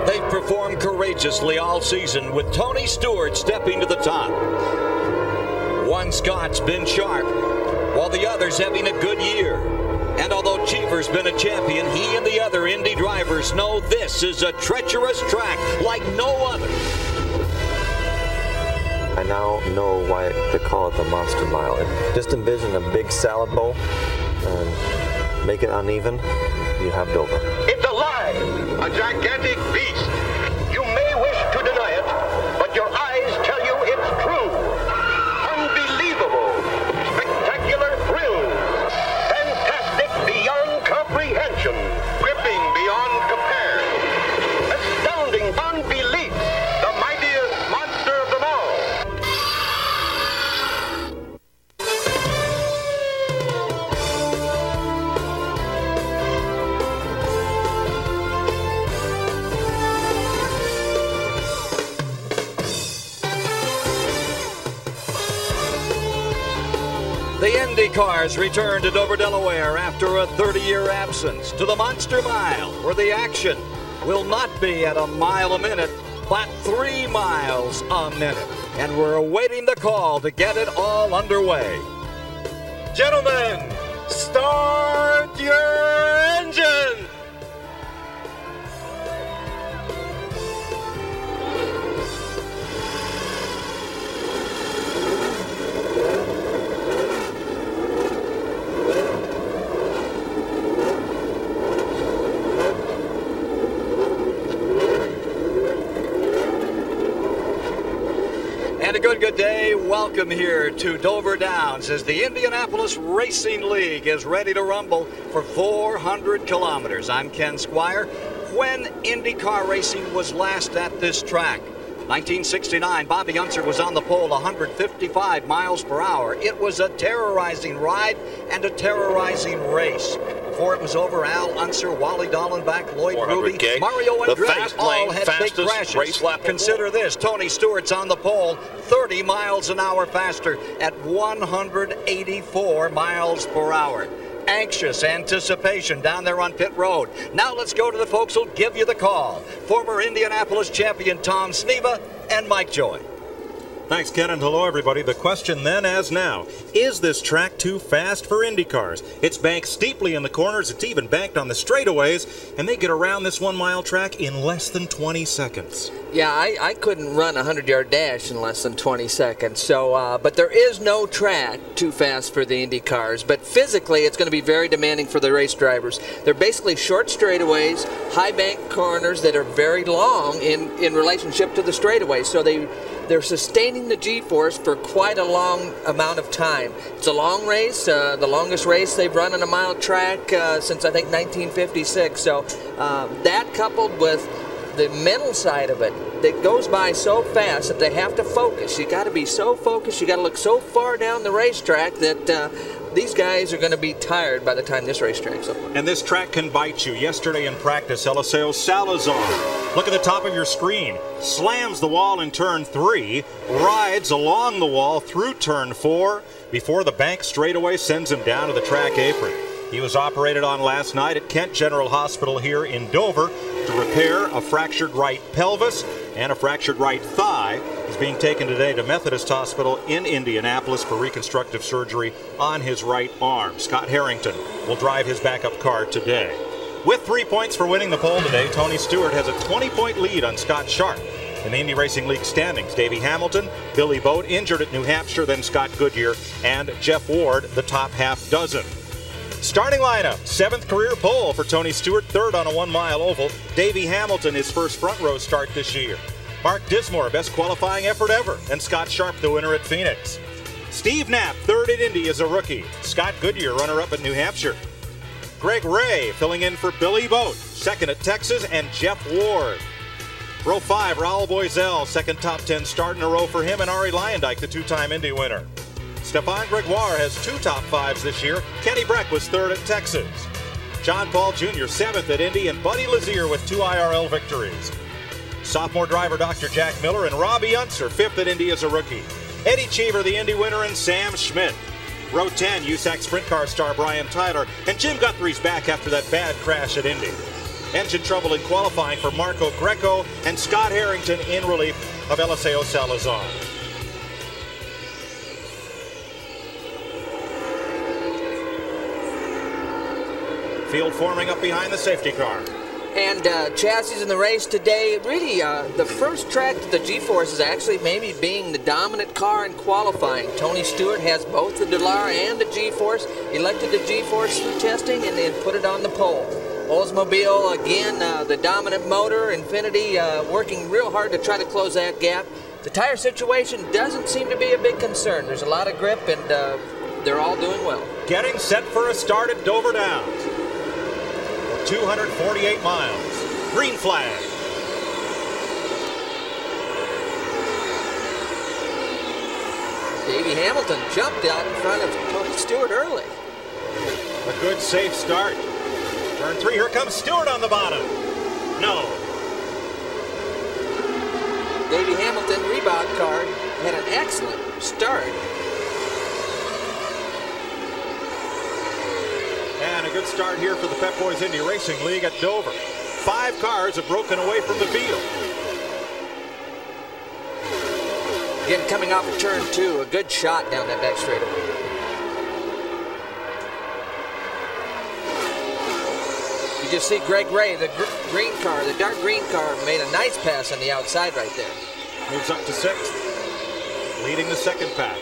They've performed courageously all season, with Tony Stewart stepping to the top. One Scott's been sharp, while the other's having a good year. And although Cheever's been a champion, he and the other Indy drivers know this is a treacherous track like no other. I now know why they call it the Monster Mile. Just envision a big salad bowl and make it uneven. You have Dover. It's alive, a gigantic beast. You may wish to deny it, but your eyes tell you it's true. Unbelievable, spectacular thrills, fantastic beyond comprehension, gripping beyond compare, astounding beyond belief, the mightiest monster of them all. The Indy cars return to Dover, Delaware after a 30-year absence to the Monster Mile, where the action will not be at a mile a minute, but 3 miles a minute. And we're awaiting the call to get it all underway. Gentlemen, start your engine! And a good day. Welcome here to Dover Downs as the Indianapolis Racing League is ready to rumble for 400 kilometers. I'm Ken Squire. When IndyCar racing was last at this track, 1969, Bobby Unser was on the pole, 155 miles per hour. It was a terrorizing ride and a terrorizing race. Before it was over, Al Unser, Wally Dallenbach, Lloyd Ruby, Mario Andretti all had big crashes. Consider this, Tony Stewart's on the pole, 30 miles an hour faster at 184 miles per hour. Anxious anticipation down there on pit road. Now let's go to the folks who'll give you the call. Former Indianapolis champion Tom Sneva and Mike Joy. Thanks, Ken, and hello, everybody. The question then, as now, is this track too fast for Indy cars? It's banked steeply in the corners. It's even banked on the straightaways, and they get around this 1 mile track in less than 20 seconds. Yeah, I couldn't run a 100-yard dash in less than 20 seconds. So, but there is no track too fast for the Indy cars. But physically, it's going to be very demanding for the race drivers. They're basically short straightaways, high bank corners that are very long in relationship to the straightaways. So they're sustaining the G-force for quite a long amount of time. It's a long race, the longest race they've run on a mile track since I think 1956. So that coupled with the mental side of it, that goes by so fast that they have to focus. You got to be so focused. You got to look so far down the racetrack that these guys are going to be tired by the time this racetrack's over. And this track can bite you. Yesterday in practice, Eliseo Salazar, look at the top of your screen, slams the wall in turn 3, rides along the wall through turn 4 before the bank straightaway sends him down to the track apron. He was operated on last night at Kent General Hospital here in Dover to repair a fractured right pelvis and a fractured right thigh. He's being taken today to Methodist Hospital in Indianapolis for reconstructive surgery on his right arm. Scott Harrington will drive his backup car today. With 3 points for winning the pole today, Tony Stewart has a 20-point lead on Scott Sharp. In the Indy Racing League standings, Davey Hamilton, Billy Boat injured at New Hampshire, then Scott Goodyear, and Jeff Ward, the top half dozen. Starting lineup, 7th career pole for Tony Stewart, 3rd on a 1 mile oval. Davey Hamilton, his first front row start this year. Mark Dismore, best qualifying effort ever, and Scott Sharp, the winner at Phoenix. Steve Knapp, 3rd at Indy as a rookie. Scott Goodyear, runner-up at New Hampshire. Greg Ray, filling in for Billy Boat, 2nd at Texas, and Jeff Ward. Row 5, Raul Boisel, 2nd top 10 start in a row for him, and Arie Luyendyk, the 2-time Indy winner. Stephane Gregoire has 2 top 5s this year. Kenny Brack was 3rd at Texas. John Paul Jr., 7th at Indy, and Buddy Lazier with 2 IRL victories. Sophomore driver Dr. Jack Miller and Robbie Unser, 5th at Indy as a rookie. Eddie Cheever, the Indy winner, and Sam Schmidt. Row 10, USAC Sprint Car star Brian Tyler, and Jim Guthrie's back after that bad crash at Indy. Engine trouble in qualifying for Marco Greco and Scott Harrington in relief of Eliseo Salazar. Field forming up behind the safety car. And chassis in the race today, really the first track to the G-Force is actually maybe being the dominant car in qualifying. Tony Stewart has both the Dallara and the G-Force, elected the G-Force through testing and then put it on the pole. Oldsmobile, again, the dominant motor, Infinity working real hard to try to close that gap. The tire situation doesn't seem to be a big concern. There's a lot of grip and they're all doing well. Getting set for a start at Dover Downs. 248 miles. Green flag. Davey Hamilton jumped out in front of Tony Stewart early. A good, safe start. Turn 3, here comes Stewart on the bottom. No. Davey Hamilton, Reebok car, had an excellent start. And a good start here for the Pep Boys Indy Racing League at Dover. 5 cars have broken away from the field. Again, coming off of turn 2, a good shot down that back straightaway. You just see Greg Ray, the green car, the dark green car, made a nice pass on the outside right there. Moves up to 6th, leading the second pack.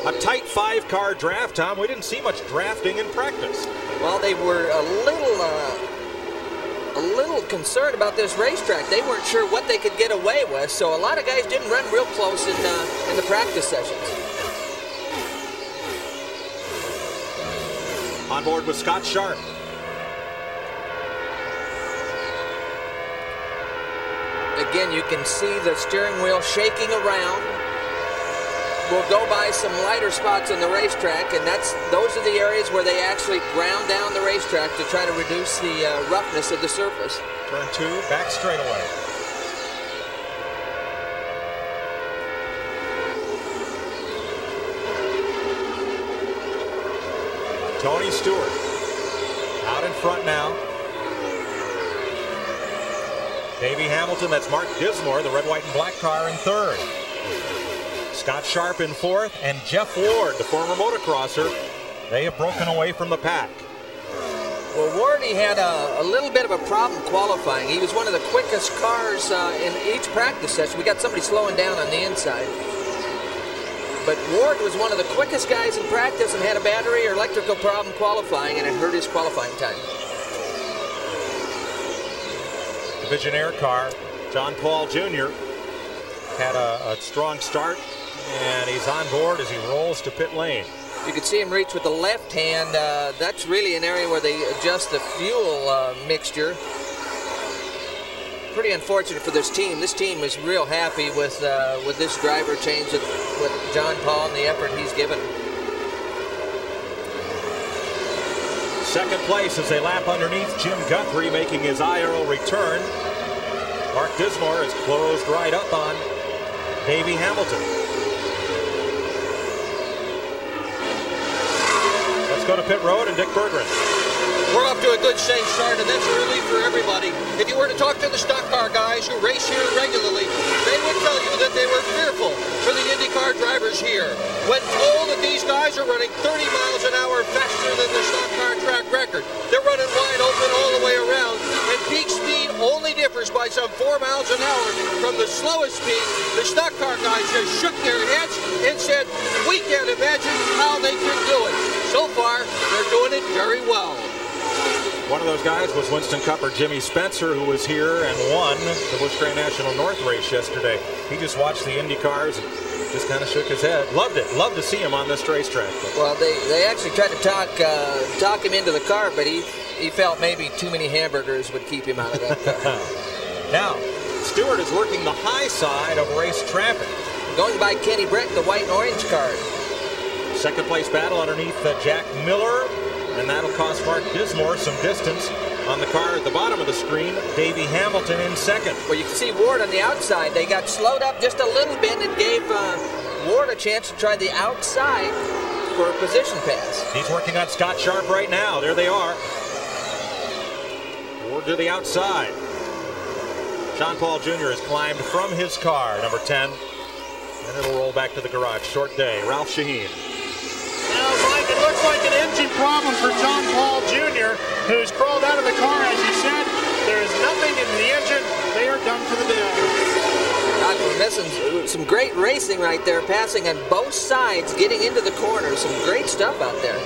A tight 5-car draft, Tom. We didn't see much drafting in practice. Well, they were a little concerned about this racetrack. They weren't sure what they could get away with, so a lot of guys didn't run real close in the practice sessions. On board with Scott Sharp. Again, you can see the steering wheel shaking around. We'll go by some lighter spots in the racetrack, and those are the areas where they actually ground down the racetrack to try to reduce the roughness of the surface. Turn 2, back straightaway. Tony Stewart out in front now. Davey Hamilton, that's Mark Dismore, the red, white, and black car, in 3rd. Scott Sharp in 4th, and Jeff Ward, the former motocrosser, they have broken away from the pack. Well, Ward, he had a little bit of a problem qualifying. He was one of the quickest cars in each practice session. We got somebody slowing down on the inside. But Ward was one of the quickest guys in practice and had a battery or electrical problem qualifying, and it hurt his qualifying time. The Visionaire car, John Paul Jr., had a strong start, and he's on board as he rolls to pit lane. You can see him reach with the left hand. That's really an area where they adjust the fuel mixture. Pretty unfortunate for this team. This team was real happy with this driver change with John Paul and the effort he's given. Second place as they lap underneath Jim Guthrie, making his IRL return. Mark Dismore is closed right up on Davey Hamilton. Let's go to pit road and Dick Berggren. We're off to a good, safe start, and that's a relief for everybody. If you were to talk to the stock car guys who race here regularly, they would tell you that they were fearful for the IndyCar drivers here. When told that these guys are running 30 miles an hour faster than the stock car track record, they're running wide open all the way around, and peak speed only differs by some 4 miles an hour from the slowest speed. The stock car guys just shook their heads and said, we can't imagine how they can do it. So far, they're doing it very well. One of those guys was Winston Cupper, Jimmy Spencer, who was here and won the Busch Gray National North race yesterday. He just watched the Indy cars and just kind of shook his head. Loved it. Loved to see him on this racetrack. Well, they actually tried to talk him into the car, but he felt maybe too many hamburgers would keep him out of that car. Now, Stewart is working the high side of race traffic. Going by Kenny Breck, the white and orange car. Second place battle underneath Jack Miller. And that'll cost Mark Dismore some distance. On the car at the bottom of the screen, Davey Hamilton in 2nd. Well, you can see Ward on the outside. They got slowed up just a little bit and gave Ward a chance to try the outside for a position pass. He's working on Scott Sharp right now. There they are. to the outside. John Paul Jr. has climbed from his car, number 10, and it'll roll back to the garage. Short day. Ralph Shaheen. Now, Mike, it looks like an engine problem for John Paul Jr., who's crawled out of the car, as you said. There is nothing in the engine. They are done for the day. God, we're missing some great racing right there, passing on both sides, getting into the corners. Some great stuff out there.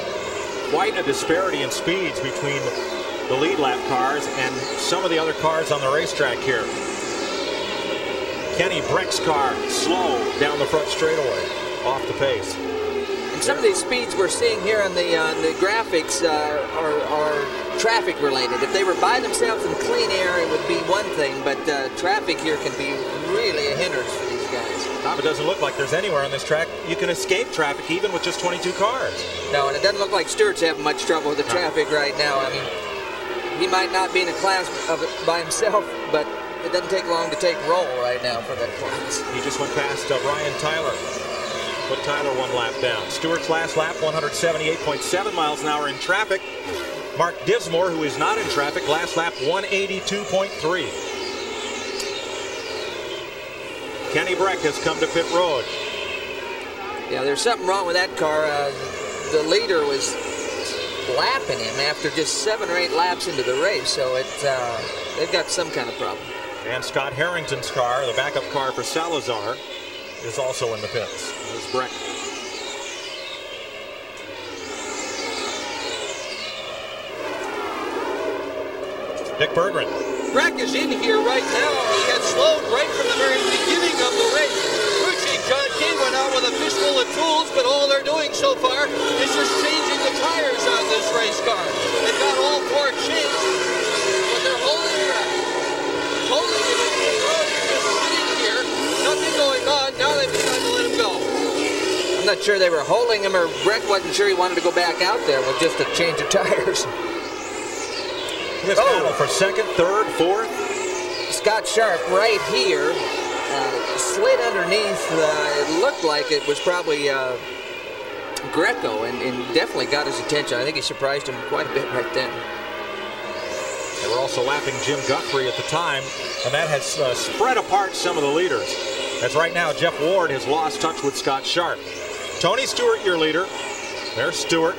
Quite a disparity in speeds between the lead lap cars and some of the other cars on the racetrack here. Kenny Breck's car slow down the front straightaway, off the pace. And some of these speeds we're seeing here on the graphics are traffic related. If they were by themselves in clean air, it would be one thing, but traffic here can be really a hindrance for these guys. Tom, it doesn't look like there's anywhere on this track you can escape traffic, even with just 22 cars. No, and it doesn't look like Stewart's having much trouble with the traffic right now. I mean, he might not be in a class of it by himself, but it doesn't take long to take roll right now for that class. He just went past Brian Tyler. Put Tyler one lap down. Stewart's last lap, 178.7 miles an hour in traffic. Mark Dismore, who is not in traffic, last lap, 182.3. Kenny Breck has come to pit road. Yeah, there's something wrong with that car. The leader was lapping him after just 7 or 8 laps into the race, so they've got some kind of problem. And Scott Harrington's car, the backup car for Salazar, is also in the pits. There's Breck. Dick Berggren. Brack is in here right now. He had slowed right from the very beginning of the race. Crew Chief John King went out with a fistful of tools, but all they're doing so far is just changing the tires on this race car. They've got all 4 changed, but they're holding Brack. Holding him in the road, just sitting here, nothing going on. Now they've decided to let him go. I'm not sure they were holding him, or Breck wasn't sure he wanted to go back out there with just a change of tires. This battle for second, third, fourth. Scott Sharp right here slid underneath. It looked like it was probably Greco, and definitely got his attention. I think he surprised him quite a bit right then. They were also lapping Jim Guthrie at the time, and that has spread apart some of the leaders. As right now, Jeff Ward has lost touch with Scott Sharp. Tony Stewart, your leader. There's Stewart.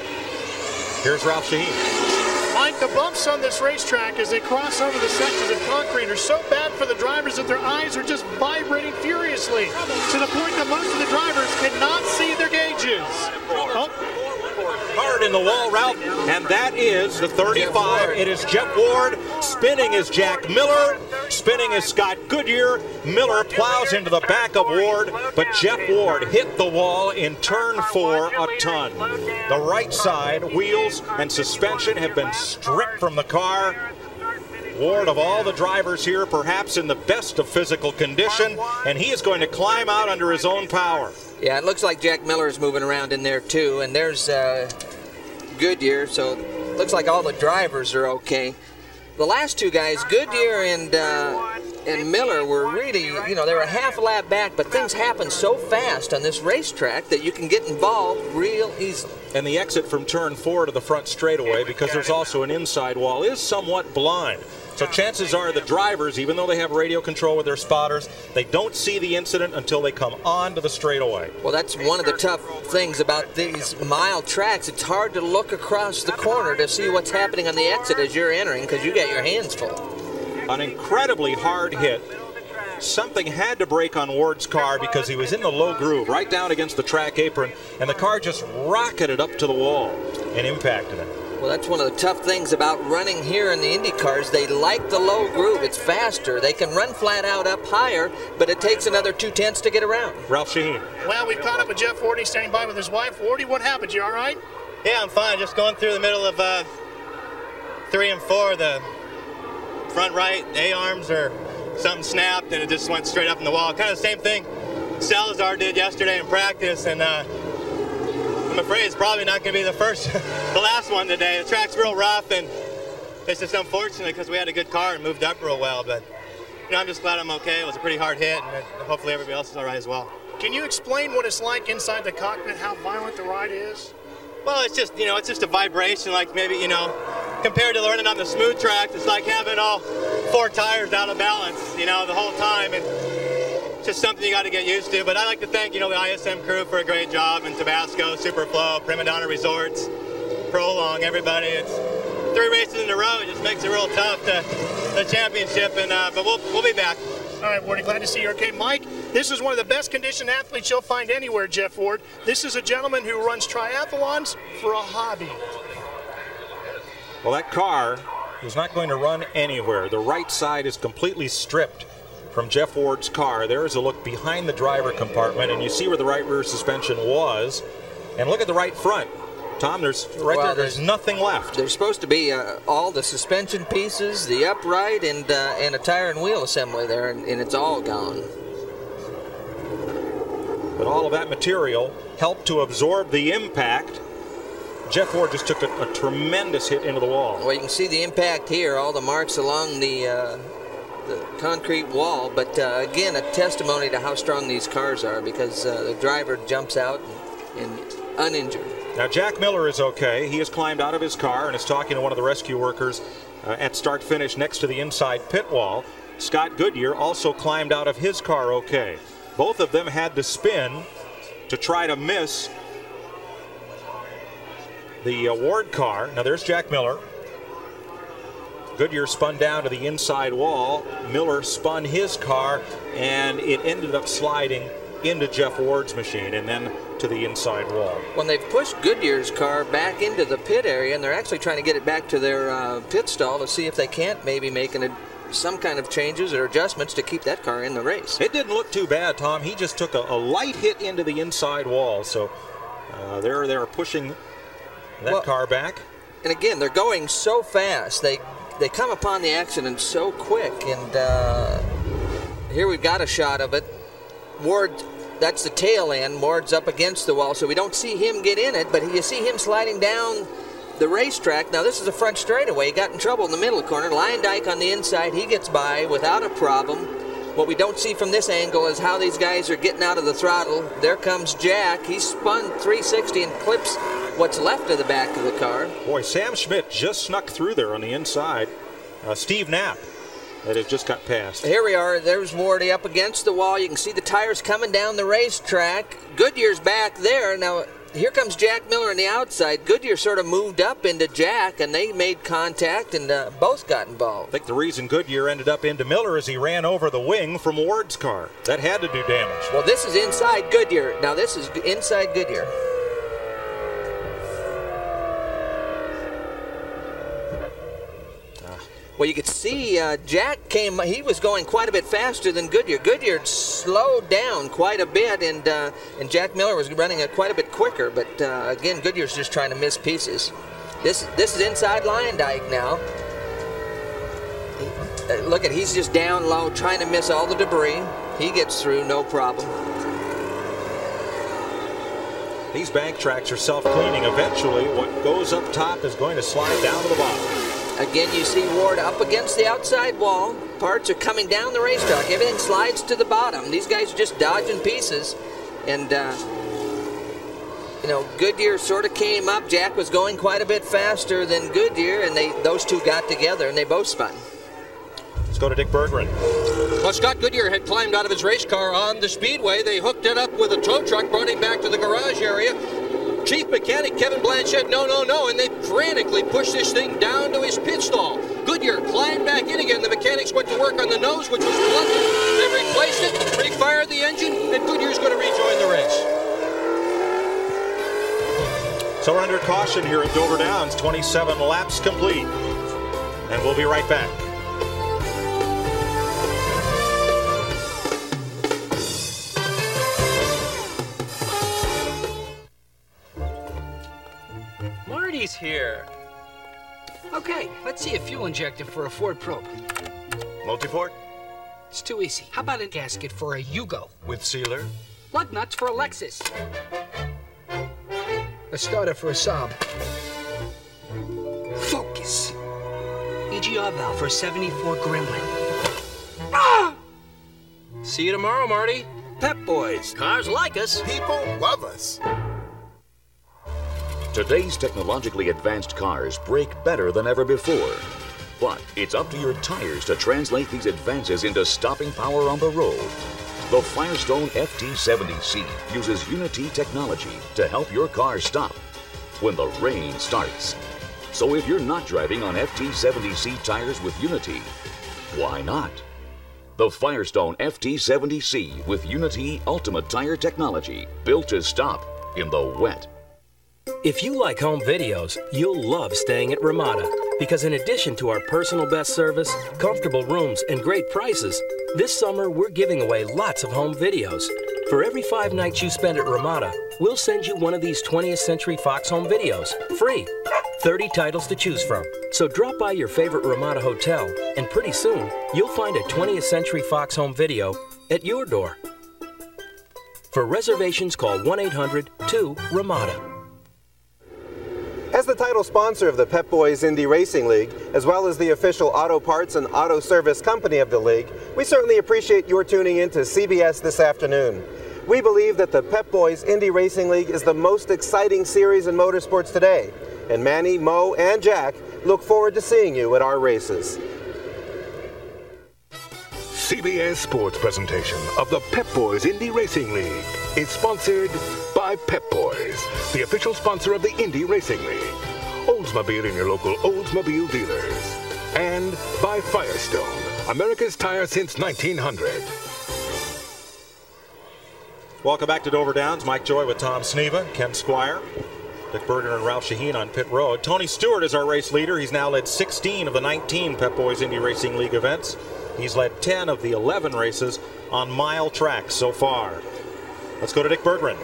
Here's Ralph Shaheen. Mike, the bumps on this racetrack as they cross over the sections of concrete are so bad for the drivers that their eyes are just vibrating furiously, to the point that most of the drivers cannot see their gauges. Hard in the wall, Ralph, and that is the 35. It is Jeff Ward. Spinning is Jack Miller. Spinning is Scott Goodyear. Miller plows into the back of Ward, but Jeff Ward hit the wall in turn 4 a ton. The right side, wheels and suspension have been stripped from the car. Ward, of all the drivers here, perhaps in the best of physical condition, and he is going to climb out under his own power. Yeah, it looks like Jack Miller is moving around in there too, and there's Goodyear, so it looks like all the drivers are okay. The last 2 guys, Goodyear and Miller, were really, they were a half a lap back, but things happen so fast on this racetrack that you can get involved real easily. And the exit from turn 4 to the front straightaway, because there's also an inside wall, is somewhat blind. So chances are the drivers, even though they have radio control with their spotters, they don't see the incident until they come onto the straightaway. Well, that's one of the tough things about these mile tracks. It's hard to look across the corner to see what's happening on the exit as you're entering, because you got your hands full. An incredibly hard hit. Something had to break on Ward's car because he was in the low groove, right down against the track apron, and the car just rocketed up to the wall and impacted him. Well, that's one of the tough things about running here in the Indy cars. They like the low groove. It's faster. They can run flat out up higher, but it takes another 2/10 to get around. Ralph Shaheen. Well, we've caught up with Jeff Ward. He's standing by with his wife. Wardy, what happened? You all right? Yeah, I'm fine. Just going through the middle of 3 and 4. The front right A-arms or something snapped, and it just went straight up in the wall. Kind of the same thing Salazar did yesterday in practice, and I'm afraid it's probably not going to be the last one today. The track's real rough, and it's just unfortunate because we had a good car and moved up real well. But I'm just glad I'm okay. It was a pretty hard hit, and hopefully everybody else is all right as well. Can you explain what it's like inside the cockpit, how violent the ride is? Well, it's just, it's just a vibration, like maybe, compared to running on the smooth tracks, it's like having all 4 tires out of balance, the whole time. And it's just something you got to get used to. But I'd like to thank, the ISM crew for a great job, and Tabasco, Superflow, Prima Donna Resorts, Prolong, everybody. It's 3 races in a row. It just makes it real tough to the championship, but we'll be back. All right, Wardy, glad to see you. Okay, Mike, this is one of the best conditioned athletes you'll find anywhere, Jeff Ward. This is a gentleman who runs triathlons for a hobby. Well, that car is not going to run anywhere. The right side is completely stripped from Jeff Ward's car. There is a look behind the driver compartment, and you see where the right rear suspension was. And look at the right front. Tom, there's nothing left. There's supposed to be all the suspension pieces, the upright, and a tire and wheel assembly there, and it's all gone. But all of that material helped to absorb the impact. Jeff Ward just took a tremendous hit into the wall. Well, you can see the impact here, all the marks along the concrete wall, but again, a testimony to how strong these cars are, because the driver jumps out and uninjured. Now, Jack Miller is okay. He has climbed out of his car and is talking to one of the rescue workers at start-finish next to the inside pit wall. Scott Goodyear also climbed out of his car okay. Both of them had to spin to try to miss the Ward car. Now, there's Jack Miller. Goodyear spun down to the inside wall. Miller spun his car, and it ended up sliding into Jeff Ward's machine and then to the inside wall. When they've pushed Goodyear's car back into the pit area, and they're actually trying to get it back to their pit stall to see if they can't maybe make some kind of changes or adjustments to keep that car in the race. It didn't look too bad, Tom. He just took a light hit into the inside wall, so they're pushing that car back. And again, they're going so fast. They come upon the accident so quick, and here we've got a shot of it. Ward, that's the tail end. Ward's up against the wall, so we don't see him get in it, but you see him sliding down the racetrack. Now, this is a front straightaway. He got in trouble in the middle corner. Luyendyk on the inside. He gets by without a problem. What we don't see from this angle is how these guys are getting out of the throttle. There comes Jack. He spun 360 and clips what's left of the back of the car. Boy, Sam Schmidt just snuck through there on the inside. Steve Knapp that has just got past. Here we are. There's Wardy up against the wall. You can see the tires coming down the racetrack. Goodyear's back there. Now, here comes Jack Miller on the outside. Goodyear sort of moved up into Jack, and they made contact, and both got involved. I think the reason Goodyear ended up into Miller is he ran over the wing from Ward's car. That had to do damage. Well, this is inside Goodyear. Now, this is inside Goodyear. Well, you could see Jack came, he was going quite a bit faster than Goodyear. Goodyear slowed down quite a bit, and Jack Miller was running quite a bit quicker. But again, Goodyear's just trying to miss pieces. This is inside Luyendyk now. Look at, he's just down low, trying to miss all the debris. He gets through, no problem. These bank tracks are self-cleaning. Eventually, what goes up top is going to slide down to the bottom. Again, you see Ward up against the outside wall. Parts are coming down the racetrack. Everything slides to the bottom. These guys are just dodging pieces. And, Goodyear sort of came up. Jack was going quite a bit faster than Goodyear, and those two got together, and they both spun. Let's go to Dick Berggren. Well, Scott Goodyear had climbed out of his race car on the Speedway. They hooked it up with a tow truck, brought him back to the garage area. Chief mechanic Kevin Blanchett, no, and they frantically pushed this thing down to his pit stall. Goodyear climbed back in again. The mechanics went to work on the nose, which was blunted. They replaced it, refired the engine, and Goodyear's going to rejoin the race. So we're under caution here at Dover Downs, 27 laps complete. And we'll be right back. Marty's here. Okay, let's see a fuel injector for a Ford Probe. Multi-port? It's too easy. How about a gasket for a Yugo? With sealer? Lug nuts for a Lexus. A starter for a Saab. Focus. EGR valve for a 74 Gremlin. Ah! See you tomorrow, Marty. Pep Boys. Cars like us. People love us. Today's technologically advanced cars brake better than ever before. But it's up to your tires to translate these advances into stopping power on the road. The Firestone FT70C uses Unity technology to help your car stop when the rain starts. So if you're not driving on FT70C tires with Unity, why not? The Firestone FT70C with Unity Ultimate Tire Technology, built to stop in the wet. If you like home videos, you'll love staying at Ramada, because in addition to our personal best service, comfortable rooms, and great prices, this summer we're giving away lots of home videos. For every 5 nights you spend at Ramada, we'll send you one of these 20th Century Fox home videos, free. 30 titles to choose from. So drop by your favorite Ramada hotel, and pretty soon, you'll find a 20th Century Fox home video at your door. For reservations, call 1-800-2-RAMADA. As the title sponsor of the Pep Boys Indy Racing League, as well as the official auto parts and auto service company of the league, we certainly appreciate your tuning in to CBS this afternoon. We believe that the Pep Boys Indy Racing League is the most exciting series in motorsports today, and Manny, Mo, and Jack look forward to seeing you at our races. CBS Sports presentation of the Pep Boys Indy Racing League is sponsored by Pep Boys, the official sponsor of the Indy Racing League. Oldsmobile in your local Oldsmobile dealers. And by Firestone, America's tire since 1900. Welcome back to Dover Downs. Mike Joy with Tom Sneva, Ken Squire, Dick Berger, and Ralph Shaheen on pit road. Tony Stewart is our race leader. He's now led 16 of the 19 Pep Boys Indy Racing League events. He's led 10 of the 11 races on mile tracks so far. Let's go to Dick Berggren.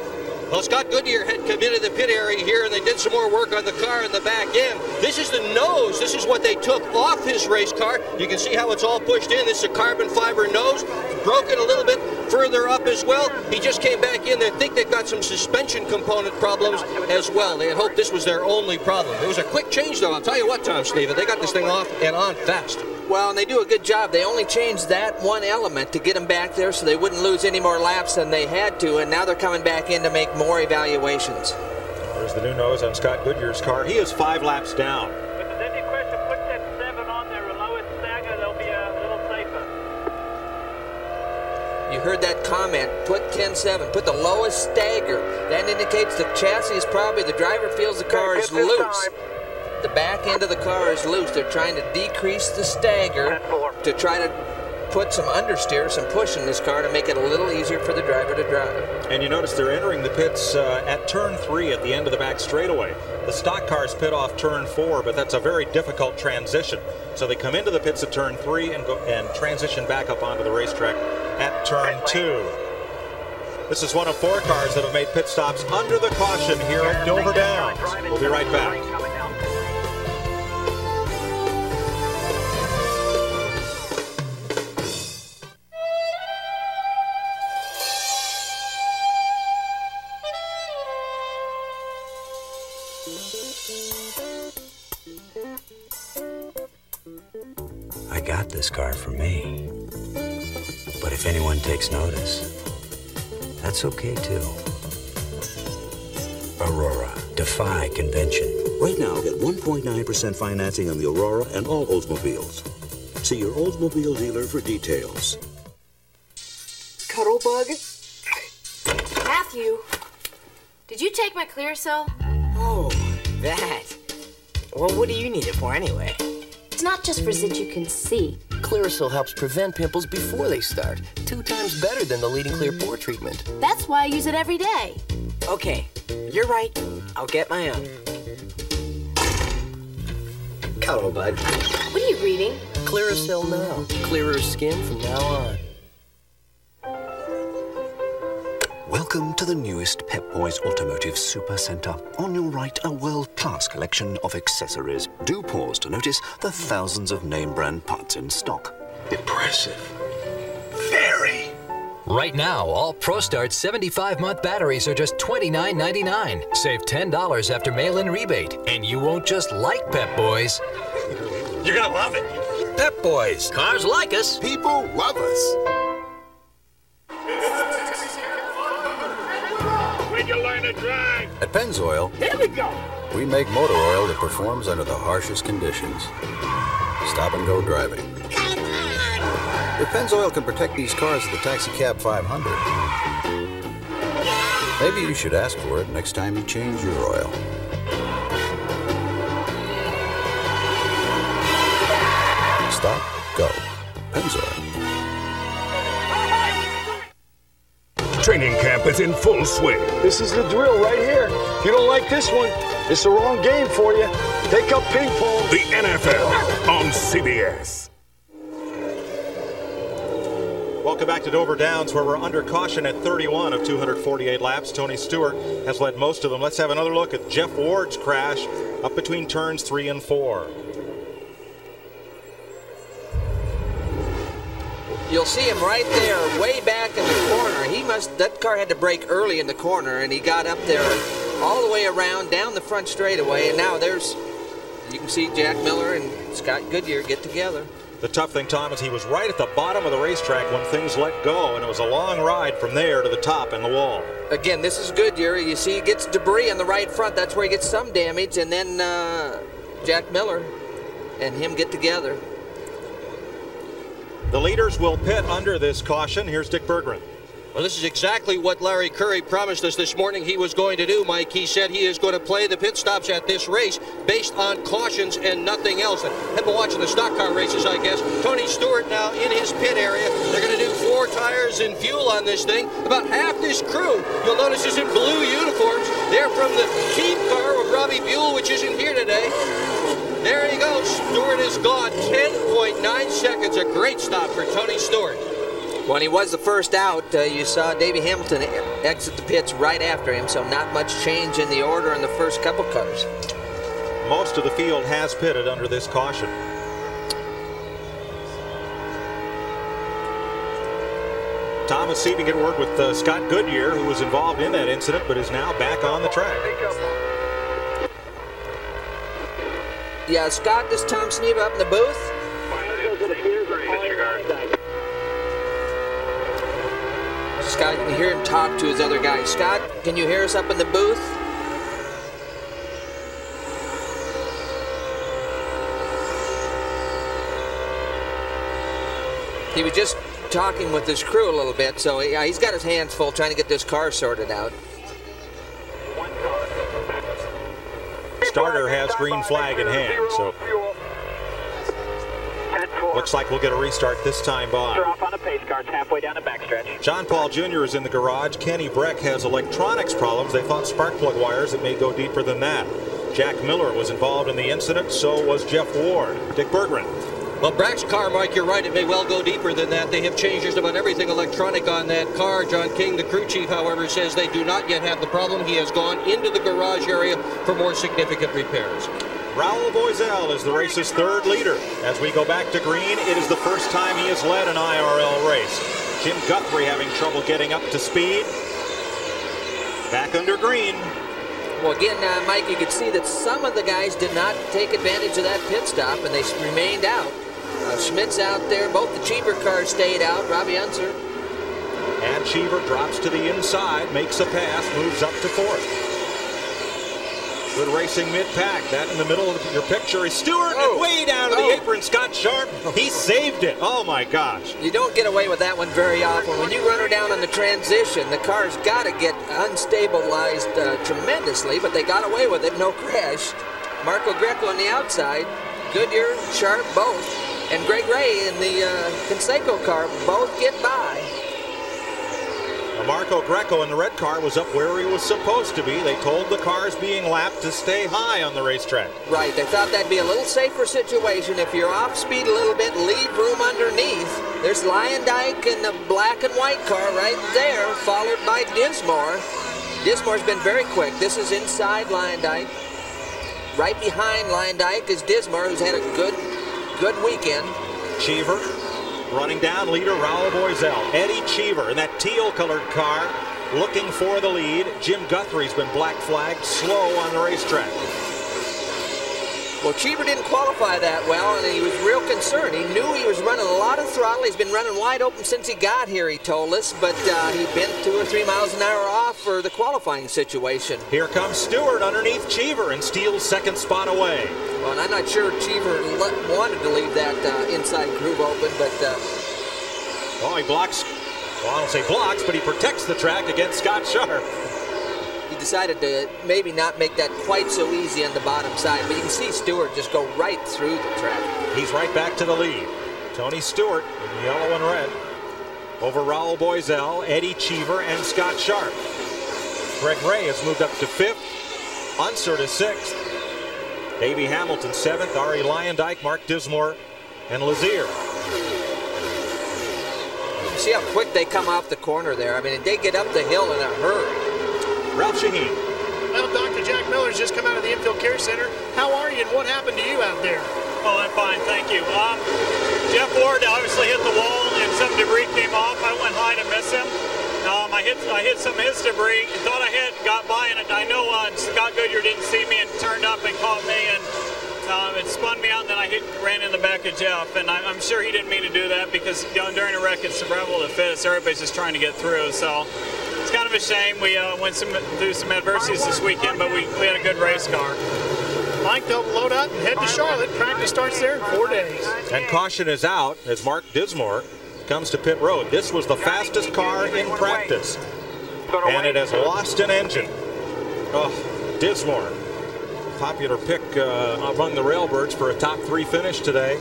Well, Scott Goodyear had come into the pit area here, and they did some more work on the car in the back end. This is the nose. This is what they took off his race car. You can see how it's all pushed in. This is a carbon fiber nose. Broken a little bit further up as well. He just came back in. They think they've got some suspension component problems as well. They had hoped this was their only problem. It was a quick change, though. I'll tell you what, Tom Sneva, they got this thing off and on fast. Well, and they do a good job. They only changed that one element to get them back there so they wouldn't lose any more laps than they had to, and now they're coming back in to make more evaluations. There's the new nose on Scott Goodyear's car. He is 5 laps down. If there's any question, put that 7 on there, the lowest stagger, they'll be a little safer. You heard that comment, put 10-7, put the lowest stagger. That indicates the chassis is probably, the driver feels the car is loose. The back end of the car is loose. They're trying to decrease the stagger to try to put some understeer, some push in this car to make it a little easier for the driver to drive. And you notice they're entering the pits at turn 3 at the end of the back straightaway. The stock cars pit off turn 4, but that's a very difficult transition. So they come into the pits at turn 3 and go and transition back up onto the racetrack at turn 2. This is one of 4 cars that have made pit stops under the caution here at Dover Downs. We'll be right back. I got this car for me. But if anyone takes notice, that's okay too. Aurora, defy convention. Right now, get 1.9% financing on the Aurora and all Oldsmobiles. See your Oldsmobile dealer for details. Cuddle bug? Matthew, did you take my Clearasil? Oh, that. Well, what do you need it for anyway? It's not just for zits you can see. Clearasil helps prevent pimples before they start. 2 times better than the leading clear pore treatment. That's why I use it every day. Okay, you're right. I'll get my own. Cuddle bud. What are you reading? Clearasil Now. Clearer skin from now on. Welcome to the newest Pep Boys Automotive Super Center. On your right, a world-class collection of accessories. Do pause to notice the thousands of name-brand parts in stock. Impressive. Very. Right now, all ProStart 75-month batteries are just $29.99. Save $10 after mail-in rebate. And you won't just like Pep Boys. You're gonna love it. Pep Boys. Cars like us. People love us. When you learn to drive. At Pennzoil, Here we go. We make motor oil that performs under the harshest conditions. Stop and go driving. Your Pennzoil can protect these cars at the Taxi Cab 500. Maybe you should ask for it next time you change your oil. Stop, go. Pennzoil. Training camp is in full swing. This is the drill right here. If you don't like this one, it's the wrong game for you. Take up ping pong. The NFL on CBS. Welcome back to Dover Downs, where we're under caution at 31 of 248 laps. Tony Stewart has led most of them. Let's have another look at Jeff Ward's crash up between turns 3 and 4. You'll see him right there, way back in the corner. That car had to brake early in the corner, and he got up there all the way around, down the front straightaway, and now you can see Jack Miller and Scott Goodyear get together. The tough thing, Tom, is he was right at the bottom of the racetrack when things let go, and it was a long ride from there to the top and the wall. Again, this is Goodyear. You see he gets debris on the right front. That's where he gets some damage, and then Jack Miller and him get together. The leaders will pit under this caution. Here's Dick Berggren. Well, this is exactly what Larry Curry promised us this morning he was going to do, Mike. He said he is going to play the pit stops at this race based on cautions and nothing else. I've been watching the stock car races, I guess. Tony Stewart now in his pit area. They're going to do 4 tires and fuel on this thing. About half this crew, you'll notice, is in blue uniforms. They're from the team car with Robbie Buell, which isn't here today. There he goes. Stewart is gone. 10.9 seconds. A great stop for Tony Stewart. When he was the first out, you saw Davey Hamilton exit the pits right after him, so not much change in the order in the first couple cars. Most of the field has pitted under this caution. Thomas Siebing at work with Scott Goodyear, who was involved in that incident but is now back on the track. Yeah, Scott, this Tom Sneeb up in the booth. Scott, you can hear him talk to his other guys. Scott, can you hear us up in the booth? He was just talking with his crew a little bit, so yeah, he's got his hands full trying to get this car sorted out. Starter has green flag in hand, so looks like we'll get a restart this time by. Off on a pace car, it's halfway down the backstretch. John Paul Jr. is in the garage. Kenny Brack has electronics problems. They thought spark plug wires. It may go deeper than that. Jack Miller was involved in the incident. So was Jeff Ward. Dick Berggren. Well, Brack's car, Mike, you're right. It may well go deeper than that. They have changed just about everything electronic on that car. John King, the crew chief, however, says they do not yet have the problem. He has gone into the garage area for more significant repairs. Raul Boisel is the race's third leader. As we go back to green, it is the first time he has led an IRL race. Jim Guthrie having trouble getting up to speed. Back under green. Well, again, Mike, you could see that some of the guys did not take advantage of that pit stop, and they remained out. Schmidt's out there. Both the Cheever cars stayed out. Robbie Unser. And Cheever drops to the inside, makes a pass, moves up to fourth. Good racing mid-pack. That in the middle of your picture is Stewart, and way down to the apron, Scott Sharp. He saved it. Oh, my gosh. You don't get away with that one very often. When you run her down on the transition, the car's got to get unstabilized tremendously, but they got away with it. No crash. Marco Greco on the outside. Goodyear, Sharp, both. And Greg Ray in the Conseco car both get by. Marco Greco in the red car was up where he was supposed to be. They told the cars being lapped to stay high on the racetrack. Right, they thought that'd be a little safer situation. If you're off speed a little bit, leave room underneath. There's Luyendyk in the black and white car right there, followed by Dismore. Dismore's been very quick. This is inside Luyendyk. Right behind Luyendyk is Dismore, who's had a good weekend. Cheever running down, leader Raul Boisel. Eddie Cheever in that teal-colored car looking for the lead. Jim Guthrie's been black flagged, slow on the racetrack. Well, Cheever didn't qualify that well, and he was real concerned. He knew he was running a lot of throttle. He's been running wide open since he got here, he told us, but he'd been 2 or 3 miles an hour off for the qualifying situation. Here comes Stewart underneath Cheever and steals second spot away. Well, and I'm not sure Cheever wanted to leave that inside groove open, but... well, he blocks, well, I don't say blocks, but he protects the track against Scott Sharp. He decided to maybe not make that quite so easy on the bottom side, but you can see Stewart just go right through the track. He's right back to the lead. Tony Stewart in yellow and red over Raul Boisel, Eddie Cheever, and Scott Sharp. Greg Ray has moved up to 5th. Unser to 6th. Davey Hamilton 7th. Arie Luyendyk, Mark Dismore, and Lazier. You see how quick they come off the corner there. I mean, they get up the hill in a hurry. Ralph Shaheen. Well, Dr. Jack Miller's just come out of the infield care center. How are you, and what happened to you out there? Oh, I'm fine, thank you. Jeff Ward obviously hit the wall, and some debris came off. I went high to miss him. I hit some of his debris. Thought I hit, got by, and I know Scott Goodyear didn't see me and turned up and caught me, and it spun me out, and then I ran in the back of Jeff. And I'm sure he didn't mean to do that because during a wreck, it's survival of the fittest. Everybody's just trying to get through, so it's kind of a shame. We went through some adversities this weekend, but we had a good race car. Mike, they'll load up and head to Charlotte. Practice starts there in 4 days. And caution is out as Mark Dismore comes to pit road. This was the fastest car in practice, and it has lost an engine. Oh, Dismore, popular pick among the Railbirds for a top 3 finish today.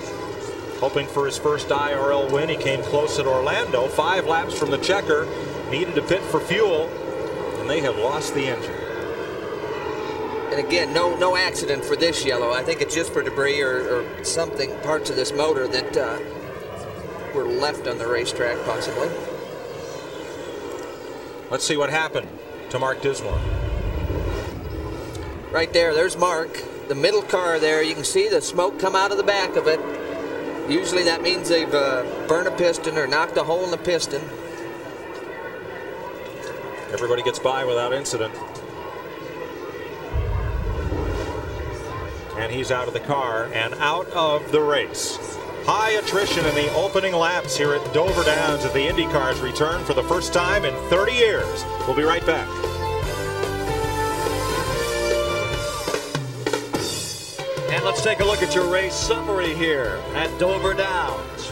Hoping for his first IRL win. He came close at Orlando. 5 laps from the checker. Needed to pit for fuel, and they have lost the engine. And again, no accident for this yellow. I think it's just for debris or something, parts of this motor that were left on the racetrack, possibly. Let's see what happened to Mark Dismore. Right there's Mark. The middle car there, you can see the smoke come out of the back of it. Usually that means they've burned a piston or knocked a hole in the piston. Everybody gets by without incident. And he's out of the car and out of the race. High attrition in the opening laps here at Dover Downs as the IndyCars return for the first time in 30 years. We'll be right back. And let's take a look at your race summary here at Dover Downs.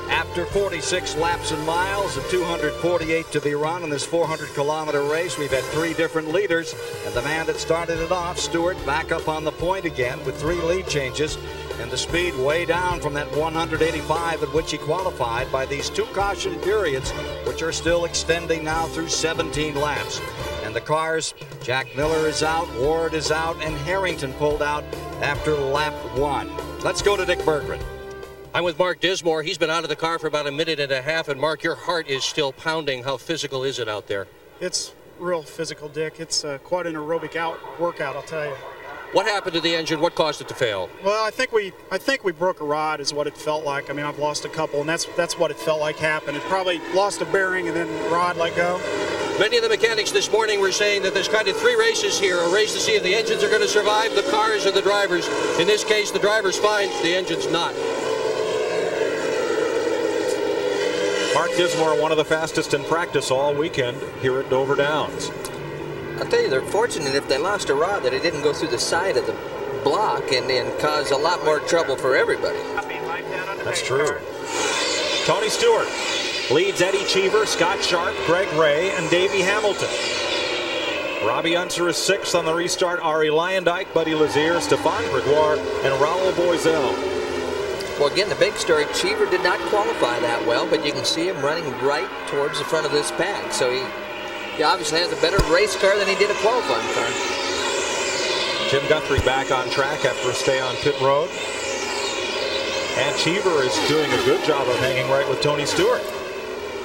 After 46 laps and miles and 248 to be run in this 400-kilometer race, we've had 3 different leaders, and the man that started it off, Stewart, back up on the point again with 3 lead changes, and the speed way down from that 185 at which he qualified by these 2 caution periods, which are still extending now through 17 laps. And the cars, Jack Miller is out, Ward is out, and Harrington pulled out after lap 1. Let's go to Dick Berggren. I'm with Mark Dismore. He's been out of the car for about a minute and a half, and Mark, your heart is still pounding. How physical is it out there? It's real physical, Dick. It's quite an aerobic workout, I'll tell you. What happened to the engine? What caused it to fail? Well, I think we broke a rod is what it felt like. I mean, I've lost a couple, and that's what it felt like happened. It probably lost a bearing and then rod let go. Many of the mechanics this morning were saying that there's kind of 3 races here, a race to see if the engines are going to survive, the cars or the drivers. In this case, the driver's fine, the engine's not. Mark Dismore, one of the fastest in practice all weekend here at Dover Downs. I'll tell you, they're fortunate if they lost a rod that it didn't go through the side of the block and cause a lot more trouble for everybody. That's true. Tony Stewart leads Eddie Cheever, Scott Sharp, Greg Ray, and Davey Hamilton. Robbie Unser is 6th on the restart. Arie Luyendyk, Buddy Lazier, Stefan Gregoire, and Raul Boisel. Well, again, the big story, Cheever did not qualify that well, but you can see him running right towards the front of this pack. So he obviously has a better race car than he did a qualifying car. Jim Guthrie back on track after a stay on pit road. And Cheever is doing a good job of hanging right with Tony Stewart.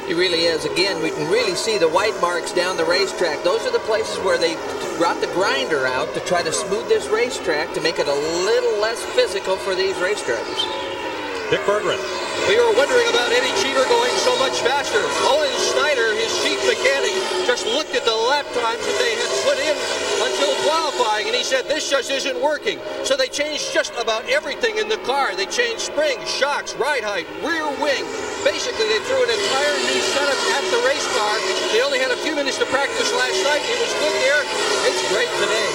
He really is. Again, we can really see the white marks down the racetrack. Those are the places where they brought the grinder out to try to smooth this racetrack to make it a little less physical for these race drivers. Dick Berggren. We were wondering about Eddie Cheever going so much faster. Owen Snyder, his chief mechanic, just looked at the lap times that they had put in until qualifying, and he said, this just isn't working. So they changed just about everything in the car. They changed springs, shocks, ride height, rear wing. Basically, they threw an entire new setup at the race car. They only had a few minutes to practice last night. It was good there. It's great today.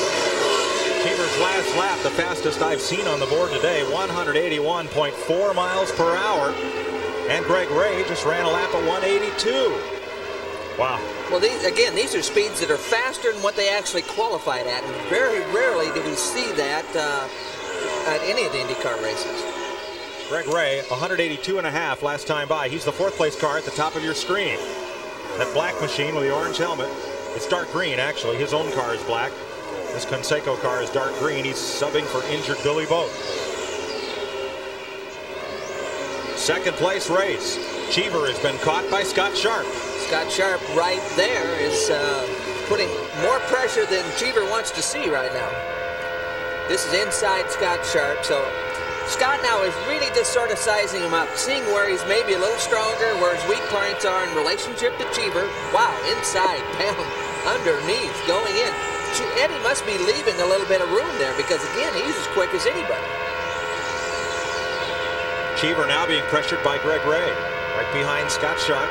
Cheever's last lap, the fastest I've seen on the board today, 181.4 miles per hour. And Greg Ray just ran a lap at 182. Wow. Well, these are speeds that are faster than what they actually qualified at. And very rarely do we see that at any of the IndyCar races. Greg Ray, 182.5 last time by. He's the fourth place car at the top of your screen. That black machine with the orange helmet, it's dark green actually. His own car is black. This Conseco car is dark green. He's subbing for injured Billy Boat. Second place race. Cheever has been caught by Scott Sharp. Scott Sharp right there is putting more pressure than Cheever wants to see right now. This is inside Scott Sharp, so Scott now is really just sort of sizing him up, seeing where he's maybe a little stronger, where his weak points are in relationship to Cheever. Wow, inside, bam, underneath, going in. Eddie must be leaving a little bit of room there because, again, he's as quick as anybody. Cheever now being pressured by Greg Ray, right behind Scott Sharp.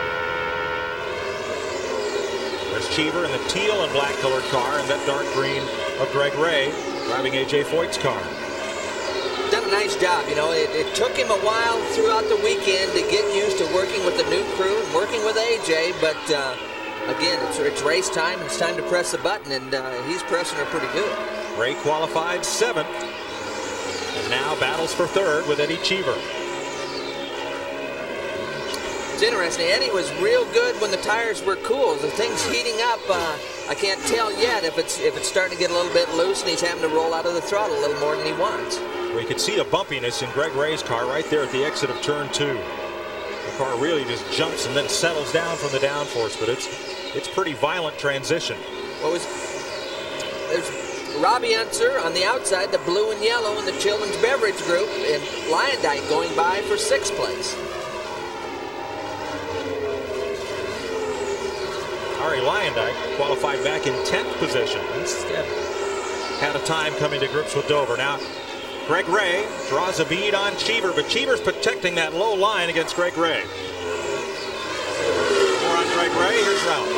There's Cheever in the teal and black colored car and that dark green of Greg Ray driving A.J. Foyt's car. Done a nice job. You know, it took him a while throughout the weekend to get used to working with the new crew and working with A.J., but again, it's race time. It's time to press the button, and he's pressing her pretty good. Ray qualified 7th, and now battles for 3rd with Eddie Cheever. It's interesting. Eddie was real good when the tires were cool. The thing's heating up. I can't tell yet if it's starting to get a little bit loose, and he's having to roll out of the throttle a little more than he wants. Well, you could see the bumpiness in Greg Ray's car right there at the exit of turn 2. The car really just jumps and then settles down from the downforce, but it's pretty violent transition. There's Robbie Unser on the outside, the blue and yellow in the children's beverage group, and Luyendyk going by for 6th place. Arie Luyendyk qualified back in 10th position. He's had a time coming to grips with Dover. Now, Greg Ray draws a bead on Cheever, but Cheever's protecting that low line against Greg Ray. More on Greg Ray. Here's Ralph.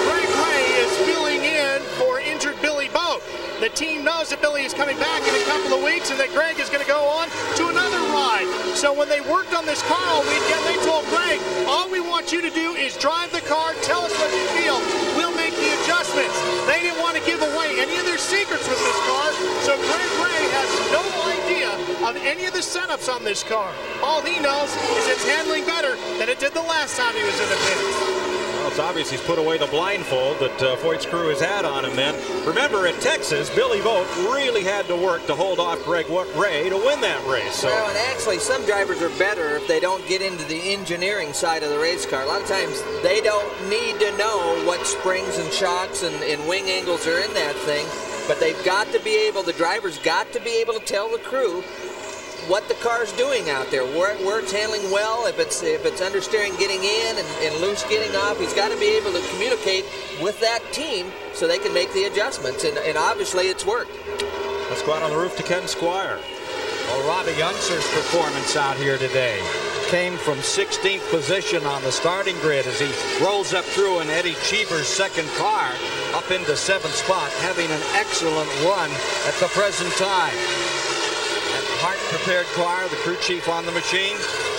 Greg Ray is filling in for injured Billy Boat. The team knows that Billy is coming back in a couple of weeks and that Greg is going to go on to another ride. So when they worked on this car all weekend, they told Greg, all we want you to do is drive the car, tell us what you feel, we'll make the adjustments. They didn't want to give away any of their secrets with this car, so Greg Ray has no idea of any of the setups on this car. All he knows is it's handling better than it did the last time he was in the pits. Well, it's obvious he's put away the blindfold that Foyt's crew has had on him then. Remember, at Texas, Billy Boat really had to work to hold off Greg Ray to win that race. So. Well, and actually, some drivers are better if they don't get into the engineering side of the race car. A lot of times, they don't need to know what springs and shocks and wing angles are in that thing, but they've got to be able, the driver's got to be able to tell the crew what the car's doing out there, where it's handling well, if it's understeering getting in and loose getting off. He's got to be able to communicate with that team so they can make the adjustments, and obviously it's worked. Let's go out on the roof to Ken Squire. Well, Robbie Unser's performance out here today came from 16th position on the starting grid as he rolls up through in Eddie Cheever's second car up into 7th spot, having an excellent run at the present time. Hart-prepared car, the crew chief on the machine.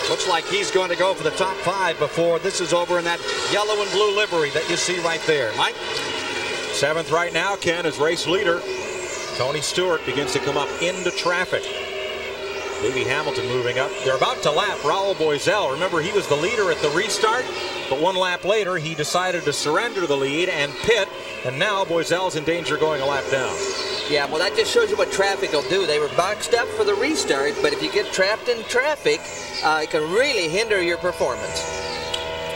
Looks like he's going to go for the top 5 before this is over in that yellow and blue livery that you see right there. Mike? 7th right now, Ken, is race leader. Tony Stewart begins to come up into traffic. Davey Hamilton moving up. They're about to lap Raul Boesel. Remember, he was the leader at the restart, but 1 lap later, he decided to surrender the lead and pit, and now Boesel's in danger going a lap down. Yeah, well, that just shows you what traffic will do. They were boxed up for the restart, but if you get trapped in traffic, it can really hinder your performance.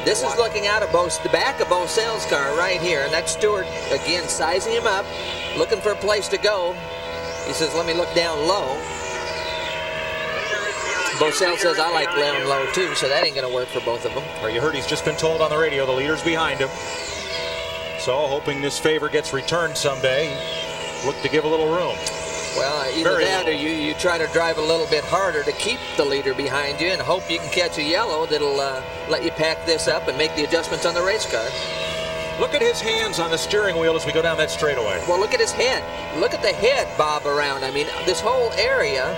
This is looking out of the back of Boesel's car right here, and that's Stewart, again, sizing him up, looking for a place to go. He says, let me look down low. Bosell says I like laying low too, so that ain't going to work for both of them. Well, you heard he's just been told on the radio the leader's behind him. So, hoping this favor gets returned someday, look to give a little room. Well, either that or you try to drive a little bit harder to keep the leader behind you and hope you can catch a yellow that'll let you pack this up and make the adjustments on the race car. Look at his hands on the steering wheel as we go down that straightaway. Well, look at his head. Look at the head bob around. I mean, this whole area,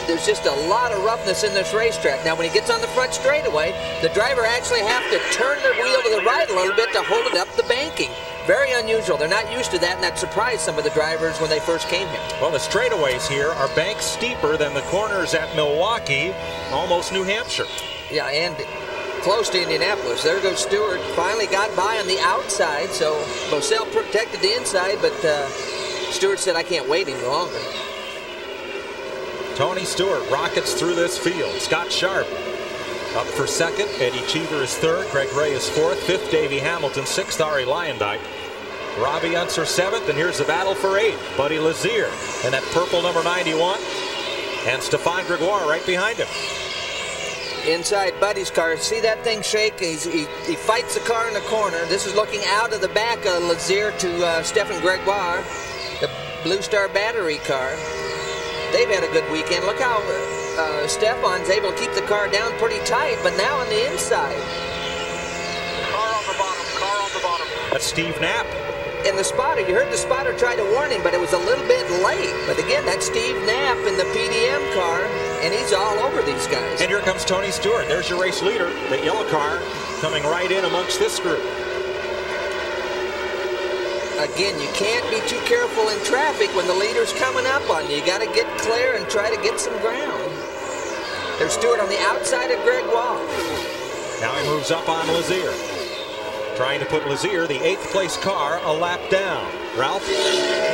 there's just a lot of roughness in this racetrack. Now, when he gets on the front straightaway, the driver actually have to turn the wheel to the right a little bit to hold it up the banking. Very unusual. They're not used to that, and that surprised some of the drivers when they first came here. Well, the straightaways here are banked steeper than the corners at Milwaukee, almost New Hampshire. Yeah, and close to Indianapolis. There goes Stewart. Finally got by on the outside, so Bosell protected the inside, but Stewart said, I can't wait any longer. Tony Stewart rockets through this field. Scott Sharp up for second. Eddie Cheever is third. Greg Ray is fourth. Fifth, Davey Hamilton. Sixth, Arie Luyendyk. Robbie Unser seventh, and here's the battle for eighth. Buddy Lazier and that purple number 91. And Stefan Gregoire right behind him. Inside Buddy's car, see that thing shake? He fights the car in the corner. This is looking out of the back of Lazier to Stefan Gregoire, the Blue Star battery car. They've had a good weekend. Look how Stefan's able to keep the car down pretty tight, but now on the inside. Car on the bottom. That's Steve Knapp. And the spotter, you heard the spotter try to warn him, but it was a little bit late. But again, that's Steve Knapp in the PDM car, and he's all over these guys. And here comes Tony Stewart. There's your race leader, the yellow car, coming right in amongst this group. Again, you can't be too careful in traffic when the leader's coming up on you. You got to get clear and try to get some ground. There's Stewart on the outside of Gregoire. Now he moves up on Lazier, trying to put Lazier, the 8th place car, a lap down. Ralph?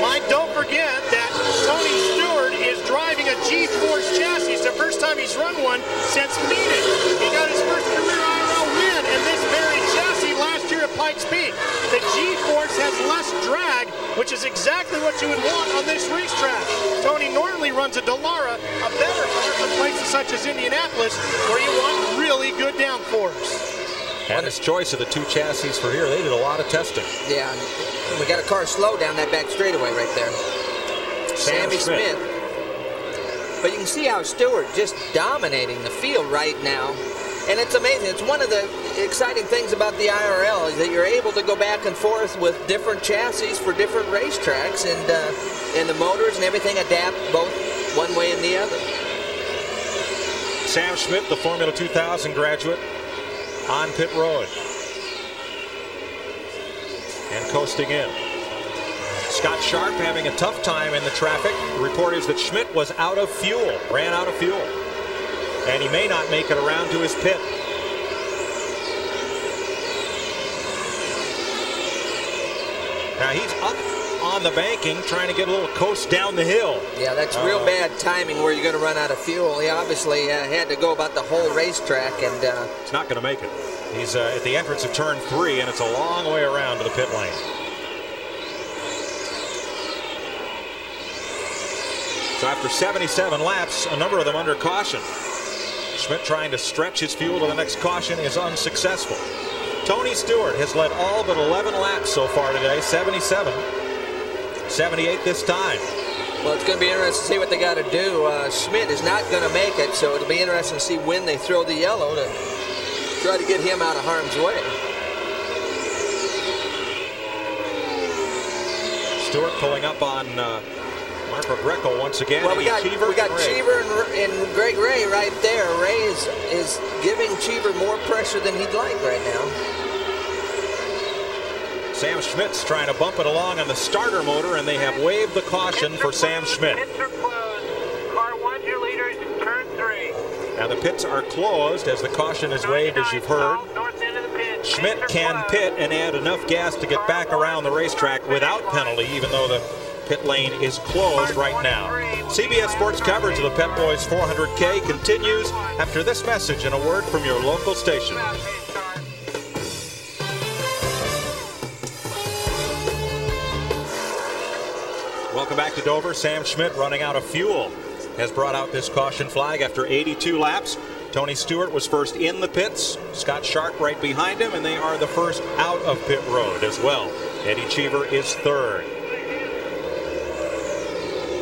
Mike, don't forget that Tony Stewart is driving a G-Force chassis. It's the first time he's run one since Phoenix. He got his first career IRL win in this very chassis last year at Pikes Peak. The G-Force has less drag, which is exactly what you would want on this racetrack. Tony normally runs a Dallara, a better car for places such as Indianapolis, where you want really good downforce. And his choice of the two chassis for here, they did a lot of testing. Yeah, we got a car slow down that back straightaway right there. Sammy Smith. But you can see how Stewart just dominating the field right now. And it's amazing. It's one of the exciting things about the IRL is that you're able to go back and forth with different chassis for different racetracks, and the motors and everything adapt both one way and the other. Sam Schmidt, the Formula 2000 graduate, on pit road and coasting in. Scott Sharp having a tough time in the traffic. The report is that Schmidt was out of fuel, ran out of fuel, and he may not make it around to his pit. Now he's up on the banking, trying to get a little coast down the hill. Yeah, that's real bad timing where you're going to run out of fuel. He obviously had to go about the whole racetrack, and it's not going to make it. He's at the entrance of turn 3, and it's a long way around to the pit lane. So after 77 laps, a number of them under caution. Schmidt trying to stretch his fuel to the next caution is unsuccessful. Tony Stewart has led all but 11 laps so far today, 77. 78 this time. Well, it's going to be interesting to see what they got to do. Schmidt is not going to make it, so it'll be interesting to see when they throw the yellow to try to get him out of harm's way. Stewart pulling up on Marco Greco once again. Well, we got Cheever and Greg Ray right there. Ray is giving Cheever more pressure than he'd like right now. Sam Schmidt's trying to bump it along on the starter motor, and they have waived the caution for Sam Schmidt. Pits are closed. Car 1, your leaders in turn 3. Now the pits are closed as the caution is waived, as you've heard. Schmidt can pit and add enough gas to get back around the racetrack without penalty, even though the pit lane is closed right now. CBS Sports coverage of the Pep Boys 400K continues after this message and a word from your local station. Welcome back to Dover. Sam Schmidt running out of fuel has brought out this caution flag after 82 laps. Tony Stewart was first in the pits. Scott Sharp right behind him, and they are the first out of pit road as well. Eddie Cheever is third.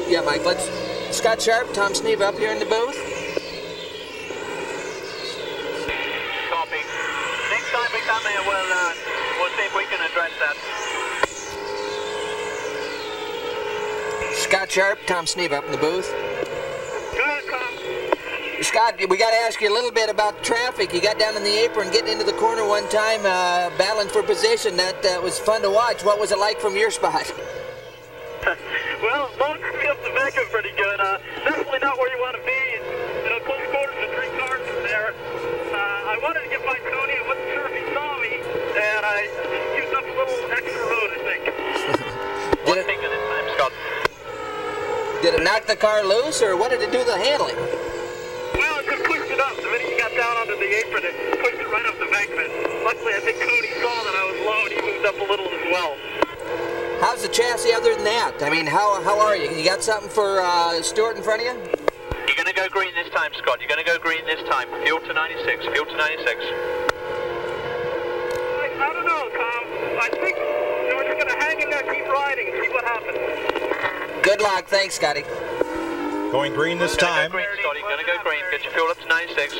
Yeah, Mike, let's... Scott Sharp, Tom Sneeve up here in the booth. Copy. Next time we come here, we'll see if we can address that. Scott Sharp, Tom Sneeve up in the booth. Go ahead, Tom. Scott, we got to ask you a little bit about traffic. You got down in the apron, getting into the corner one time, battling for position. That was fun to watch. What was it like from your spot? Well, long up the back is pretty good. Definitely not where you want to be. Close quarters with 3 cars from there. I wanted to get by Tony. I wasn't sure if he saw me, and I used up a little extra road, I think. One thing at a time, Scott. Did it knock the car loose, or what did it do to the handling? Well, it just pushed it up. The minute you got down onto the apron, it pushed it right up the embankment. Luckily, I think Tony saw that I was low, and he moved up a little as well. How's the chassis other than that? I mean, how are you? You got something for Stewart in front of you? You're going to go green this time, Scott. You're going to go green this time. Fuel to 96. Fuel to 96. I don't know, Tom. I think we're just going to hang in there, keep riding, and see what happens. Good luck. Thanks, Scotty. Going green this time. Go green, Scotty. Going to go green. Get your fuel up to 96.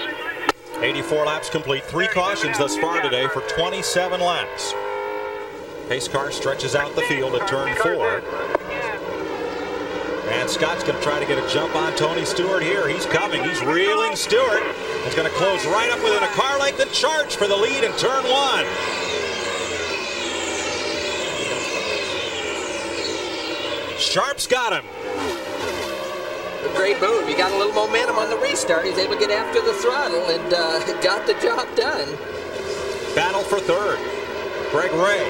84 laps complete. 3 cautions thus far today for 27 laps. Pace car stretches out the field at turn 4. And Scott's going to try to get a jump on Tony Stewart here. He's coming. He's reeling Stewart. He's going to close right up within a car length and charge for the lead in turn 1. Sharp's got him. A great move. He got a little momentum on the restart. He's able to get after the throttle and got the job done. Battle for third. Greg Ray.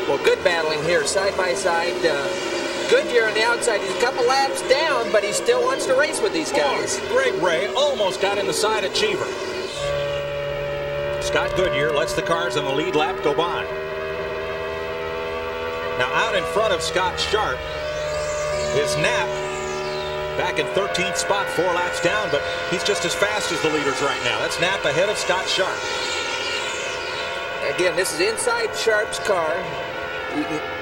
Well, good battling here, side by side. Goodyear on the outside. He's a couple laps down, but he still wants to race with these guys. Greg Ray almost got in the side of Cheever. Scott Goodyear lets the cars on the lead lap go by. Now out in front of Scott Sharp is Knapp. Back in 13th spot, 4 laps down, but he's just as fast as the leaders right now. That's Knapp ahead of Scott Sharp. Again, this is inside Sharp's car.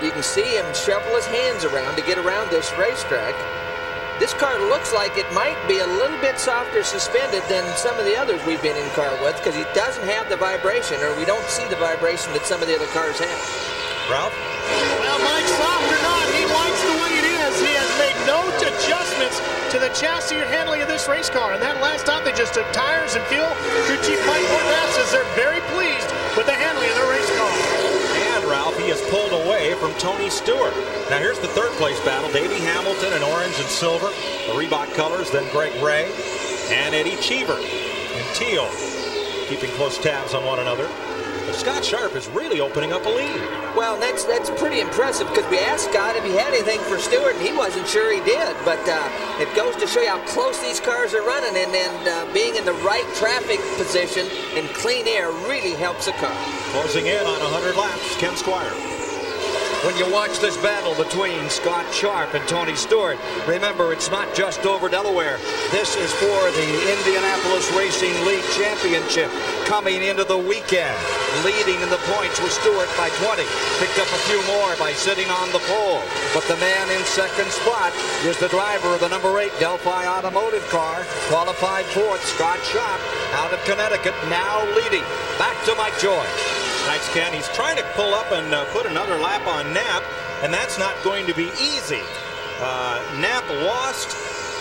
You can see him shuffle his hands around to get around this racetrack. This car looks like it might be a little bit softer suspended than some of the others we've been in car with, because he doesn't have the vibration, or we don't see the vibration that some of the other cars have. Ralph? Well, Mike, soft or not, he likes the way it is. He has made no adjustments to the chassis or handling of this race car. And that last time they just took tires and fuel. Crew Chief Mike Horvath says they're very pleased with the handling of their race car. And Ralph, he has pulled away from Tony Stewart. Now here's the third place battle. Davey Hamilton in orange and silver, the Reebok colors, then Greg Ray and Eddie Cheever in teal, keeping close tabs on one another. But Scott Sharp is really opening up a lead. Well, that's pretty impressive, because we asked Scott if he had anything for Stewart, and he wasn't sure he did. But it goes to show you how close these cars are running, and being in the right traffic position in clean air really helps a car. Closing in on 100 laps, Ken Squire. When you watch this battle between Scott Sharp and Tony Stewart, remember, it's not just over Delaware. This is for the Indianapolis Racing League Championship coming into the weekend. Leading in the points was Stewart by 20. Picked up a few more by sitting on the pole. But the man in second spot is the driver of the number 8 Delphi Automotive car. Qualified 4th, Scott Sharp out of Connecticut, now leading. Back to Mike Joy. Thanks, Ken. He's trying to pull up and put another lap on Knapp, and that's not going to be easy. Knapp lost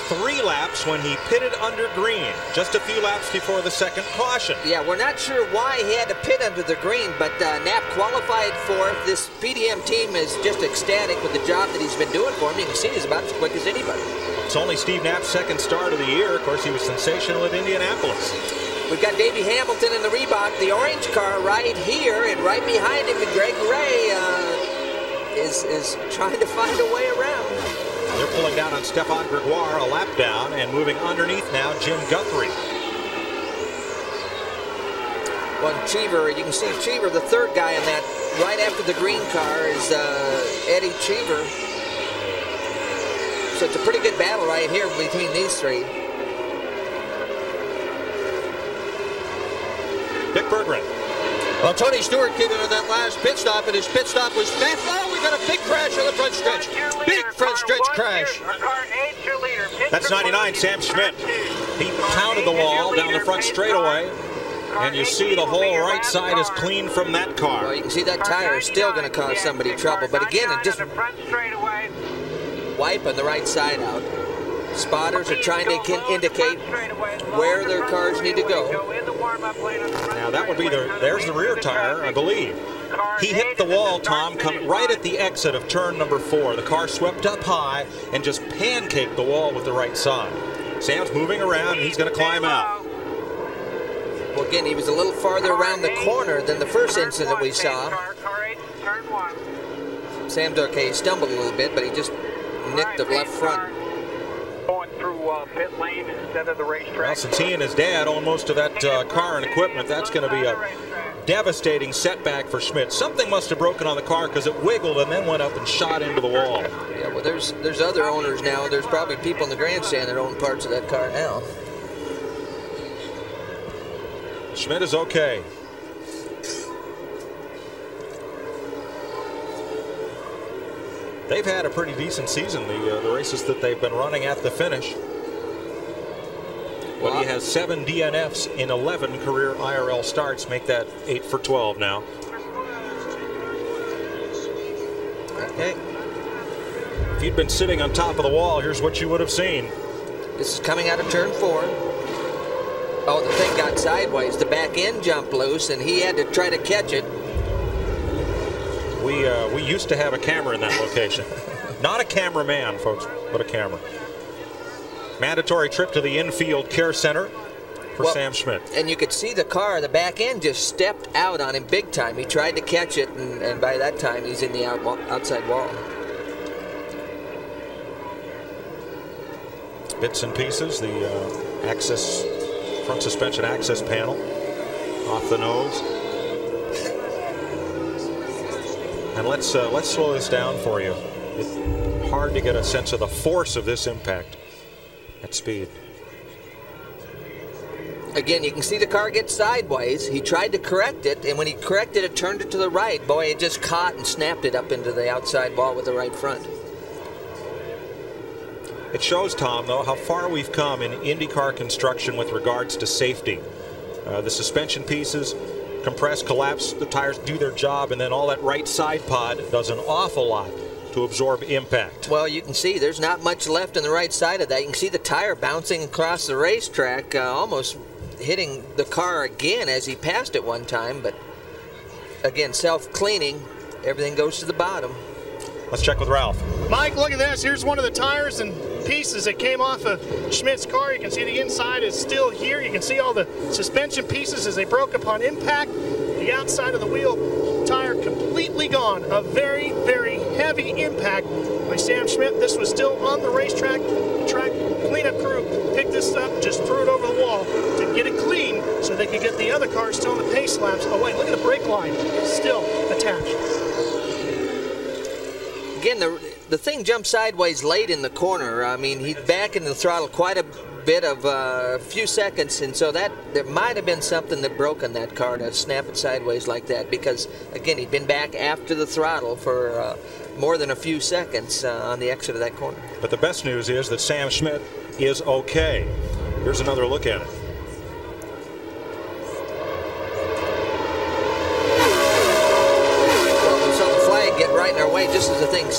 3 laps when he pitted under green, just a few laps before the second caution. Yeah, we're not sure why he had to pit under the green, but Knapp qualified 4th. This PDM team is just ecstatic with the job that he's been doing for him. You can see he's about as quick as anybody. It's only Steve Knapp's second start of the year. Of course, he was sensational at Indianapolis. We've got Davey Hamilton in the Reebok, the orange car right here, and right behind him, Greg Ray is trying to find a way around. They're pulling down on Stefan Gregoire, a lap down, and moving underneath now, Jim Guthrie. Well, Cheever, you can see Cheever, the third guy in that, right after the green car is Eddie Cheever. So it's a pretty good battle right here between these three. Dick Berggren. Well, Tony Stewart came in on that last pit stop, and his pit stop was fast. Oh, we got a big crash on the front stretch. Big front stretch crash. That's 99, Sam Schmidt. He pounded the wall down the front straightaway, and you see the whole right side is clean from that car. Well, you can see that tire is still going to cause somebody trouble, but again, it just wiping the right side out. Spotters are trying to indicate where their cars need to go. Now that would be there's the rear tire, I believe. He hit the wall, Tom, come right at the exit of turn number 4. The car swept up high and just pancaked the wall with the right side. Sam's moving around and he's going to climb out. Well, again, he was a little farther around the corner than the first incident we saw. Sam's okay, he stumbled a little bit, but he just nicked the left front. Going through pit lane instead of the racetrack. Well, since he and his dad own most of that car and equipment, that's going to be a devastating setback for Schmidt. Something must have broken on the car because it wiggled and then went up and shot into the wall. Yeah, well, there's other owners now. There's probably people in the grandstand that own parts of that car now. Schmidt is okay. They've had a pretty decent season, the races that they've been running at the finish. Well, he has 7 DNFs in 11 career IRL starts, make that 8 for 12 now. Okay. If you'd been sitting on top of the wall, here's what you would have seen. This is coming out of turn 4. Oh, the thing got sideways. The back end jumped loose, and he had to try to catch it. We used to have a camera in that location. Not a cameraman, folks, but a camera. Mandatory trip to the infield care center for Sam Schmidt. And you could see the car, the back end just stepped out on him big time. He tried to catch it, and by that time he's in the outside wall. Bits and pieces, the front suspension access panel off the nose. And let's slow this down for you. It's hard to get a sense of the force of this impact at speed. Again, you can see the car get sideways. He tried to correct it, and when he corrected it, turned it to the right. Boy, it just caught and snapped it up into the outside wall with the right front. It shows, Tom, though, how far we've come in IndyCar construction with regards to safety. The suspension pieces compress, collapse, the tires do their job, and then all that right side pod does an awful lot to absorb impact. Well, you can see there's not much left on the right side of that. You can see the tire bouncing across the racetrack, almost hitting the car again as he passed it one time, but again, self-cleaning, everything goes to the bottom. Let's check with Ralph. Mike, look at this. Here's one of the tires and pieces that came off of Schmidt's car. You can see the inside is still here. You can see all the suspension pieces as they broke upon impact. The outside of the wheel tire completely gone. A very, very heavy impact by Sam Schmidt. This was still on the racetrack. The track cleanup crew picked this up, just threw it over the wall to get it clean so they could get the other cars still in the pace laps away. Look at the brake line, still attached. Again, the thing jumped sideways late in the corner. I mean, he's back in the throttle quite a bit of a few seconds, and so that there might have been something that broke on that car to snap it sideways like that, because, again, he'd been back after the throttle for more than a few seconds on the exit of that corner. But the best news is that Sam Schmidt is okay. Here's another look at it. Get right in our way just as the thing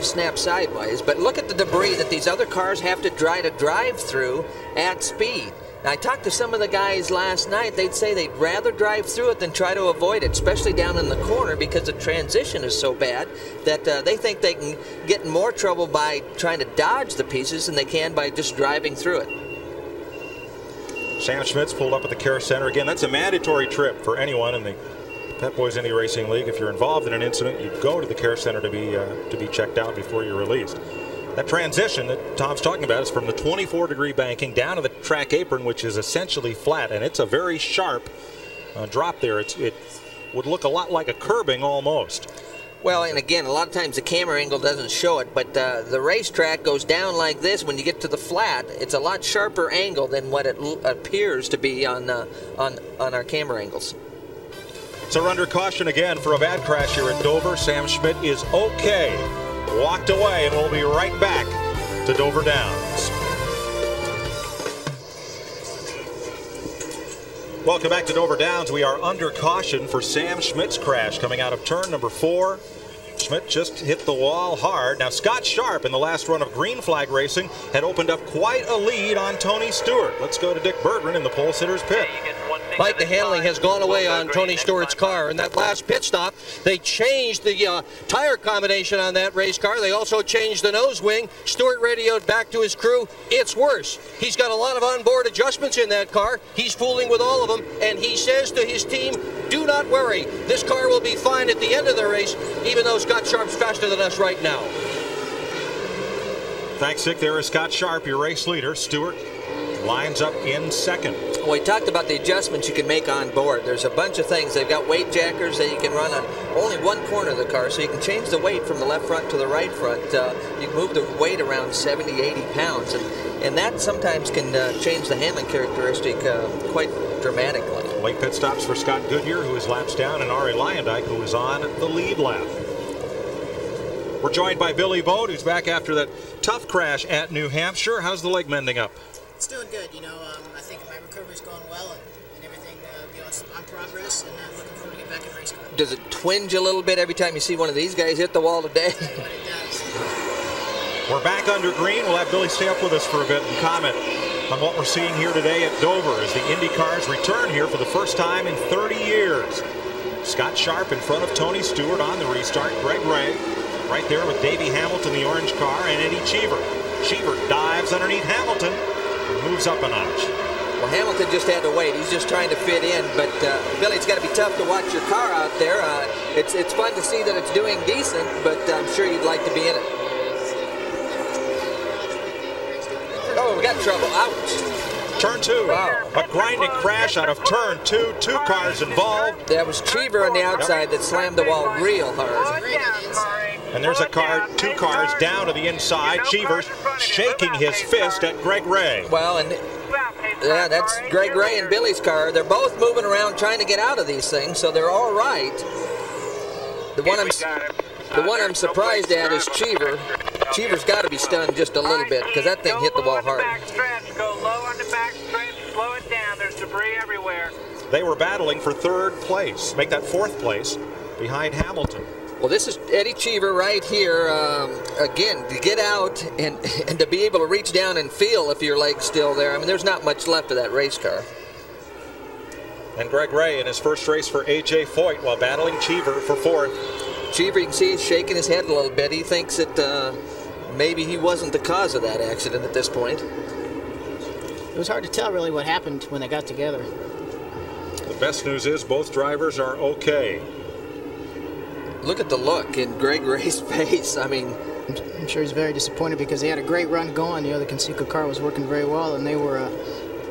snapped sideways. But look at the debris that these other cars have to try to drive through at speed. Now, I talked to some of the guys last night. They'd say they'd rather drive through it than try to avoid it, especially down in the corner, because the transition is so bad that they think they can get in more trouble by trying to dodge the pieces than they can by just driving through it. Sam Schmidt's pulled up at the care center. Again, that's a mandatory trip for anyone in the Pep Boys Indy Racing League. If you're involved in an incident, you go to the care center to be checked out before you're released. That transition that Tom's talking about is from the 24-degree banking down to the track apron, which is essentially flat, and it's a very sharp drop there. It would look a lot like a curbing almost. Well, and again, a lot of times the camera angle doesn't show it, but the racetrack goes down like this. When you get to the flat, it's a lot sharper angle than what it appears to be on our camera angles. So we're under caution again for a bad crash here at Dover. Sam Schmidt is okay. Walked away, and we'll be right back to Dover Downs. Welcome back to Dover Downs. We are under caution for Sam Schmidt's crash coming out of turn number 4. Schmidt just hit the wall hard. Now, Scott Sharp in the last run of green flag racing had opened up quite a lead on Tony Stewart. Let's go to Dick Berggren in the pole sitter's pit. Mike, the handling has gone away on Tony Stewart's car. In that last pit stop, they changed the tire combination on that race car. They also changed the nose wing. Stewart radioed back to his crew, it's worse. He's got a lot of onboard adjustments in that car. He's fooling with all of them, and he says to his team, do not worry. This car will be fine at the end of the race, even though Scott Sharp's faster than us right now. Thanks, Dick. There is Scott Sharp, your race leader. Stewart lines up in second. Well, we talked about the adjustments you can make on board. There's a bunch of things. They've got weight jackers that you can run on only one corner of the car, so you can change the weight from the left front to the right front. You can move the weight around 70, 80 pounds, and that sometimes can change the handling characteristic quite dramatically. Late pit stops for Scott Goodyear, who is laps down, and Arie Luyendyk, who is on the lead lap. We're joined by Billy Bode, who's back after that tough crash at New Hampshire. How's the leg mending up? It's doing good. You know, I think my recovery's going well, and everything on progress, and I'm looking forward to get back in race car. Does it twinge a little bit every time you see one of these guys hit the wall today? But it does. We're back under green. We'll have Billy stay up with us for a bit and comment on what we're seeing here today at Dover as the Indy cars return here for the first time in 30 years. Scott Sharp in front of Tony Stewart on the restart. Greg Ray right there with Davey Hamilton, the orange car, and Eddie Cheever. Cheever dives underneath Hamilton and moves up a notch. Well, Hamilton just had to wait. He's just trying to fit in. But, Billy, it's got to be tough to watch your car out there. It's fun to see that it's doing decent, but I'm sure you'd like to be in it. Oh, we got trouble. Ouch. Turn 2. Wow. A grinding crash out of turn 2. 2 cars involved. That was Cheever on the outside that slammed the wall real hard. And there's a car, 2 cars down to the inside. Cheever's shaking his fist at Greg Ray. Well, and yeah, that's Greg Ray and Billy's car. They're both moving around trying to get out of these things, so they're all right. The one I'm surprised at is Cheever. Cheever's got to be stunned just a little bit because that thing hit the wall hard. Go low on the back stretch, slow it down. There's debris everywhere. They were battling for 3rd place, make that 4th place behind Hamilton. Well, this is Eddie Cheever right here. Again, to get out and to be able to reach down and feel if your leg's still there. I mean, there's not much left of that race car. And Greg Ray in his first race for A.J. Foyt while battling Cheever for 4th. Cheever, you can see he's shaking his head a little bit. He thinks that maybe he wasn't the cause of that accident at this point. It was hard to tell really what happened when they got together. The best news is both drivers are okay. Look at the look in Greg Ray's face. I mean, I'm sure he's very disappointed because they had a great run going. The other Conseco car was working very well, and they were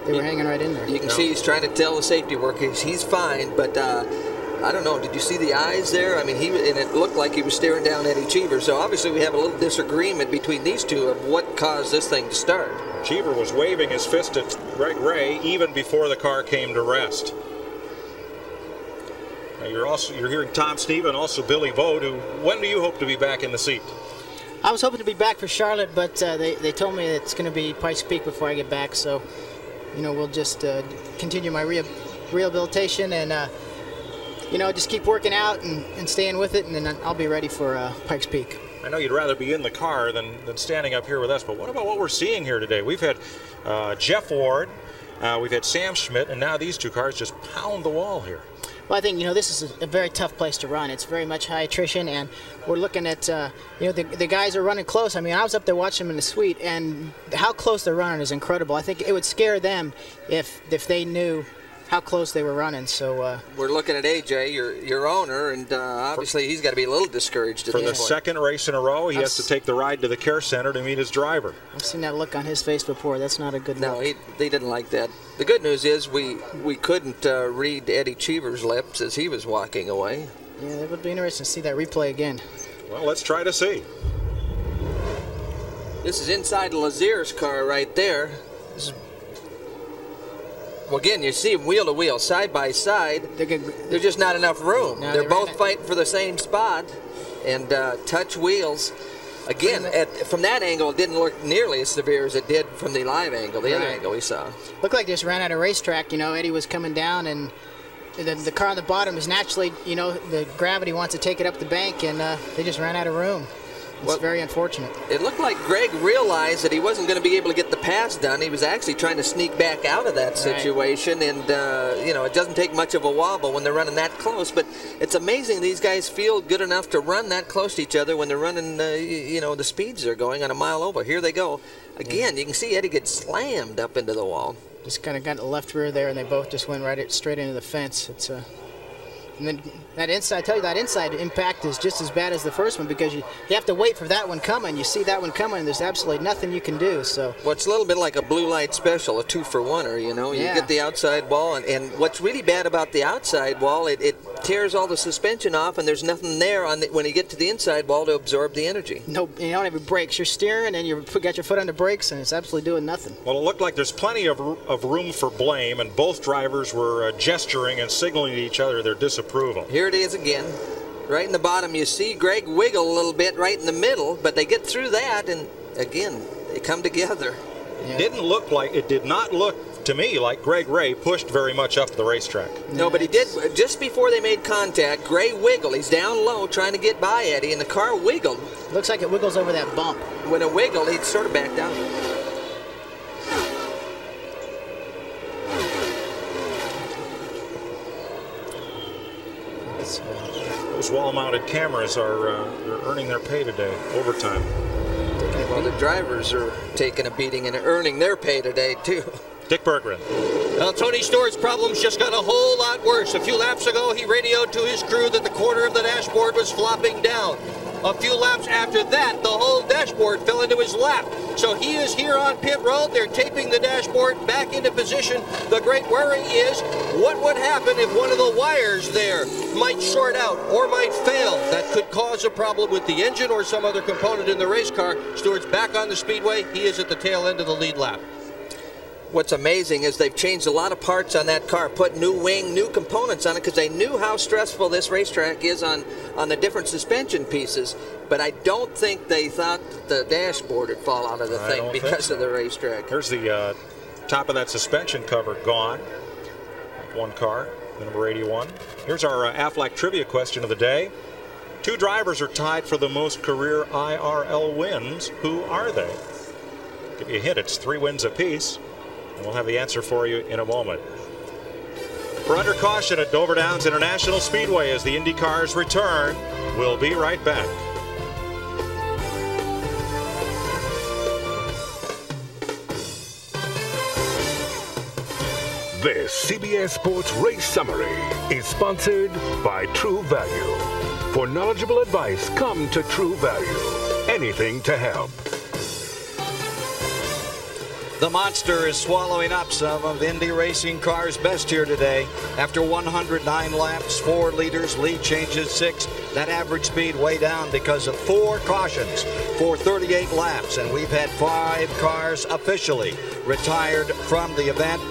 hanging right in there. You can see he's trying to tell the safety workers he's fine, but I don't know. Did you see the eyes there? I mean, and it looked like he was staring down Eddie Cheever. So obviously we have a little disagreement between these two of what caused this thing to start. Cheever was waving his fist at Greg Ray even before the car came to rest. Now you're hearing Tom Steve and also Billy Bode. When do you hope to be back in the seat? I was hoping to be back for Charlotte, but they told me it's going to be Pikes Peak before I get back. So, we'll just continue my rehabilitation and. Just keep working out and staying with it, and then I'll be ready for Pikes Peak. I know you'd rather be in the car than standing up here with us, but what about what we're seeing here today? We've had Jeff Ward, we've had Sam Schmidt, and now these 2 cars just pound the wall here. Well, I think, this is a very tough place to run. It's very much high attrition, and we're looking at, the guys are running close. I mean, I was up there watching them in the suite, and how close they're running is incredible. I think it would scare them if they knew how close they were running. So we're looking at AJ, your owner, and obviously he's got to be a little discouraged at for this the point. 2nd race in a row. He has to take the ride to the care center to meet his driver. I've seen that look on his face before. That's not a good look. No, they didn't like that. The good news is we couldn't read Eddie Cheever's lips as he was walking away. Yeah, it would be interesting to see that replay again. Well, let's try to see. This is inside Lazier's car right there. Well, again, you see them wheel to wheel, side by side. There's just not enough room. No, They're both fighting for the same spot, and touch wheels. Again, from that angle, it didn't look nearly as severe as it did from the live angle, the other angle we saw. Looked like they just ran out of racetrack. You know, Eddie was coming down, and the car on the bottom is naturally, you know, the gravity wants to take it up the bank, and they just ran out of room. It's very unfortunate. It looked like Greg realized that he wasn't going to be able to get the pass done. He was actually trying to sneak back out of that situation, and, you know, it doesn't take much of a wobble when they're running that close, but it's amazing these guys feel good enough to run that close to each other when they're running, you know, the speeds they're going on a mile over. Here they go. Again, you can see Eddie get slammed up into the wall. Just kind of got the left rear there, and they both just went straight into the fence. It's and then that inside, I tell you, that inside impact is just as bad as the first one, because you have to wait for that one coming. You see that one coming, and there's absolutely nothing you can do. So, well, it's a little bit like a blue light special, a 2-for-1er, you know. You get the outside wall, and what's really bad about the outside wall, it tears all the suspension off, and there's nothing there when you get to the inside wall to absorb the energy. No, you don't have brakes. You're steering, and you got your foot on the brakes, and it's absolutely doing nothing. Well, it looked like there's plenty of room for blame, and both drivers were gesturing and signaling to each other their disapproval. Here it is again. Right in the bottom, you see Greg wiggle a little bit right in the middle, but they get through that, and again, they come together. Yeah. It did not look to me like Greg Ray pushed very much up the racetrack. No, but he did. Just before they made contact, Gray wiggled. He's down low trying to get by Eddie, and the car wiggled. Looks like it wiggles over that bump. When it wiggled, he'd sort of back down. Those wall-mounted cameras are they're earning their pay today, overtime. Well, the drivers are taking a beating and earning their pay today, too. Dick Berggren. Well, Tony Stewart's problems just got a whole lot worse. A few laps ago, he radioed to his crew that the corner of the dashboard was flopping down. A few laps after that, the whole dashboard fell into his lap. So he is here on pit road. They're taping the dashboard back into position. The great worry is, what would happen if one of the wires there might short out or might fail? That could cause a problem with the engine or some other component in the race car. Stewart's back on the speedway. He is at the tail end of the lead lap. What's amazing is they've changed a lot of parts on that car, put new wing, new components on it, because they knew how stressful this racetrack is on the different suspension pieces. But I don't think they thought the dashboard would fall out of the thing because of the racetrack. Here's the top of that suspension cover gone. One car, the number 81. Here's our Aflac trivia question of the day. Two drivers are tied for the most career IRL wins. Who are they? Give you a hint, it's 3 wins apiece. And we'll have the answer for you in a moment. We're under caution at Dover Downs International Speedway as the Indy cars return. We'll be right back. This CBS Sports Race Summary is sponsored by True Value. For knowledgeable advice, come to True Value. Anything to help. The monster is swallowing up some of Indy racing cars' best here today. After 109 laps, 4 leaders, lead changes 6. That average speed way down because of 4 cautions for 38 laps. And we've had 5 cars officially retired from the event.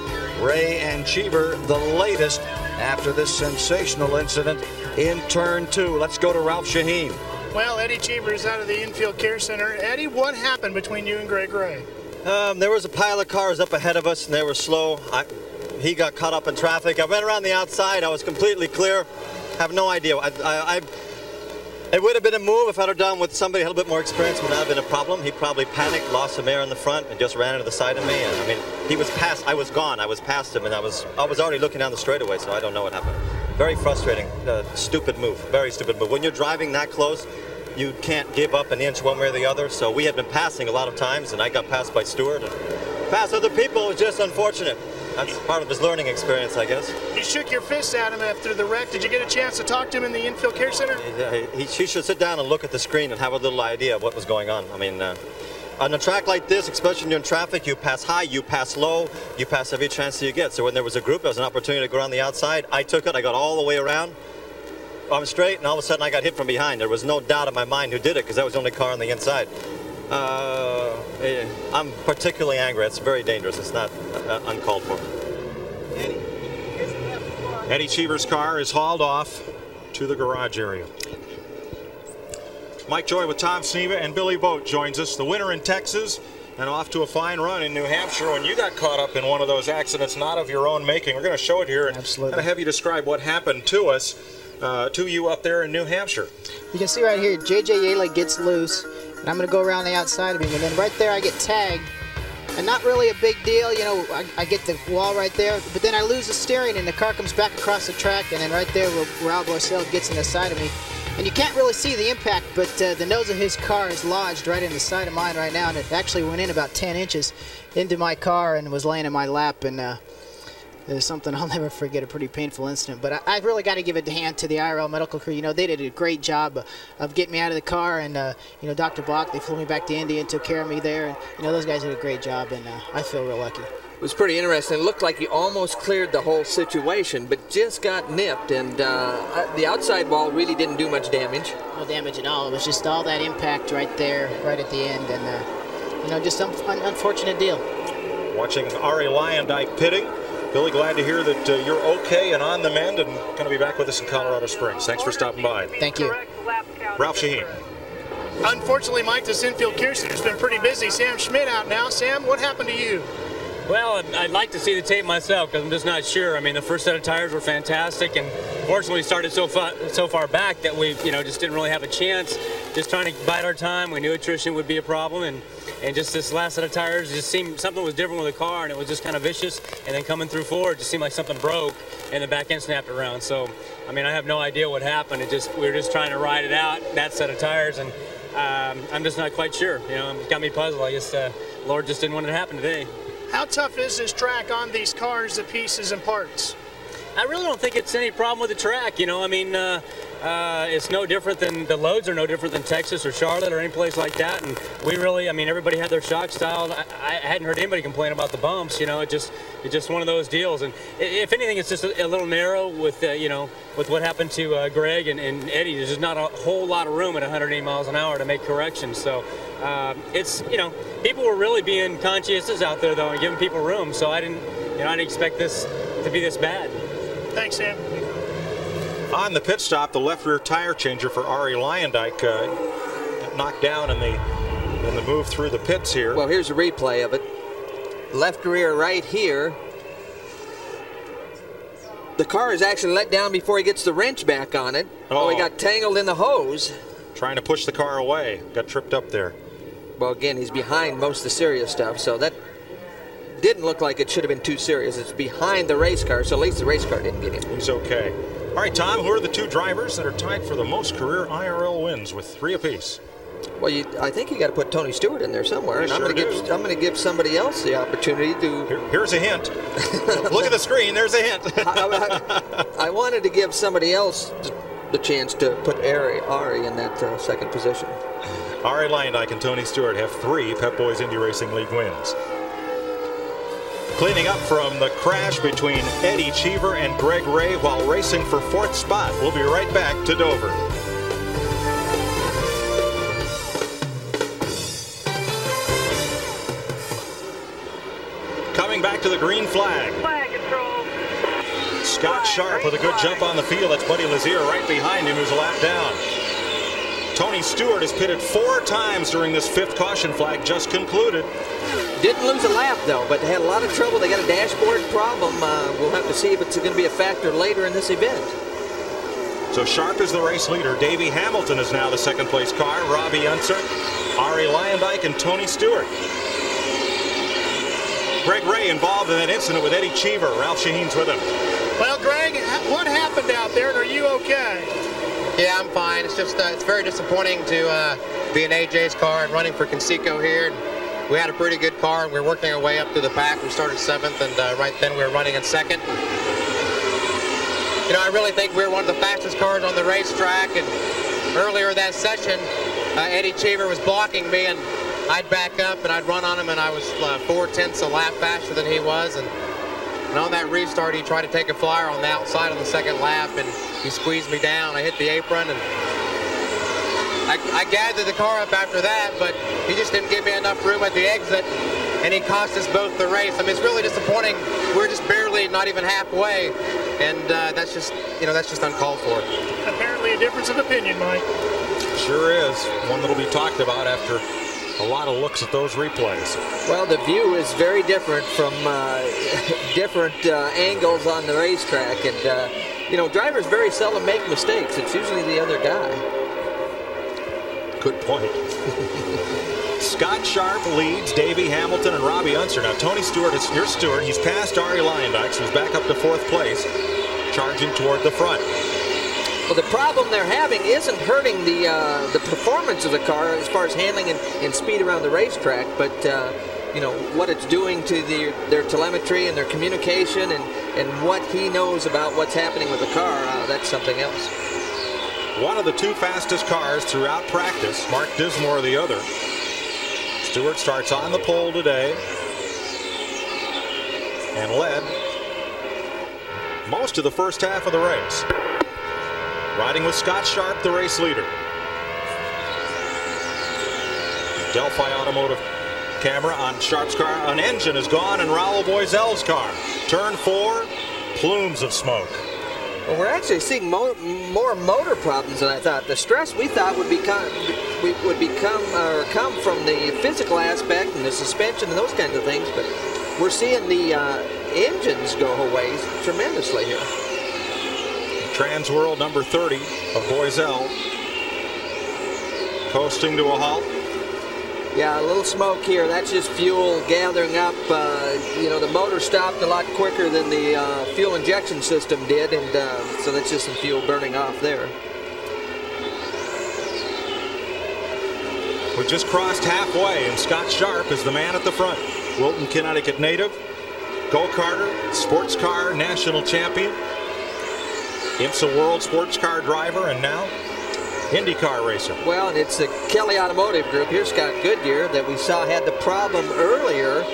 Ray and Cheever, the latest after this sensational incident in Turn 2. Let's go to Ralph Shaheen. Well, Eddie Cheever is out of the infield care center. Eddie, what happened between you and Greg Ray? There was a pile of cars up ahead of us, and they were slow. He got caught up in traffic. I went around the outside. I was completely clear. Have no idea. It would have been a move if I'd have done with somebody a little bit more experience. Would not have been a problem. He probably panicked, lost some air in the front, and just ran into the side of me. And I mean, he was past. I was gone. I was past him, and I was already looking down the straightaway. So I don't know what happened. Very frustrating. Stupid move. Very stupid move. When you're driving that close, you can't give up an inch one way or the other. So we had been passing a lot of times, and I got passed by Stewart. And past other people was just unfortunate. That's part of his learning experience, I guess. You shook your fist at him after the wreck. Did you get a chance to talk to him in the infield care center? He should sit down and look at the screen and have a little idea of what was going on. I mean, on a track like this, especially when you're in traffic, you pass high, you pass low, you pass every chance that you get. So when there was a group, there was an opportunity to go around the outside. I took it. I got all the way around. I'm straight, and all of a sudden I got hit from behind. There was no doubt in my mind who did it, because that was the only car on the inside. I'm particularly angry. It's very dangerous. It's not uncalled for. Eddie Cheever's car is hauled off to the garage area. Mike Joy with Tom Sneva and Billy Boat joins us. The winner in Texas and off to a fine run in New Hampshire when you got caught up in one of those accidents not of your own making. We're going to show it here and kind of have you describe what happened to us, to you up there in New Hampshire. You can see right here, J.J. Yaley gets loose, and I'm going to go around the outside of him, and then right there I get tagged. And not really a big deal, you know, I get the wall right there, but then I lose the steering and the car comes back across the track, and then right there Raul Borsell gets in the side of me. And you can't really see the impact, but the nose of his car is lodged right in the side of mine right now, and it actually went in about 10 inches into my car and was laying in my lap, and it was something I'll never forget, a pretty painful incident. But I really got to give a hand to the IRL medical crew. You know, they did a great job of getting me out of the car, and, you know, Dr. Bach, they flew me back to Indy and took care of me there. And, you know, those guys did a great job, and I feel real lucky. It was pretty interesting. It looked like he almost cleared the whole situation, but just got nipped, and the outside wall really didn't do much damage. No damage at all. It was just all that impact right there, right at the end, and, you know, just some unfortunate deal. Watching Arie Luyendyk pitting. Billy, glad to hear that you're okay and on the mend and going to be back with us in Colorado Springs. Thanks for stopping by. Thank you. Ralph Shaheen. Unfortunately, Mike, this infield Kirsten has been pretty busy. Sam Schmidt out now. Sam, what happened to you? Well, I'd like to see the tape myself because I'm just not sure. I mean, the first set of tires were fantastic, and fortunately we started so far back that we, you know, just didn't really have a chance. Just trying to bide our time. We knew attrition would be a problem, and just this last set of tires just seemed something was different with the car, and it was just kind of vicious. And then coming through forward, it just seemed like something broke, and the back end snapped around. So, I mean, I have no idea what happened. We were just trying to ride it out, that set of tires, and I'm just not quite sure. You know, it got me puzzled. I guess Lord just didn't want it to happen today. How tough is this track on these cars, the pieces and parts? I really don't think it's any problem with the track. You know, I mean, it's no different than the loads are no different than Texas or Charlotte or any place like that. And we really, I mean, everybody had their shock style. I hadn't heard anybody complain about the bumps. You know, it's just one of those deals. And if anything, it's just a little narrow with you know, with what happened to Greg and Eddie. There's just not a whole lot of room at 180 miles an hour to make corrections. So it's, you know, people were really being conscientious out there though and giving people room. So I didn't expect this to be this bad. Thanks, Sam. On the pit stop, the left rear tire changer for Arie Luyendyk knocked down in the move through the pits here. Well, here's a replay of it. Left rear right here. The car is actually let down before he gets the wrench back on it. Oh, he got tangled in the hose. Trying to push the car away. Got tripped up there. Well, again, he's behind most of the serious stuff, so that didn't look like it should have been too serious. It's behind the race car, so at least the race car didn't get him. He's okay. All right, Tom, who are the two drivers that are tied for the most career IRL wins with 3 apiece? Well, I think you got to put Tony Stewart in there somewhere, and I'm going to give somebody else the opportunity to. Here's a hint. Look at the screen. There's a hint. I wanted to give somebody else the chance to put Arie in that second position. Arie Luyendyk and Tony Stewart have 3 Pep Boys Indy Racing League wins. Cleaning up from the crash between Eddie Cheever and Greg Ray while racing for 4th spot. We'll be right back to Dover. Coming back to the green flag. Flag control. Scott Sharp with a good jump on the field. That's Buddy Lazier right behind him, who's a lap down. Tony Stewart has pitted 4 times during this 5th caution flag just concluded. Didn't lose a lap, though, but had a lot of trouble. They got a dashboard problem. We'll have to see if it's going to be a factor later in this event. So Sharp is the race leader. Davey Hamilton is now the 2nd place car. Robbie Unser, Arie Luyendyk, and Tony Stewart. Greg Ray involved in that incident with Eddie Cheever. Ralph Shaheen's with him. Well, Greg, what happened out there, and are you okay? Yeah, I'm fine. It's just it's very disappointing to be in AJ's car and running for Conseco here. We had a pretty good car, and we were working our way up to the pack. We started 7th, and right then we were running in 2nd. You know, I really think we were one of the fastest cars on the racetrack, and earlier that session, Eddie Cheever was blocking me, and I'd back up, and I'd run on him, and I was 4/10 a lap faster than he was, and And on that restart, he tried to take a flyer on the outside on the second lap, and he squeezed me down. I hit the apron, and I gathered the car up after that, but he just didn't give me enough room at the exit, and he cost us both the race. I mean, it's really disappointing. We're just barely, not even halfway, and that's just uncalled for. Apparently a difference of opinion, Mike. Sure is. One that'll be talked about after a lot of looks at those replays. Well, the view is very different from different angles on the racetrack, and drivers very seldom make mistakes. It's usually the other guy. Good point. Scott Sharp leads Davey Hamilton and Robbie Unser. Now, Tony Stewart is your Stewart. He's passed Arie Luyendyk, so he's back up to 4th place, charging toward the front. Well, the problem they're having isn't hurting the performance of the car as far as handling and speed around the racetrack, but what it's doing to their telemetry and their communication and what he knows about what's happening with the car, that's something else. One of the 2 fastest cars throughout practice, Mark Dismore the other. Stewart starts on the pole today and led most of the first half of the race. Riding with Scott Sharp, the race leader. Delphi Automotive camera on Sharp's car. An engine is gone in Raul Boisel's car. Turn 4, plumes of smoke. Well, we're actually seeing more motor problems than I thought. The stress we thought would come from the physical aspect and the suspension and those kinds of things, but we're seeing the engines go away tremendously here. Trans World number 30 of Boisel coasting to a halt. Yeah, a little smoke here. That's just fuel gathering up. The motor stopped a lot quicker than the fuel injection system did, and so that's just some fuel burning off there. We just crossed halfway, and Scott Sharp is the man at the front. Wilton, Connecticut native, go-karter, sports car national champion, IMSA World Sports Car driver, and now IndyCar racer. Well, and it's the Kelly Automotive Group. Here's Scott Goodyear that we saw had the problem earlier.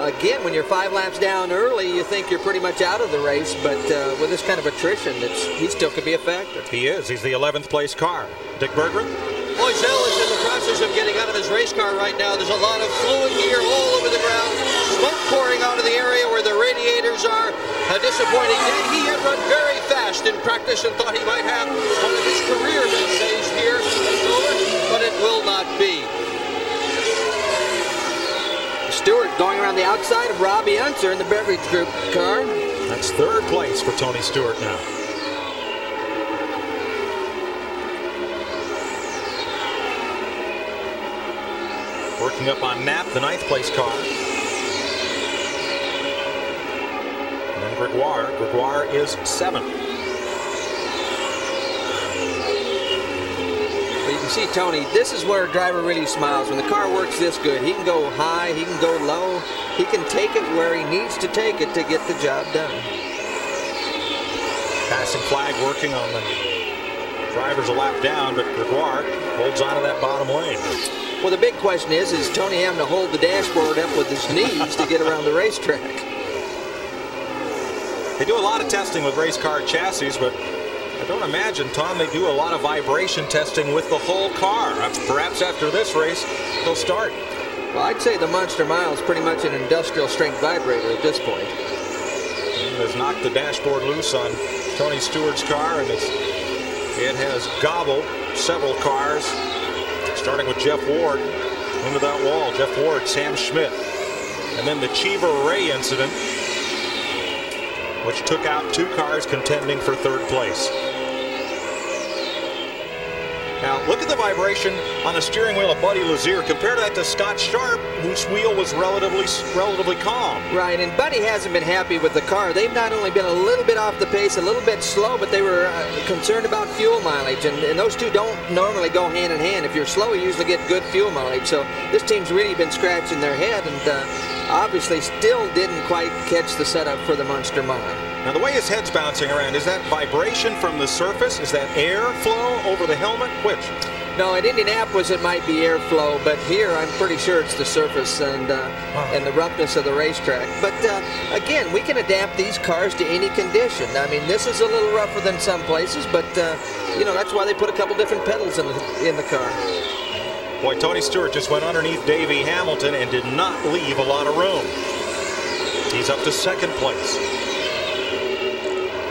Again, when you're 5 laps down early, you think you're pretty much out of the race, but with this kind of attrition, he still could be a factor. He is. He's the 11th place car. Dick Berggren? Boisel is in the process of getting out of his race car right now. There's a lot of fluid here all over the ground. Smoke pouring out of the area where the radiators are. Disappointing. He had run very fast in practice and thought he might have one of his career best days here at Dover, but it will not be. Stewart going around the outside of Robbie Unser in the Beverage Group car. That's 3rd place for Tony Stewart now. Working up on Knapp, the 9th place car. And then Gregoire. Gregoire is 7th. Well, you can see, Tony, this is where a driver really smiles. When the car works this good, he can go high, he can go low. He can take it where he needs to take it to get the job done. Passing flag working on the drivers a lap down, but Gregoire holds on to that bottom lane. Well, the big question is Tony having to hold the dashboard up with his knees to get around the racetrack? They do a lot of testing with race car chassis, but I don't imagine, Tom, they do a lot of vibration testing with the whole car. Perhaps after this race, they'll start. Well, I'd say the Monster Mile is pretty much an industrial strength vibrator at this point. It has knocked the dashboard loose on Tony Stewart's car, and it has gobbled several cars, starting with Jeff Ward into that wall. Jeff Ward, Sam Schmidt, and then the Cheever Ray incident, which took out 2 cars contending for 3rd place. Now, look at the vibration on the steering wheel of Buddy Lazier. Compare that to Scott Sharp, whose wheel was relatively calm. Right, and Buddy hasn't been happy with the car. They've not only been a little bit off the pace, a little bit slow, but they were concerned about fuel mileage, and those two don't normally go hand in hand. If you're slow, you usually get good fuel mileage. So this team's really been scratching their head, and obviously still didn't quite catch the setup for the Monster Mile. Now, the way his head's bouncing around, is that vibration from the surface? Is that air flow over the helmet? Which? No, at Indianapolis it might be airflow, but here I'm pretty sure it's the surface and the roughness of the racetrack. But again, we can adapt these cars to any condition. I mean, this is a little rougher than some places, but you know, that's why they put a couple different pedals in the car. Boy, Tony Stewart just went underneath Davey Hamilton and did not leave a lot of room. He's up to second place.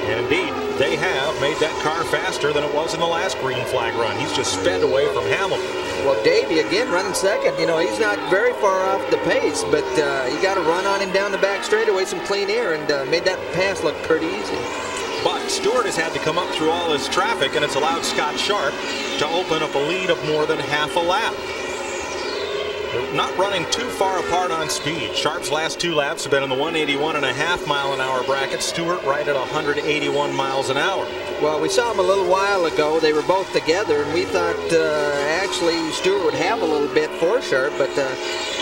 And indeed, they have made that car faster than it was in the last green flag run. He's just sped away from Hamilton. Well, Davey, again, running second. You know, he's not very far off the pace, but you got to run on him down the back straightaway, some clean air, and made that pass look pretty easy. But Stewart has had to come up through all this traffic, and it's allowed Scott Sharp to open up a lead of more than half a lap. They're not running too far apart on speed. Sharp's last 2 laps have been in the 181.5 mile an hour bracket. Stewart right at 181 miles an hour. Well, we saw them a little while ago. They were both together, and we thought actually Stewart would have a little bit for Sharp, but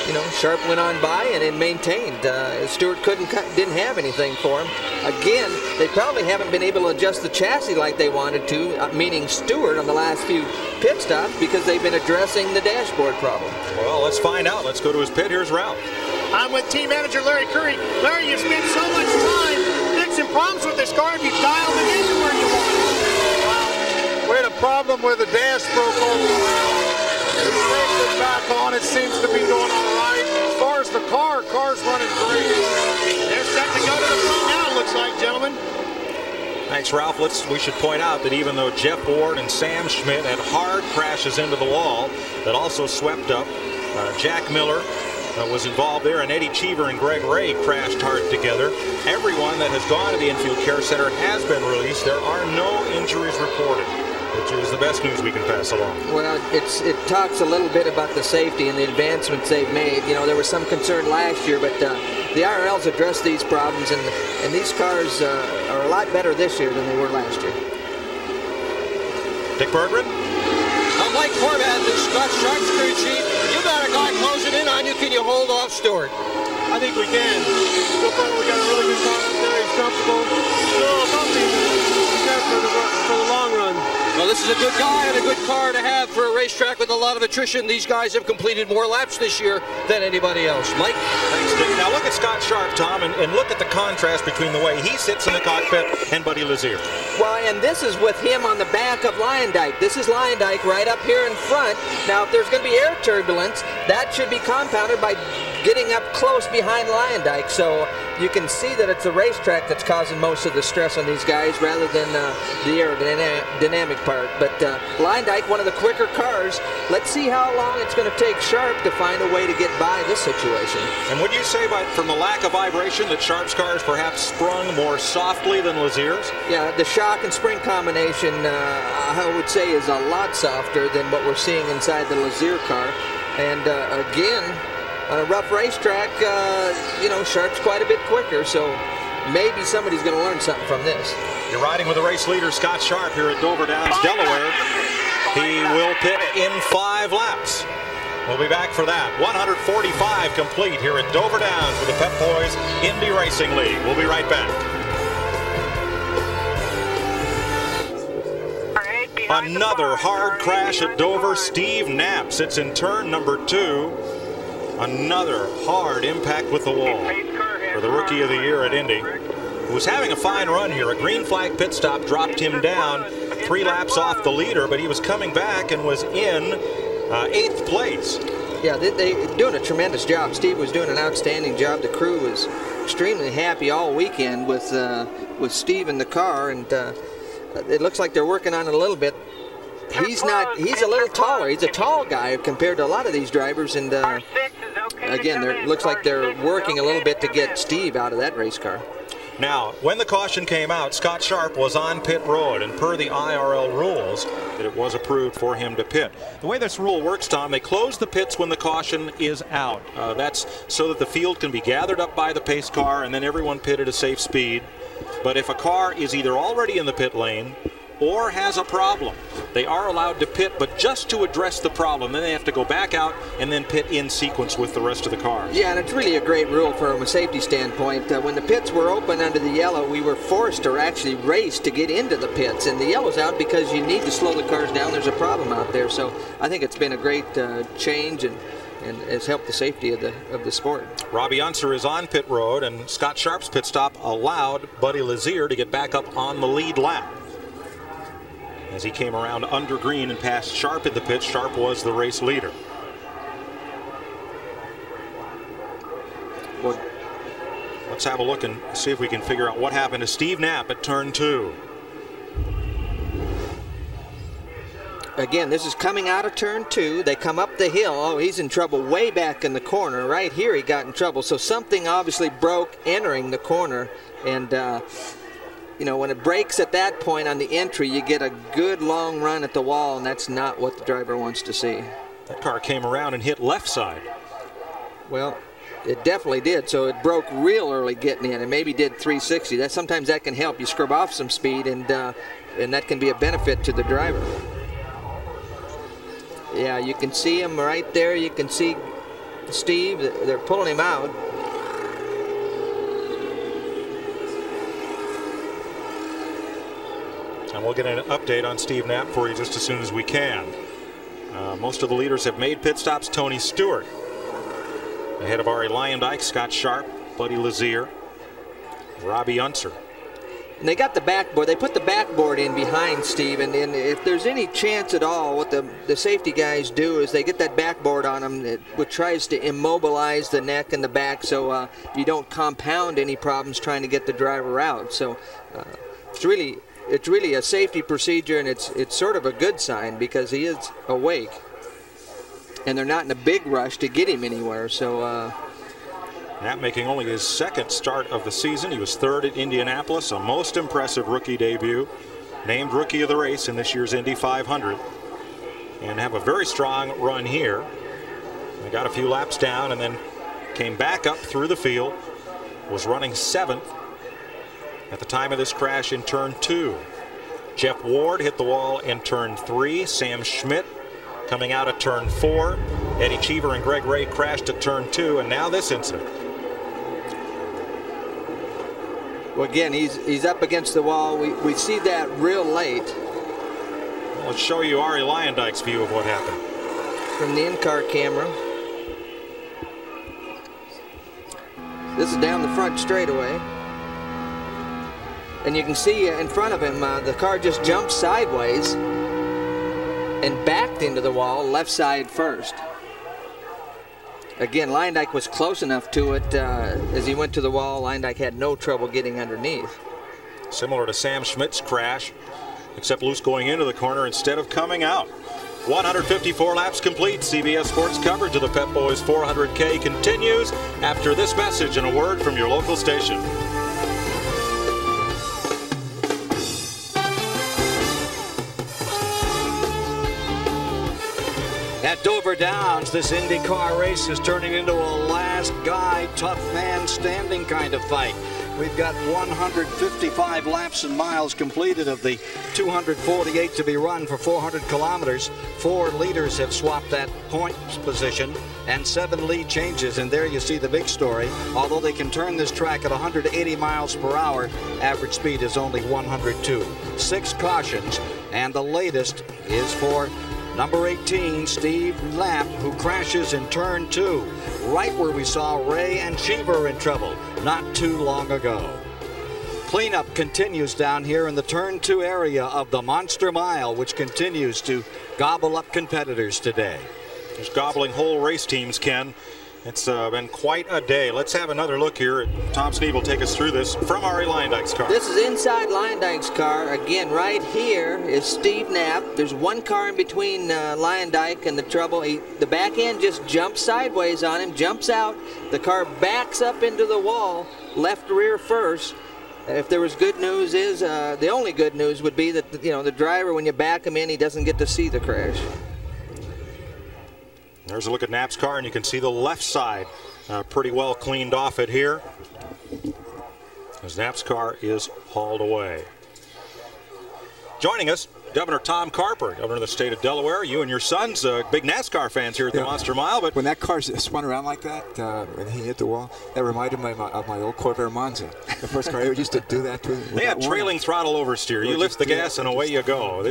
you know, Sharp went on by and it maintained. Stewart didn't have anything for him. Again, they probably haven't been able to adjust the chassis like they wanted to, meaning Stewart on the last few pit stops, because they've been addressing the dashboard problem. Well, let's find out. Let's go to his pit. Here's Ralph. I'm with team manager Larry Curry. Larry, you spent so much time fixing problems with this car. You dialed it into where you want it. Wow. We had a problem where the dash broke over. We taped it back on. It seems to be going all right. As far as the car's running great. They're set to go to the front now, it looks like, gentlemen. Thanks, Ralph. We should point out that even though Jeff Ward and Sam Schmidt had hard crashes into the wall that also swept up, Jack Miller was involved there, and Eddie Cheever and Greg Ray crashed hard together. Everyone that has gone to the Infield Care Center has been released. There are no injuries reported, which is the best news we can pass along. Well, it talks a little bit about the safety and the advancements they've made. You know, there was some concern last year, but the IRL's addressed these problems, and these cars are a lot better this year than they were last year. Dick Berggren? Mike Horvath and Scott Sharp's crew chief. You got a guy closing in on you. Can you hold off Stewart? I think we can. So far, we got a really good car up there. He's comfortable. A little bumpy, but he's there for the long run. Well, this is a good guy and a good car to have for a racetrack with a lot of attrition. These guys have completed more laps this year than anybody else. Mike? Thanks, Dick. Now look at Scott Sharp, Tom, and look at the contrast between the way he sits in the cockpit and Buddy Lazier. Well, and this is with him on the back of Luyendyk. This is Luyendyk right up here in front. Now, if there's going to be air turbulence, that should be compounded by getting up close behind Luyendyk. So you can see that it's the racetrack that's causing most of the stress on these guys rather than the aerodynamic part. But Luyendyk, one of the quicker cars. Let's see how long it's going to take Sharp to find a way to get by this situation. And would you say, from the lack of vibration, that Sharp's cars perhaps sprung more softly than Lazier's? Yeah, the shock and spring combination, I would say, is a lot softer than what we're seeing inside the Lazier car. And again, on a rough racetrack, you know, Sharp's quite a bit quicker, so maybe somebody's going to learn something from this. You're riding with the race leader, Scott Sharp, here at Dover Downs, Delaware. He will pit in 5 laps. We'll be back for that. 145 complete here at Dover Downs with the Pep Boys Indy Racing League. We'll be right back. Another hard crash at Dover. Steve Knapp sits in turn number 2. Another hard impact with the wall for the Rookie of the Year at Indy, who was having a fine run here. A green flag pit stop dropped him down 3 laps off the leader, but he was coming back and was in 8th place. Yeah, they're doing a tremendous job. Steve was doing an outstanding job. The crew was extremely happy all weekend with Steve in the car, and it looks like they're working on it a little bit. He's a little taller. He's a tall guy compared to a lot of these drivers, and again, it looks like they're working a little bit to get Steve out of that race car. Now, when the caution came out, Scott Sharp was on pit road, and per the IRL rules, that it was approved for him to pit. The way this rule works, Tom, they close the pits when the caution is out. That's so that the field can be gathered up by the pace car, and then everyone pit at a safe speed. But if a car is either already in the pit lane or has a problem, they are allowed to pit, but just to address the problem. Then they have to go back out and then pit in sequence with the rest of the cars. Yeah, and it's really a great rule from a safety standpoint. When the pits were open under the yellow, we were forced or actually raced to get into the pits. And the yellow's out because you need to slow the cars down. There's a problem out there. So I think it's been a great change and has helped the safety of the sport. Robbie Unser is on pit road, and Scott Sharp's pit stop allowed Buddy Lazier to get back up on the lead lap. As he came around under green and passed Sharp in the pit, Sharp was the race leader. Well, let's have a look and see if we can figure out what happened to Steve Knapp at turn 2. Again, this is coming out of turn 2. They come up the hill. Oh, he's in trouble way back in the corner. Right here he got in trouble. So something obviously broke entering the corner. And, you know, when it breaks at that point on the entry, you get a good long run at the wall, and that's not what the driver wants to see. That car came around and hit left side. Well, it definitely did. So it broke real early getting in, and maybe did 360. Sometimes that can help. You scrub off some speed, and that can be a benefit to the driver. Yeah, you can see him right there. You can see Steve. They're pulling him out. And we'll get an update on Steve Knapp for you just as soon as we can. Most of the leaders have made pit stops. Tony Stewart ahead of Arie Luyendyk, Scott Sharp, Buddy Lazier, Robbie Unser. And they got the backboard. They put the backboard in behind Steve, and if there's any chance at all, what the safety guys do is they get that backboard on him, which tries to immobilize the neck and the back, so you don't compound any problems trying to get the driver out. So it's really a safety procedure, and it's sort of a good sign because he is awake, and they're not in a big rush to get him anywhere. So. Knapp making only his second start of the season. He was third at Indianapolis, a most impressive rookie debut. Named Rookie of the Race in this year's Indy 500. And have a very strong run here. They got a few laps down and then came back up through the field. Was running 7th at the time of this crash in turn 2. Jeff Ward hit the wall in turn 3. Sam Schmidt coming out of turn 4. Eddie Cheever and Greg Ray crashed at turn 2, and now this incident. Well, again, he's up against the wall. We see that real late. Well, let's show you Arie Luyendyk's view of what happened. From the in-car camera. This is down the front straightaway. And you can see in front of him, the car just jumped sideways and backed into the wall, left side first. Again, Luyendyk was close enough to it. As he went to the wall, Luyendyk had no trouble getting underneath. Similar to Sam Schmidt's crash, except loose going into the corner instead of coming out. 154 laps complete. CBS Sports coverage of the Pep Boys 400K continues after this message and a word from your local station. At Dover Downs, this IndyCar race is turning into a last guy, tough man standing kind of fight. We've got 155 laps and miles completed of the 248 to be run for 400 kilometers. 4 leaders have swapped that point position and 7 lead changes, and there you see the big story. Although they can turn this track at 180 miles per hour, average speed is only 102. 6 cautions, and the latest is for number 18, Steve Knapp, who crashes in turn 2, right where we saw Ray and Cheever in trouble not too long ago. Cleanup continues down here in the turn 2 area of the Monster Mile, which continues to gobble up competitors today. Just gobbling whole race teams, Ken. It's been quite a day. Let's have another look here. Tom Sneed will take us through this from Arie Luyendyk's car. This is inside Luyendyk's car. Again, right here is Steve Knapp. There's one car in between Luyendyk and the trouble. The back end just jumps sideways on him, jumps out. The car backs up into the wall, left rear first. If there was good news, the only good news would be that the driver, when you back him in, he doesn't get to see the crash. There's a look at Knapp's car, and you can see the left side pretty well cleaned off it here, as Knapp's car is hauled away. Joining us, Governor Tom Carper, Governor of the state of Delaware. You and your sons, big NASCAR fans here at the Monster Mile. But when that car spun around like that, when he hit the wall, that reminded me of my old Corvair Monza. The first car I ever used to do that to. They had trailing throttle oversteer. You lift the gas and away you go.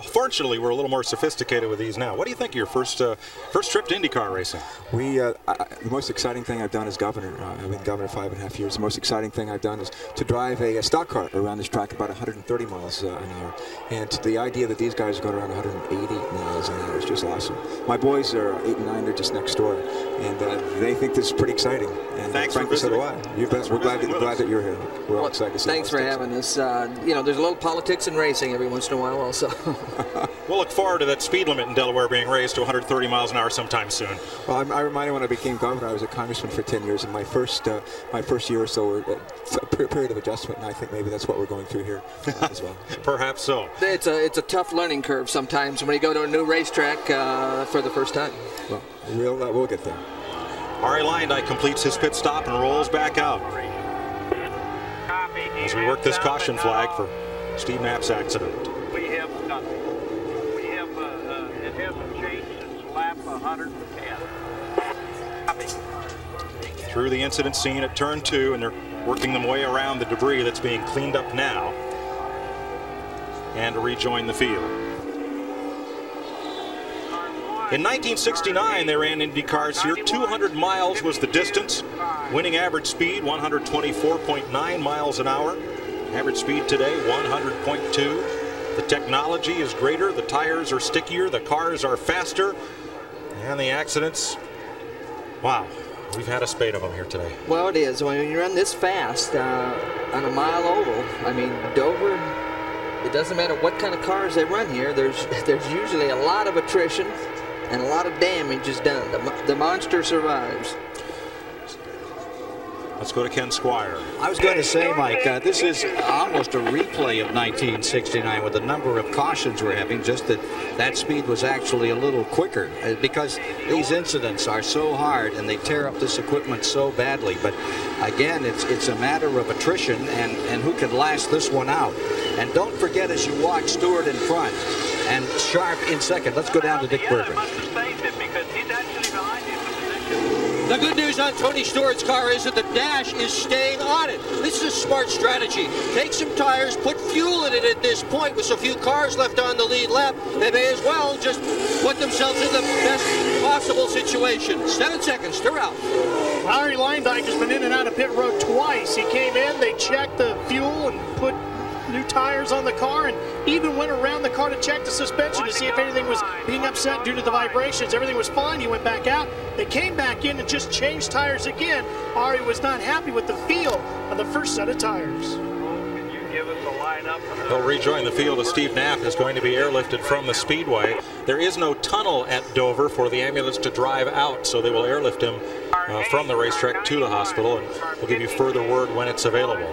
Fortunately, we're a little more sophisticated with these now. What do you think of your first trip to IndyCar racing? The most exciting thing I've done as governor, I've been governor 5.5 years, the most exciting thing I've done is to drive a stock car around this track about 130 miles an hour. And the idea that these guys go around 180 miles an hour is just awesome. My boys are 8 and 9, they're just next door, and they think this is pretty exciting. And thanks frankly, for visiting. So do I. You bet. We're glad that you're here. We're all excited to see. Thanks for having us. You know, there's a little politics in racing every once in a while also. We'll look forward to that speed limit in Delaware being raised to 130 miles an hour sometime soon. Well, I reminded when I became governor, I was a congressman for 10 years, and my first year or so, a period of adjustment, and I think maybe that's what we're going through here as well. Perhaps so. It's a tough learning curve sometimes when you go to a new racetrack for the first time. Well, we'll get there. Arie Luyendyk completes his pit stop and rolls back out as we work this caution flag for Steve Knapp's accident. We have nothing. It hasn't changed since lap 110. Through the incident scene at turn 2, and they're working them way around the debris that's being cleaned up now and to rejoin the field. In 1969, they ran Indy cars here. 200 miles was the distance. Winning average speed, 124.9 miles an hour. Average speed today, 100.2. The technology is greater. The tires are stickier. The cars are faster. And the accidents, wow, we've had a spate of them here today. Well, it is. When you run this fast on a mile oval, I mean, Dover, it doesn't matter what kind of cars they run here. There's usually a lot of attrition and a lot of damage is done. The monster survives. Let's go to Ken Squire. I was going to say, Mike, this is almost a replay of 1969 with the number of cautions we're having, just that speed was actually a little quicker because these incidents are so hard and they tear up this equipment so badly. But again, it's a matter of attrition and who can last this one out. And don't forget, as you watch, Stewart in front and Sharp in second. Let's go down to Dick Berger. The good news on Tony Stewart's car is that the dash is staying on it. This is a smart strategy. Take some tires, put fuel in it at this point. With so few cars left on the lead lap, they may as well just put themselves in the best possible situation. 7 seconds to Ralph. Arie Luyendyk has been in and out of pit road twice. He came in, they checked the fuel and put new tires on the car, and even went around the car to check the suspension to see if anything was being upset due to the vibrations. Everything was fine. He went back out. They came back in and just changed tires again. Arie was not happy with the feel of the first set of tires. Can you give us a lineup? He'll rejoin the field as Steve Knapp is going to be airlifted from the Speedway. There is no tunnel at Dover for the ambulance to drive out, so they will airlift him from the racetrack to the hospital, and we'll give you further word when it's available.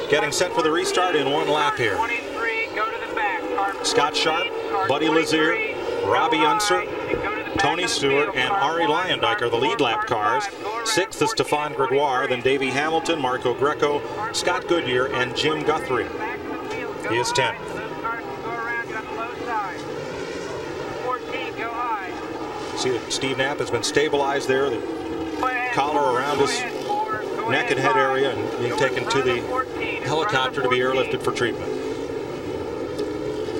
Getting set for the restart in one lap here. Scott Sharp, Buddy Lazier, Robbie Unser, Tony Stewart, and Arie Luyendyk are the lead lap cars. 6th is Stefan Gregoire, then Davey Hamilton, Marco Greco, Scott Goodyear, and Jim Guthrie. He is 10th. See that Steve Knapp has been stabilized there. The collar around his neck and head area, and being taken to the helicopter to be airlifted for treatment.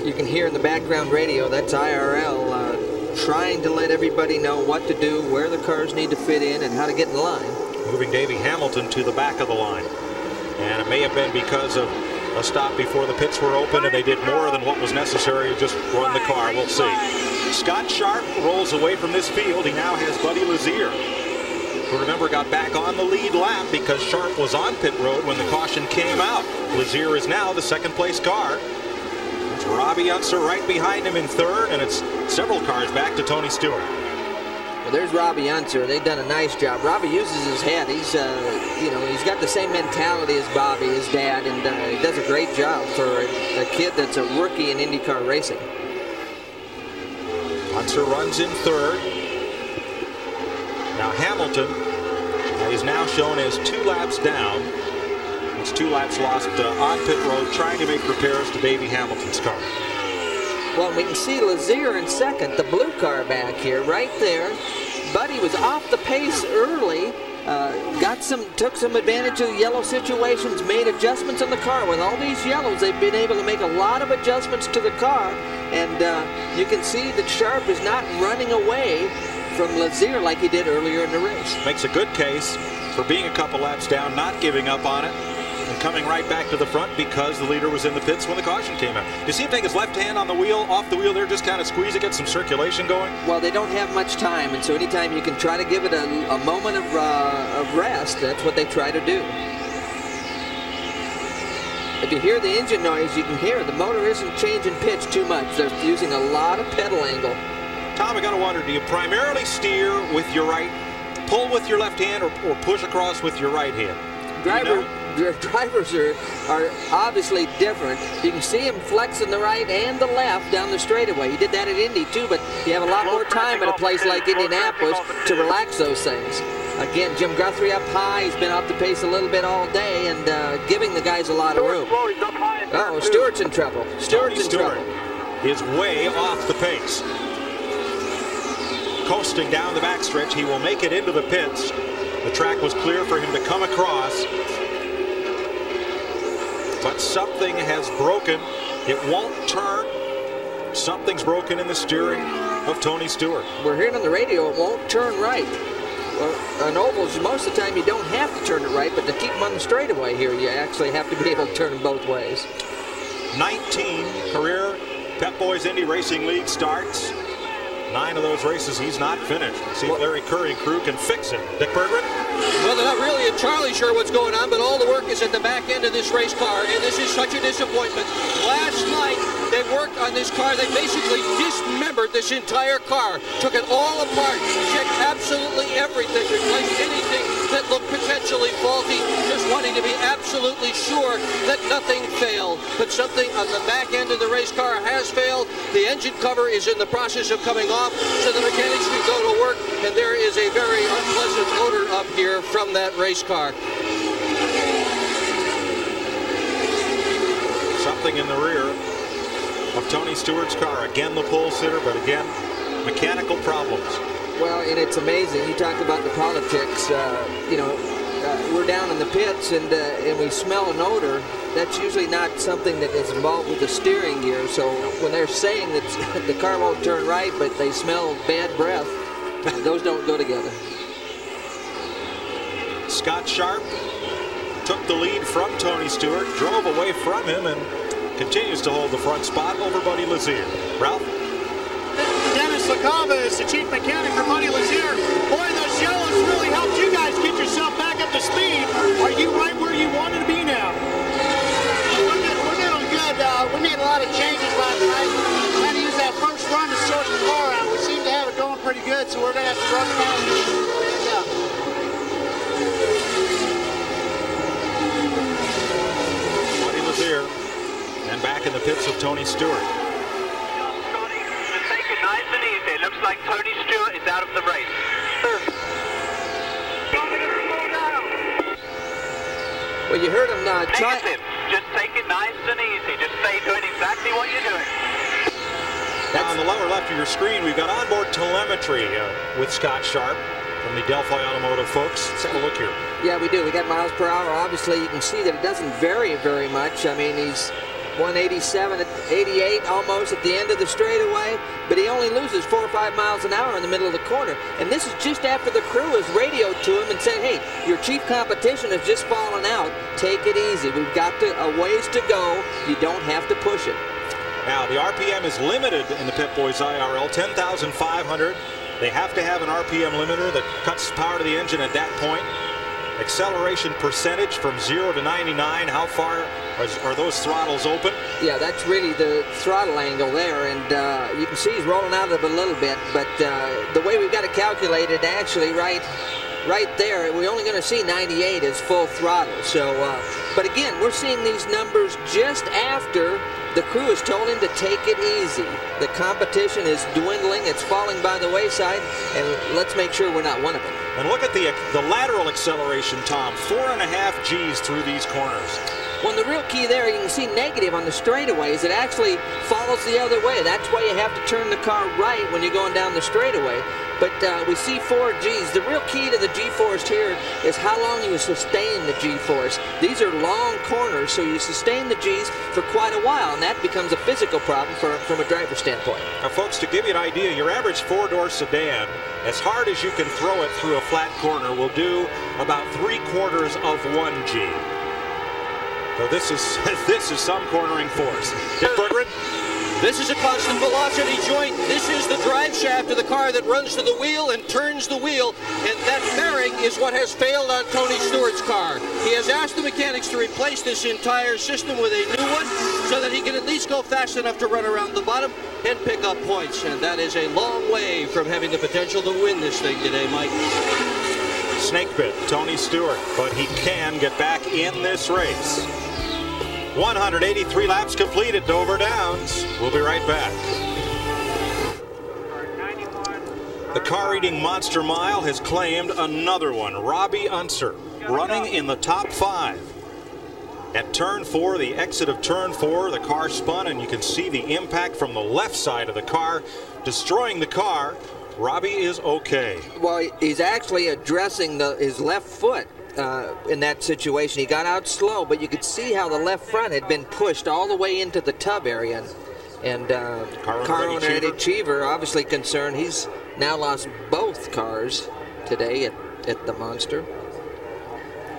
You can hear in the background radio, that's IRL trying to let everybody know what to do, where the cars need to fit in, and how to get in line. Moving Davey Hamilton to the back of the line. And it may have been because of a stop before the pits were open and they did more than what was necessary to just run the car. We'll see. Scott Sharp rolls away from this field. He now has Buddy Lazier, who, remember, got back on the lead lap because Sharp was on pit road when the caution came out. Lazier is now the second-place car. It's Robbie Unser right behind him in third, and it's several cars back to Tony Stewart. Well, there's Robbie Unser. They've done a nice job. Robbie uses his head. He's, he's got the same mentality as Bobby, his dad, and he does a great job for a kid that's a rookie in IndyCar racing. Unser runs in third. Now Hamilton is now shown as 2 laps down It's 2 laps lost on pit road trying to make repairs to Davey Hamilton's car. Well, we can see Lazier in second, the blue car back here, right there. Buddy was off the pace early. Took some advantage of the yellow situations, made adjustments on the car. With all these yellows, they've been able to make a lot of adjustments to the car, and you can see that Sharp is not running away from Lazier like he did earlier in the race. Makes a good case for being a couple laps down, not giving up on it, and coming right back to the front because the leader was in the pits when the caution came out. You see him take his left hand on the wheel, off the wheel there, just kind of squeeze it, get some circulation going? Well, they don't have much time, and so anytime you can try to give it a moment of rest, that's what they try to do. If you hear the engine noise, you can hear the motor isn't changing pitch too much. They're using a lot of pedal angle. Tom, I got to wonder, do you primarily steer with your right, pull with your left hand, or push across with your right hand? Drivers are obviously different. You can see him flexing the right and the left down the straightaway. He did that at Indy too, but you have a lot more time at a place like Indianapolis to relax those things. Again, Jim Guthrie up high. He's been off the pace a little bit all day and giving the guys a lot of room. Oh, Stewart's in trouble. Stewart's in trouble. Is way off the pace. Coasting down the backstretch, he will make it into the pits. The track was clear for him to come across, but something has broken. It won't turn. Something's broken in the steering of Tony Stewart. We're hearing on the radio it won't turn right. Well, on ovals, most of the time you don't have to turn it right, but to keep them on the straightaway here, you actually have to be able to turn them both ways. 19 career Pep Boys Indy Racing League starts. 9 of those races he's not finished. See if Larry Curry and crew can fix it. Dick Berggren? Well, they're not really entirely sure what's going on, but all the work is at the back end of this race car, and this is such a disappointment. Last night, they worked on this car. They basically dismembered this entire car, took it all apart, checked absolutely everything, replaced anything that looked potentially faulty, just wanting to be absolutely sure that nothing failed. But something on the back end of the race car has failed. The engine cover is in the process of coming off, so the mechanics can go to work, and there is a very unpleasant odor up here from that race car. Something in the rear of Tony Stewart's car. Again, the pole sitter, but again, mechanical problems. Well, and it's amazing. You talk about the politics. We're down in the pits and we smell an odor. That's usually not something that is involved with the steering gear. So when they're saying that the car won't turn right, but they smell bad breath, those don't go together. Scott Sharp took the lead from Tony Stewart, drove away from him, and continues to hold the front spot over Buddy Lazier. Ralph? Dennis LaCava is the chief mechanic for Buddy Lazier. Boy, those yellows really helped you guys get yourself back up to speed. Are you right where you wanted to be now? We're doing good. We made a lot of changes last night. Trying to use that first run to sort the car out. We seem to have it going pretty good, so we're going to have to run it down. Buddy Lazier, and back in the pits of Tony Stewart. Take it nice and easy. It looks like Tony Stewart is out of the race. Well, you heard him try. Negative. Just take it nice and easy. Just stay doing exactly what you're doing. Now on the lower left of your screen, we've got onboard telemetry with Scott Sharp from the Delphi Automotive folks. Let's have a look here. Yeah, we do. We got miles per hour. Obviously, you can see that it doesn't vary very much. I mean, he's 187 at 88 almost at the end of the straightaway, but he only loses 4 or 5 miles an hour in the middle of the corner. And this is just after the crew has radioed to him and said, hey, your chief competition has just fallen out. Take it easy. We've got a ways to go. You don't have to push it. Now, the RPM is limited in the Pep Boys IRL, 10,500. They have to have an RPM limiter that cuts power to the engine at that point. Acceleration percentage from 0 to 99. How far are those throttles open? Yeah, that's really the throttle angle there, and you can see he's rolling out of it a little bit, but the way we've got it calculated, actually, right there, we're only going to see 98 as full throttle. So, but again, we're seeing these numbers just after the crew has told him to take it easy. The competition is dwindling, it's falling by the wayside, and let's make sure we're not one of them. And look at the lateral acceleration, Tom. 4.5 Gs through these corners. Well, the real key there, you can see negative on the straightaways. It actually follows the other way. That's why you have to turn the car right when you're going down the straightaway. But we see 4 Gs. The real key to the G-force here is how long you sustain the G-force. These are long corners, so you sustain the Gs for quite a while, and that becomes a physical problem from a driver's standpoint. Now, folks, to give you an idea, your average 4-door sedan, as hard as you can throw it through a flat corner, will do about 3/4 of 1 G. So this is some cornering force. Dick Berggren? This is a constant velocity joint. This is the drive shaft of the car that runs to the wheel and turns the wheel, and that bearing is what has failed on Tony Stewart's car. He has asked the mechanics to replace this entire system with a new one so that he can at least go fast enough to run around the bottom and pick up points, and that is a long way from having the potential to win this thing today, Mike. Snake bit, Tony Stewart, but he can get back in this race. 183 laps completed, Dover Downs. We'll be right back. The car-eating monster mile has claimed another one. Robbie Unser running in the top 5. At turn 4, the exit of turn 4, the car spun, and you can see the impact from the left side of the car, destroying the car. Robbie is okay. Well, he's actually addressing his left foot in that situation. He got out slow, but you could see how the left front had been pushed all the way into the tub area. And car owner Eddie Cheever obviously concerned. He's now lost both cars today at the Monster.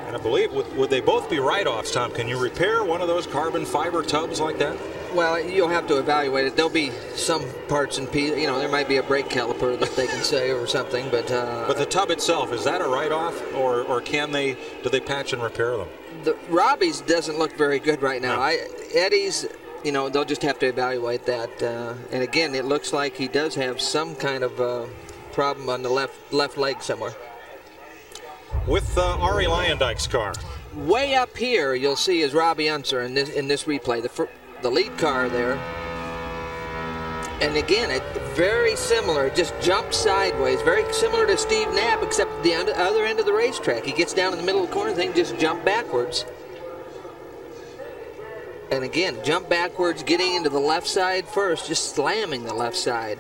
And I believe, would they both be write-offs, Tom? Can you repair one of those carbon fiber tubs like that? Well, you'll have to evaluate it. There'll be some parts and pieces. You know, there might be a brake caliper that they can say or something, but the tub itself, is that a write-off, or do they patch and repair them? Robbie's doesn't look very good right now. No. Eddie's, you know, they'll just have to evaluate that. And again, it looks like he does have some kind of problem on the left leg somewhere. With Arie Luyendyk's car. Way up here, you'll see is Robbie Unser in this replay. The lead car there. And again, very similar, just jumped sideways, very similar to Steve Knapp, except at the other end of the racetrack. He gets down in the middle of the corner, thing just jump backwards. And again, jump backwards, getting into the left side first, just slamming the left side.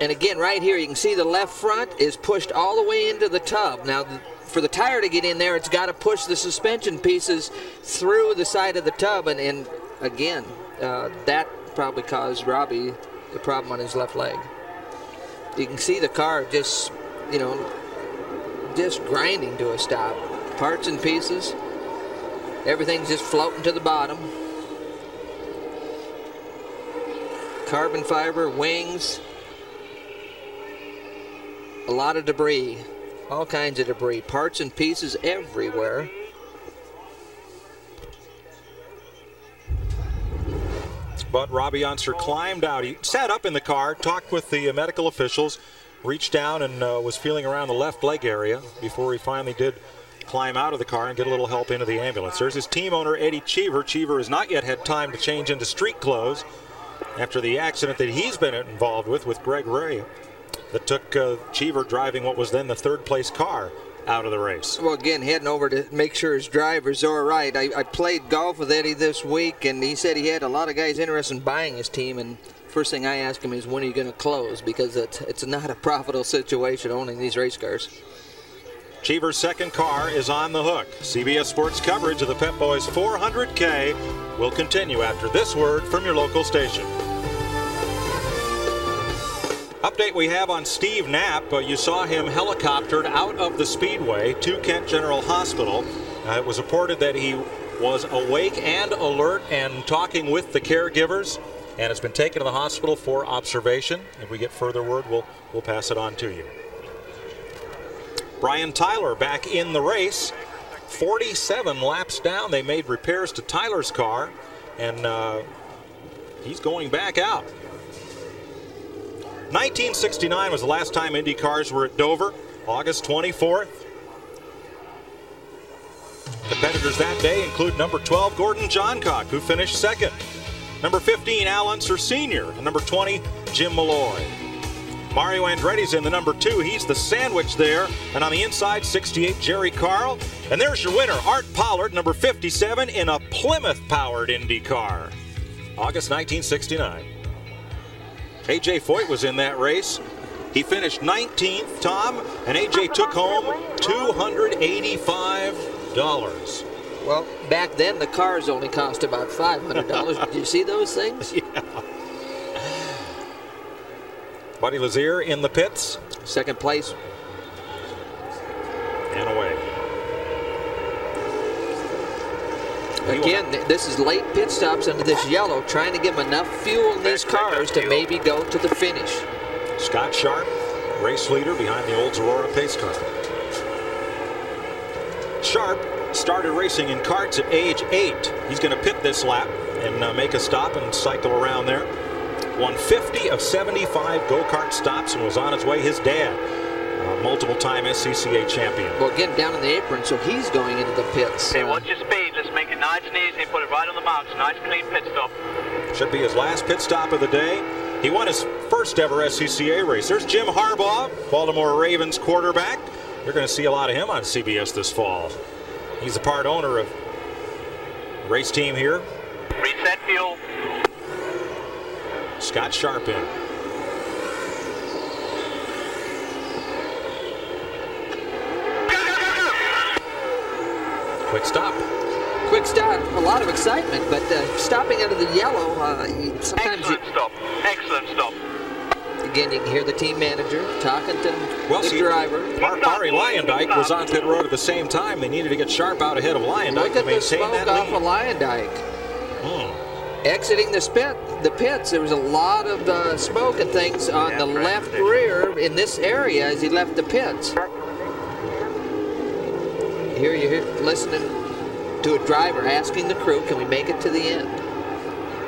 And again, right here, you can see the left front is pushed all the way into the tub. Now, for the tire to get in there, it's got to push the suspension pieces through the side of the tub, and again, that probably caused Robbie the problem on his left leg. You can see the car just, you know, just grinding to a stop. Parts and pieces, everything's just floating to the bottom. Carbon fiber, wings, a lot of debris, all kinds of debris, parts and pieces everywhere. But Robbie Unser climbed out. He sat up in the car, talked with the medical officials, reached down and was feeling around the left leg area before he finally did climb out of the car and get a little help into the ambulance. There's his team owner, Eddie Cheever. Cheever has not yet had time to change into street clothes after the accident that he's been involved with Greg Ray, that took Cheever driving what was then the third-place car out of the race. Well, again, heading over to make sure his driver's all right. I played golf with Eddie this week, and he said he had a lot of guys interested in buying his team, and first thing I ask him is, when are you going to close? Because it's not a profitable situation owning these race cars. Cheever's second car is on the hook. CBS Sports coverage of the Pep Boys 400K will continue after this word from your local station. Update we have on Steve Knapp. You saw him helicoptered out of the Speedway to Kent General Hospital. It was reported that he was awake and alert and talking with the caregivers, and has been taken to the hospital for observation. If we get further word, we'll pass it on to you. Brian Tyler back in the race. 47 laps down. They made repairs to Tyler's car, and he's going back out. 1969 was the last time Indy cars were at Dover, August 24th. Competitors that day include number 12, Gordon Johncock, who finished second. Number 15, Al Unser Sr., and number 20, Jim Malloy. Mario Andretti's in the number 2. He's the sandwich there. And on the inside, 68, Jerry Carl. And there's your winner, Art Pollard, number 57, in a Plymouth-powered Indy car. August 1969. A.J. Foyt was in that race. He finished 19th, Tom, and A.J. took home $285. Well, back then, the cars only cost about $500. Did you see those things? Yeah. Buddy Lazier in the pits. Second place. And away. Again, this is late pit stops under this yellow, trying to give them enough fuel in these cars to maybe go to the finish. Scott Sharp, race leader behind the Olds Aurora pace car. Sharp started racing in karts at age 8. He's going to pit this lap and make a stop and cycle around there. Won 50 of 75 go-kart stops and was on his way. His dad, multiple-time SCCA champion. Well, getting down in the apron, so he's going into the pits. Okay, watch your speed. Let's make it nice and easy. Put it right on the box. Nice, clean pit stop. Should be his last pit stop of the day. He won his first ever SCCA race. There's Jim Harbaugh, Baltimore Ravens quarterback. You're going to see a lot of him on CBS this fall. He's a part owner of the race team here. Reset fuel. Scott Sharp in. Quick stop. Quick stop. A lot of excitement, but stopping under the yellow, sometimes Excellent stop. Excellent stop. Again, you can hear the team manager talking to the driver. Arie Luyendyk was on pit road at the same time. They needed to get Sharp out ahead of Luyendyk Look to at the maintain smoke that off lead. of Luyendyk. Exiting the pits, there was a lot of smoke and things on the left rear in this area as he left the pits. Here you're listening to a driver asking the crew, can we make it to the end?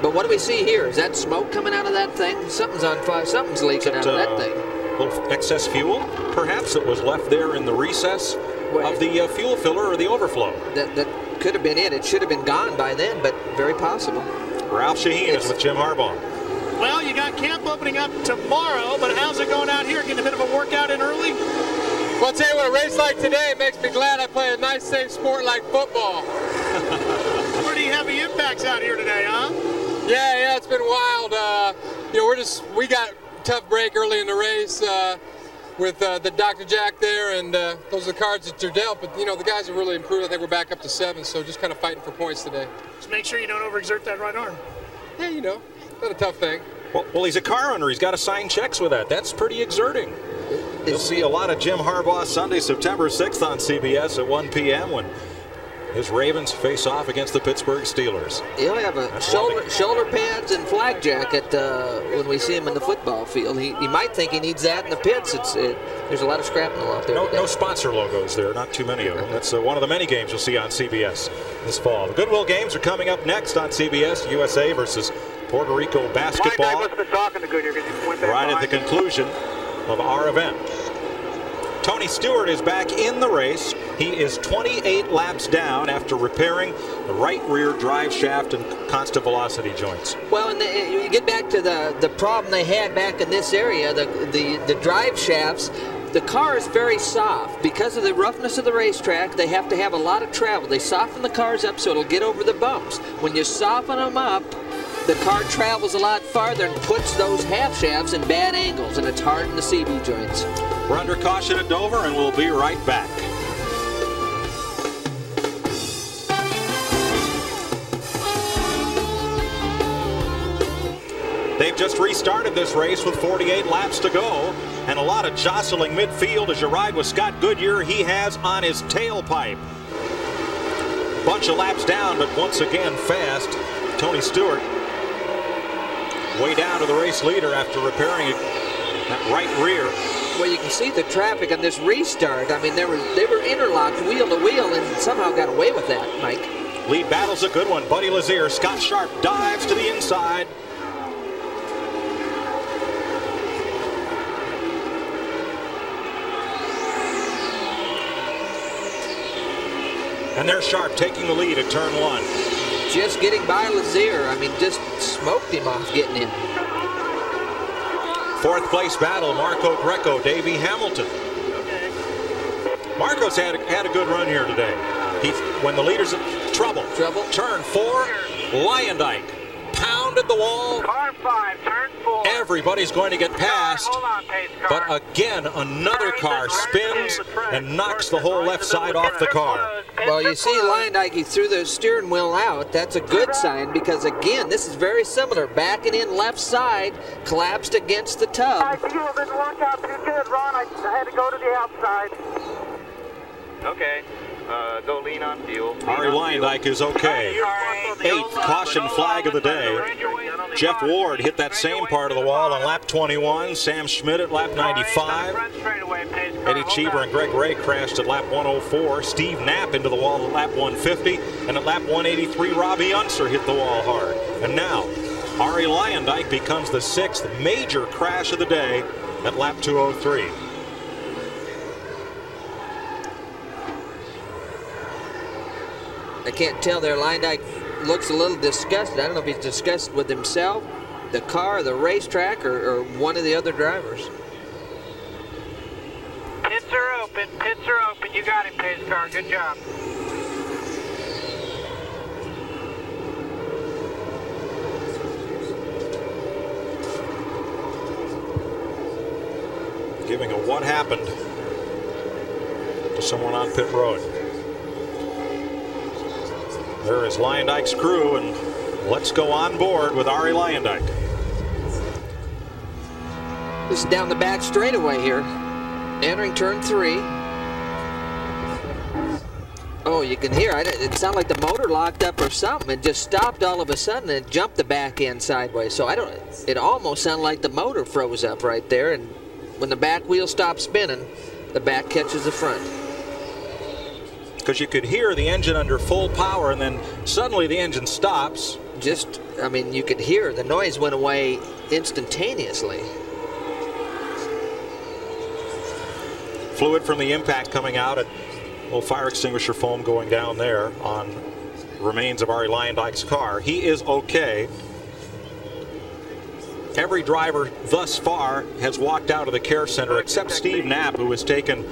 But what do we see here? Is that smoke coming out of that thing? Something's on fire. Something's leaking out of that thing. A little excess fuel, perhaps, that was left there in the recess of the fuel filler or the overflow. That could have been it. It should have been gone by then, but very possible. Ralph Shaheen is with Jim Harbaugh. Well, you got camp opening up tomorrow, but how's it going out here? Getting a bit of a workout in early? Well, I'll tell you what, a race like today makes me glad I play a nice, safe sport like football. Pretty heavy impacts out here today, huh? Yeah, it's been wild. We got a tough break early in the race with the Dr. Jack there, and those are the cards that you're dealt. But, the guys have really improved. I think we're back up to 7, so just kind of fighting for points today. Just make sure you don't overexert that right arm. Yeah, not a tough thing. Well, he's a car owner. He's got to sign checks with that. That's pretty exerting. You'll see a lot of Jim Harbaugh Sunday, September 6th on CBS at 1 p.m. when his Ravens face off against the Pittsburgh Steelers. He'll have a shoulder pads and flak jacket when we see him in the football field. He might think he needs that in the pits. There's a lot of shrapnel out there. No sponsor logos there, not too many of them. That's one of the many games you'll see on CBS this fall. The Goodwill games are coming up next on CBS. USA versus Puerto Rico basketball. Must have been talking to Goodyear. Right at the conclusion of our event. Tony Stewart is back in the race. He is 28 laps down after repairing the right rear drive shaft and constant velocity joints. Well, and you get back to the problem they had back in this area, the drive shafts. The car is very soft. Because of the roughness of the racetrack, they have to have a lot of travel. They soften the cars up so it'll get over the bumps. When you soften them up, the car travels a lot farther and puts those half shafts in bad angles, and it's hard in the CV joints. We're under caution at Dover, and we'll be right back. They've just restarted this race with 48 laps to go, and a lot of jostling midfield as you ride with Scott Goodyear. He has on his tailpipe. Bunch of laps down, but once again fast. Tony Stewart way down to the race leader after repairing that right rear. Well, you can see the traffic on this restart. I mean, they were interlocked wheel to wheel and somehow got away with that, Mike. Lead battle's a good one. Buddy Lazier, Scott Sharp dives to the inside. And there's Sharp taking the lead at turn 1. Just getting by Lazier. I mean, just smoked him off getting in. Fourth place battle, Marco Greco, Davey Hamilton. Marco's had a good run here today. When the leader's in trouble. Turn 4, Luyendyk pounded the wall. Car 5, turn 4. Everybody's going to get past. But again, another car spins and knocks the whole left side off the car. Well, you see Luyendyk, he threw the steering wheel out. That's a good sign because, again, this is very similar. Backing in left side, collapsed against the tub. Fuel didn't work out too good, Ron. I had to go to the outside. Okay. Go lean on fuel. Arie Luyendyk is okay. 8th caution flag of the day. Jeff Ward hit that same part of the wall on lap 21. Sam Schmidt at lap 95. Eddie Cheever and Greg Ray crashed at lap 104. Steve Knapp into the wall at lap 150. And at lap 183, Robbie Unser hit the wall hard. And now, Arie Luyendyk becomes the 6th major crash of the day at lap 203. I can't tell there. Luyendyk looks a little disgusted. I don't know if he's disgusted with himself, the car, the racetrack, or one of the other drivers. Pits are open. Pits are open. You got him, pace car. Good job. Giving a what happened to someone on pit road. There is Luyendyk's crew, and let's go on board with Arie Luyendyk. This is down the back straightaway here. Entering turn 3. Oh, you can hear it sounded like the motor locked up or something. It just stopped all of a sudden and jumped the back end sideways. So it almost sounded like the motor froze up right there. And when the back wheel stops spinning, the back catches the front. Because you could hear the engine under full power, and then suddenly the engine stops. You could hear the noise went away instantaneously. Fluid from the impact coming out, and little fire extinguisher foam going down there on remains of Arie Luyendyk's car. He is okay. Every driver thus far has walked out of the care center except Steve Knapp, who was taken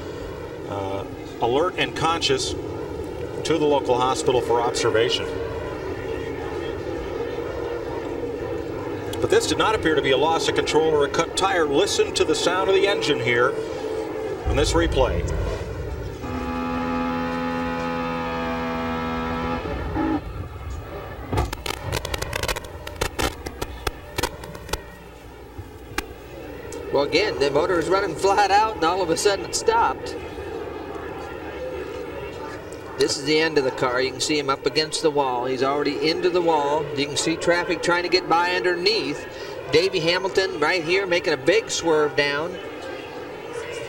alert and conscious to the local hospital for observation. But this did not appear to be a loss of control or a cut tire. Listen to the sound of the engine here in this replay. Well, again, the motor is running flat out, and all of a sudden it stopped. This is the end of the car. You can see him up against the wall. He's already into the wall. You can see traffic trying to get by underneath. Davey Hamilton right here making a big swerve down.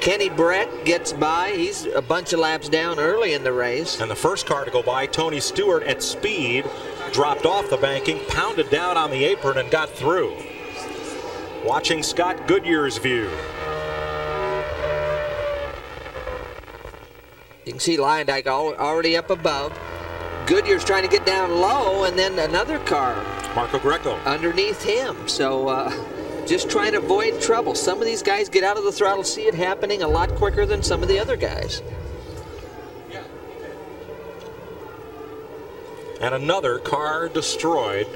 Kenny Brack gets by. He's a bunch of laps down early in the race. And the first car to go by, Tony Stewart at speed, dropped off the banking, pounded down on the apron, and got through. Watching Scott Goodyear's view. You can see Luyendyk already up above. Goodyear's trying to get down low, and then another car. Marco Greco. Underneath him. So just trying to avoid trouble. Some of these guys get out of the throttle, see it happening a lot quicker than some of the other guys. And another car destroyed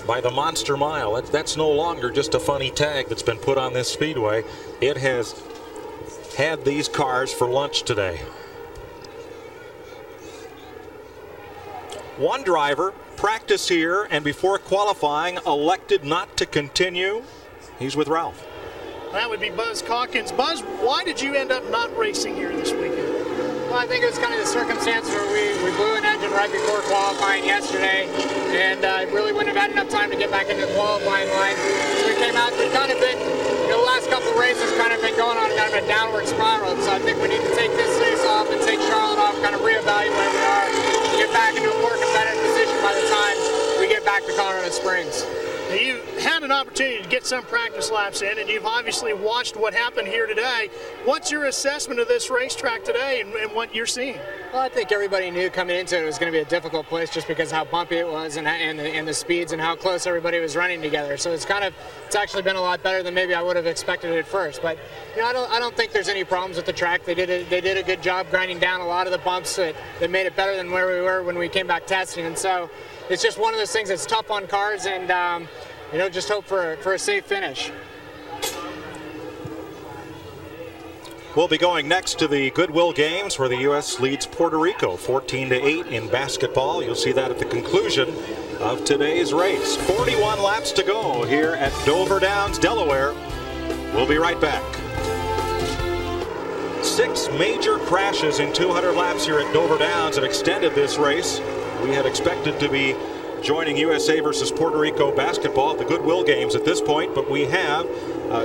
by the Monster Mile. That's no longer just a funny tag that's been put on this speedway. It has had these cars for lunch today. One driver practiced here and before qualifying elected not to continue. He's with Ralph. That would be Buzz Calkins. Buzz, why did you end up not racing here this weekend? Well, I think it was kind of the circumstance where we blew an engine right before qualifying yesterday, and really wouldn't have had enough time to get back into the qualifying line. So we came out, we've kind of been, the last couple of races kind of been going on kind of a downward spiral, so I think we need to take this race off and take Charlotte off, kind of reevaluate where we are, and get back into a more competitive position by the time we get back to Colorado Springs. You had an opportunity to get some practice laps in, and you've obviously watched what happened here today. What's your assessment of this racetrack today and what you're seeing? Well, I think everybody knew coming into it was going to be a difficult place just because of how bumpy it was and the speeds and how close everybody was running together. So it's actually been a lot better than maybe I would have expected at first. But I don't think there's any problems with the track. They did a good job grinding down a lot of the bumps that made it better than where we were when we came back testing. And so it's just one of those things that's tough on cars, and just hope for a safe finish. We'll be going next to the Goodwill Games, where the U.S. leads Puerto Rico 14-8 in basketball. You'll see that at the conclusion of today's race. 41 laps to go here at Dover Downs, Delaware. We'll be right back. 6 major crashes in 200 laps here at Dover Downs have extended this race. We had expected to be joining USA versus Puerto Rico basketball at the Goodwill Games at this point, but we have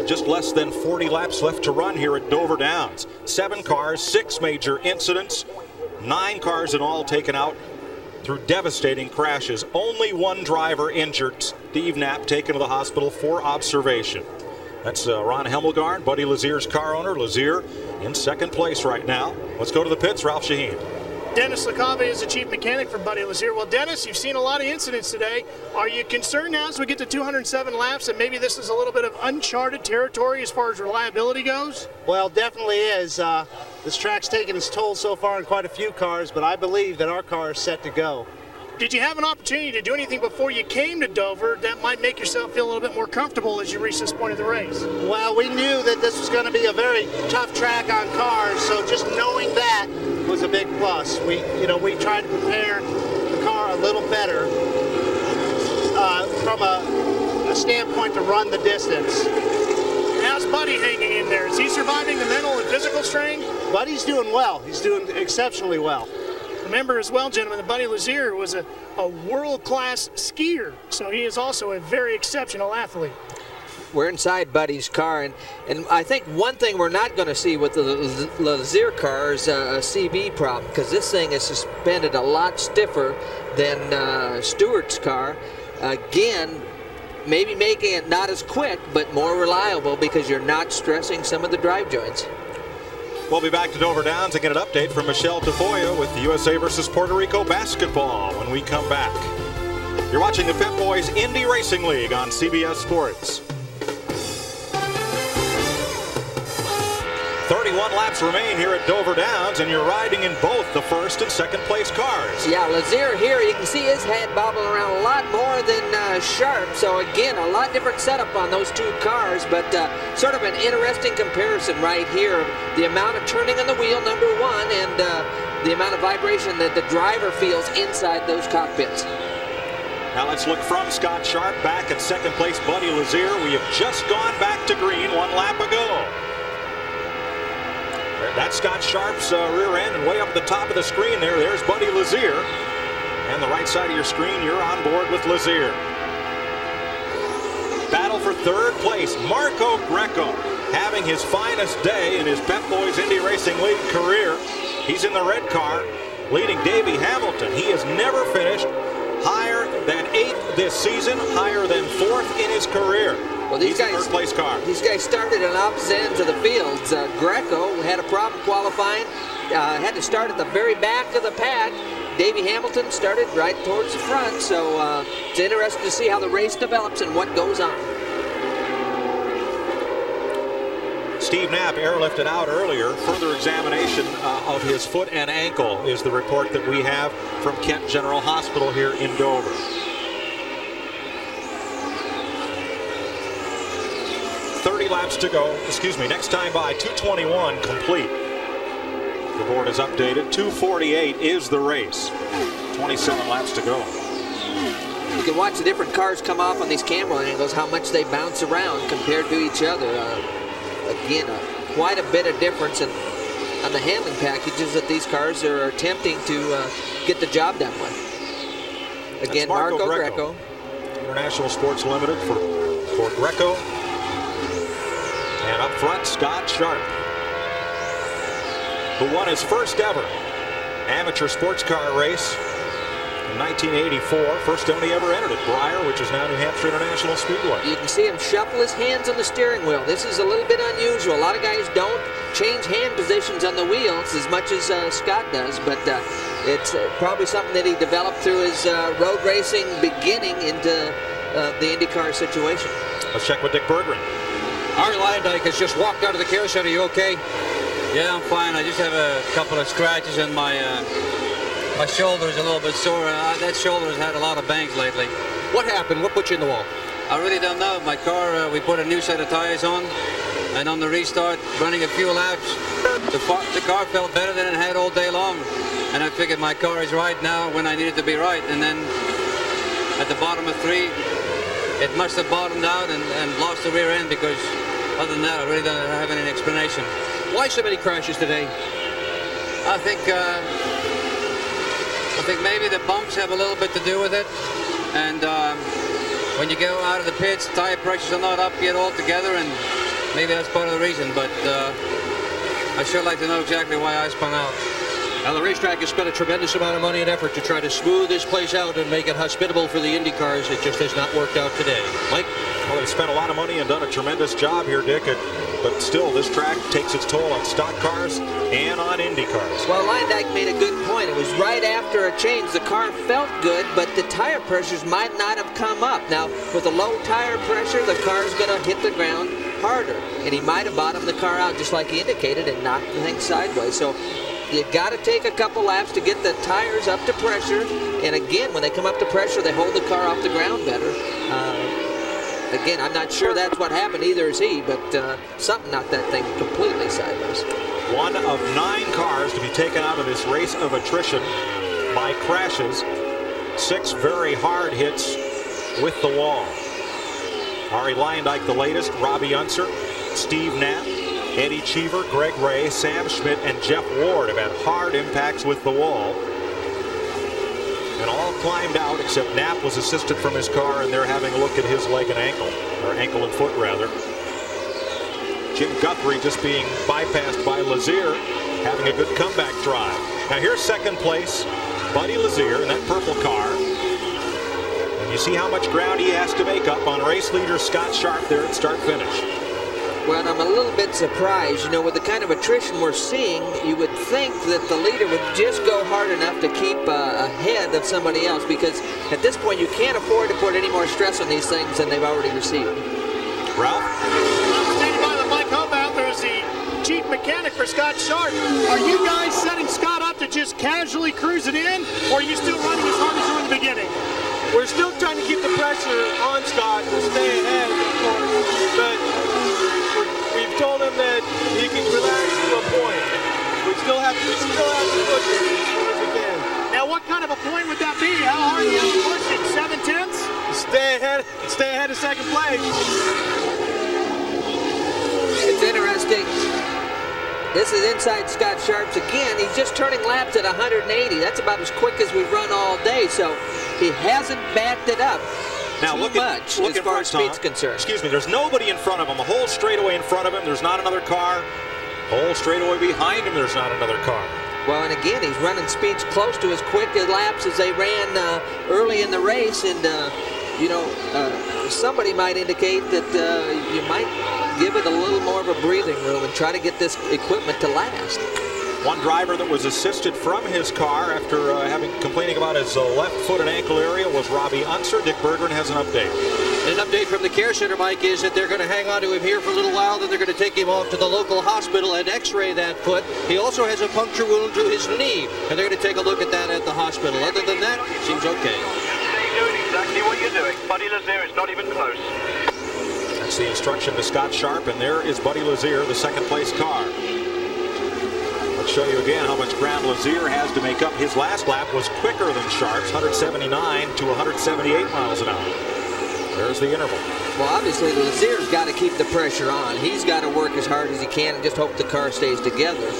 just less than 40 laps left to run here at Dover Downs. 7 cars, 6 major incidents, 9 cars in all taken out through devastating crashes. Only 1 driver injured, Steve Knapp, taken to the hospital for observation. That's Ron Hemmelgarn, Buddy Lazier's car owner. Lazier in second place right now. Let's go to the pits, Ralph Shaheen. Dennis LeCave is the chief mechanic for Buddy Lazier. Well, Dennis, you've seen a lot of incidents today. Are you concerned now as we get to 207 laps that maybe this is a little bit of uncharted territory as far as reliability goes? Well, definitely is. This track's taken its toll so far in quite a few cars, but I believe that our car is set to go. Did you have an opportunity to do anything before you came to Dover that might make yourself feel a little bit more comfortable as you reach this point of the race? Well, we knew that this was going to be a very tough track on cars, so just knowing that was a big plus. We tried to prepare the car a little better from a standpoint to run the distance. How's Buddy hanging in there? Is he surviving the mental and physical strain? Buddy's doing well. He's doing exceptionally well. Remember as well, gentlemen, that Buddy Lazier was a world-class skier, so he is also a very exceptional athlete. We're inside Buddy's car, and I think one thing we're not going to see with the Lazier car is a CB problem, because this thing is suspended a lot stiffer than Stewart's car. Again, maybe making it not as quick, but more reliable because you're not stressing some of the drive joints. We'll be back to Dover Downs and get an update from Michelle Tafoya with the USA versus Puerto Rico basketball when we come back. You're watching the Pep Boys Indy Racing League on CBS Sports. 31 laps remain here at Dover Downs, and you're riding in both the first and second place cars. Yeah, Lazier here, you can see his head bobbling around a lot more than Sharp. So again, a lot different setup on those 2 cars, but sort of an interesting comparison right here. The amount of turning on the wheel, number 1, and the amount of vibration that the driver feels inside those cockpits. Now let's look from Scott Sharp back at second place, Buddy Lazier. We have just gone back to green 1 lap ago. That's Scott Sharp's rear end, and way up at the top of the screen there's Buddy Lazier. And the right side of your screen, you're on board with Lazier. Battle for third place, Marco Greco, having his finest day in his Pep Boys Indy Racing League career. He's in the red car, leading Davey Hamilton. He has never finished higher than 8th this season, higher than 4th in his career. Well, these guys started on opposite ends of the fields. Greco had a problem qualifying, had to start at the very back of the pack. Davey Hamilton started right towards the front, so it's interesting to see how the race develops and what goes on. Steve Knapp airlifted out earlier. Further examination of his foot and ankle is the report that we have from Kent General Hospital here in Dover. 30 laps to go. Next time by 2:21 complete. The board is updated. 2:48 is the race. 27 laps to go. You can watch the different cars come off on these camera angles, how much they bounce around compared to each other. Again, quite a bit of difference on the handling packages that these cars are attempting to get the job done with. Again, Marco Greco. International Sports Limited for Greco. And up front, Scott Sharp, who won his first ever amateur sports car race in 1984. First time he ever entered at Breyer, which is now New Hampshire International Speedway. You can see him shuffle his hands on the steering wheel. This is a little bit unusual. A lot of guys don't change hand positions on the wheels as much as Scott does, but it's probably something that he developed through his road racing beginning into the IndyCar situation. Let's check with Dick Berggren. Arie Luyendyk has just walked out of the carousel. Are you okay? Yeah, I'm fine. I just have a couple of scratches and my shoulder's a little bit sore. That shoulder's had a lot of bangs lately. What happened? What put you in the wall? I really don't know. My car, we put a new set of tires on, and on the restart, running a few laps, the car felt better than it had all day long. And I figured my car is right now when I need it to be right. And then at the bottom of 3, it must have bottomed out and lost the rear end, because other than that, I really don't have any explanation. Why so many crashes today? I think maybe the bumps have a little bit to do with it. And when you go out of the pits, tire pressures are not up yet altogether, and maybe that's part of the reason. But I sure like to know exactly why I spun out. Now, the racetrack has spent a tremendous amount of money and effort to try to smooth this place out and make it hospitable for the Indy cars. It just has not worked out today. Mike? Well, they've spent a lot of money and done a tremendous job here, Dick. But still, this track takes its toll on stock cars and on Indy cars. Well, Luyendyk made a good point. It was right after a change. The car felt good, but the tire pressures might not have come up. Now, with a low tire pressure, the car's going to hit the ground harder. And he might have bottomed the car out just like he indicated and knocked the thing sideways. So you got to take a couple laps to get the tires up to pressure. And again, when they come up to pressure, they hold the car off the ground better. Again, I'm not sure that's what happened, either is he, but something knocked that thing completely sideways. One of 9 cars to be taken out of this race of attrition by crashes. 6 very hard hits with the wall. Arie Luyendyk the latest, Robbie Unser, Steve Knapp, Eddie Cheever, Greg Ray, Sam Schmidt, and Jeff Ward have had hard impacts with the wall. And all climbed out, except Knapp was assisted from his car, and they're having a look at his leg and ankle, or ankle and foot rather. Jim Guthrie just being bypassed by Lazier, having a good comeback drive. Now here's second place, Buddy Lazier in that purple car. And you see how much ground he has to make up on race leader Scott Sharp there at start-finish. Well, I'm a little bit surprised. You know, with the kind of attrition we're seeing, you would think that the leader would just go hard enough to keep ahead of somebody else, because at this point you can't afford to put any more stress on these things than they've already received. Ralph? I'm standing by the Mike Hub out there as the chief mechanic for Scott Sharp. Are you guys setting Scott up to just casually cruise it in, or are you still running as hard as you were in the beginning? We're still trying to keep the pressure on Scott to stay ahead, of course, but we've told him that he can relax to a point. We still have to push it as far as we can. Now, what kind of a point would that be? How hard do you have to push it? 7/10? Stay ahead of second place. It's interesting. This is inside Scott Sharp's again. He's just turning laps at 180. That's about as quick as we've run all day, so he hasn't backed it up. Now look as far as speed's concerned. Excuse me, there's nobody in front of him. A whole straightaway in front of him, there's not another car. Whole straightaway behind him, there's not another car. Well, and again, he's running speeds close to as quick as laps as they ran early in the race, and somebody might indicate that you might give it a little more of a breathing room and try to get this equipment to last. One driver that was assisted from his car after complaining about his left foot and ankle area was Robbie Unser. Dick Berggren has an update. An update from the care center, Mike, is that they're going to hang on to him here for a little while, then they're going to take him off to the local hospital and x-ray that foot. He also has a puncture wound to his knee, and they're going to take a look at that at the hospital. Other than that, seems okay. Stay doing exactly what you're doing. Buddy Lazier is not even close. That's the instruction to Scott Sharp, and there is Buddy Lazier, the second place car. Let's show you again how much ground Lazier has to make up. His last lap was quicker than Sharp's, 179 to 178 miles an hour. There's the interval. Well, obviously, Lazier's got to keep the pressure on. He's got to work as hard as he can and just hope the car stays together.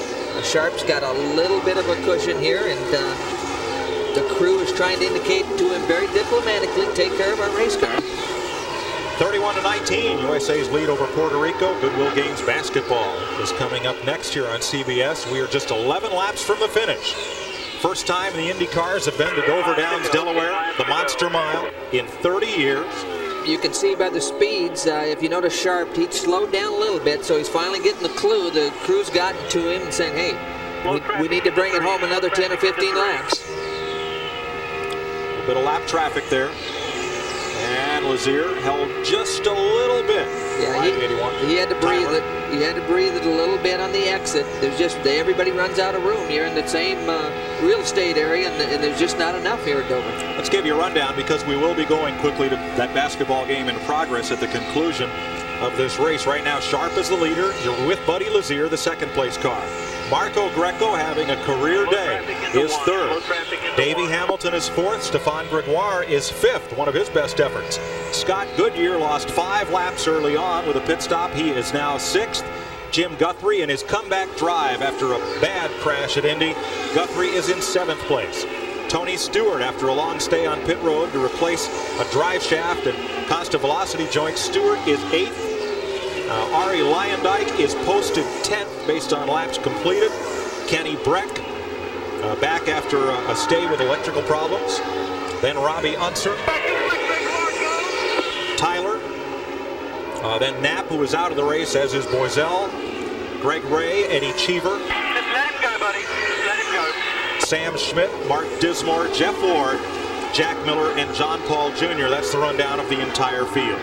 Sharp's got a little bit of a cushion here, and the crew is trying to indicate to him very diplomatically, take care of our race car. 31-19, USA's lead over Puerto Rico. Goodwill Games basketball is coming up next here on CBS. We are just 11 laps from the finish. First time the Indy cars have been to Dover Downs, Delaware, the Monster Mile, in 30 years. You can see by the speeds, if you notice Sharp, he slowed down a little bit, so he's finally getting the clue. The crew's gotten to him and saying, hey, we need to bring it home another 10 or 15 laps. A bit of lap traffic there. And Lazier held just a little bit. Yeah, he had to breathe it. He had to breathe it a little bit on the exit. There's just everybody runs out of room. You're in the same real estate area, and there's just not enough here at Dover. Let's give you a rundown because we will be going quickly to that basketball game in progress at the conclusion of this race. Right now, Sharp is the leader. You're with Buddy Lazier, the second place car. Marco Greco having a career day is third. Davey Hamilton is fourth. Stefan Gregoire is fifth, one of his best efforts. Scott Goodyear lost 5 laps early on with a pit stop. He is now sixth. Jim Guthrie in his comeback drive after a bad crash at Indy. Guthrie is in 7th place. Tony Stewart, after a long stay on pit road to replace a drive shaft and constant velocity joint, Stewart is 8th. Arie Luyendyk is posted 10th based on laps completed. Kenny Brack back after a stay with electrical problems. Then Robbie Unser. Tyler. Then Knapp, who is out of the race, as is Boiselle. Greg Ray, Eddie Cheever. Just let him go, buddy. Just let him go. Sam Schmidt, Mark Dismore, Jeff Ward, Jack Miller, and John Paul Jr. That's the rundown of the entire field.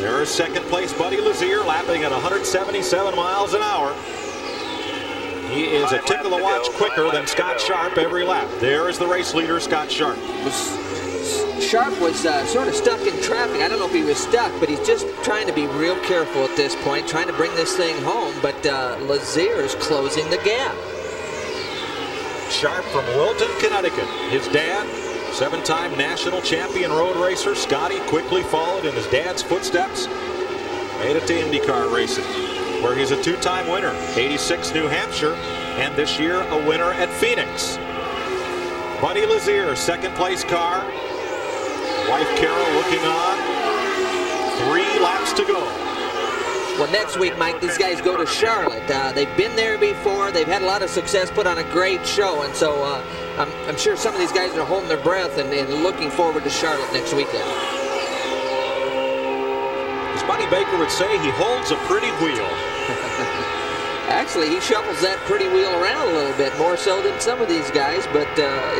There is second place Buddy Lazier, lapping at 177 miles an hour. He is a tick of the watch quicker than Scott Sharp every lap. There is the race leader, Scott Sharp. Sharp was sort of stuck in traffic. I don't know if he was stuck, but he's just trying to be real careful at this point, trying to bring this thing home. But Lazier is closing the gap. Sharp from Wilton, Connecticut. His dad, 7-time national champion road racer. Scotty quickly followed in his dad's footsteps. Made it to IndyCar racing, where he's a 2-time winner. 86 New Hampshire, and this year a winner at Phoenix. Buddy Lazier, second place car. Wife Carol looking on. 3 laps to go. Well, next week, Mike, these guys go to Charlotte. They've been there before. They've had a lot of success, put on a great show, and so I'm sure some of these guys are holding their breath and looking forward to Charlotte next weekend. As Buddy Baker would say, he holds a pretty wheel. Actually, he shuffles that pretty wheel around a little bit, more so than some of these guys, but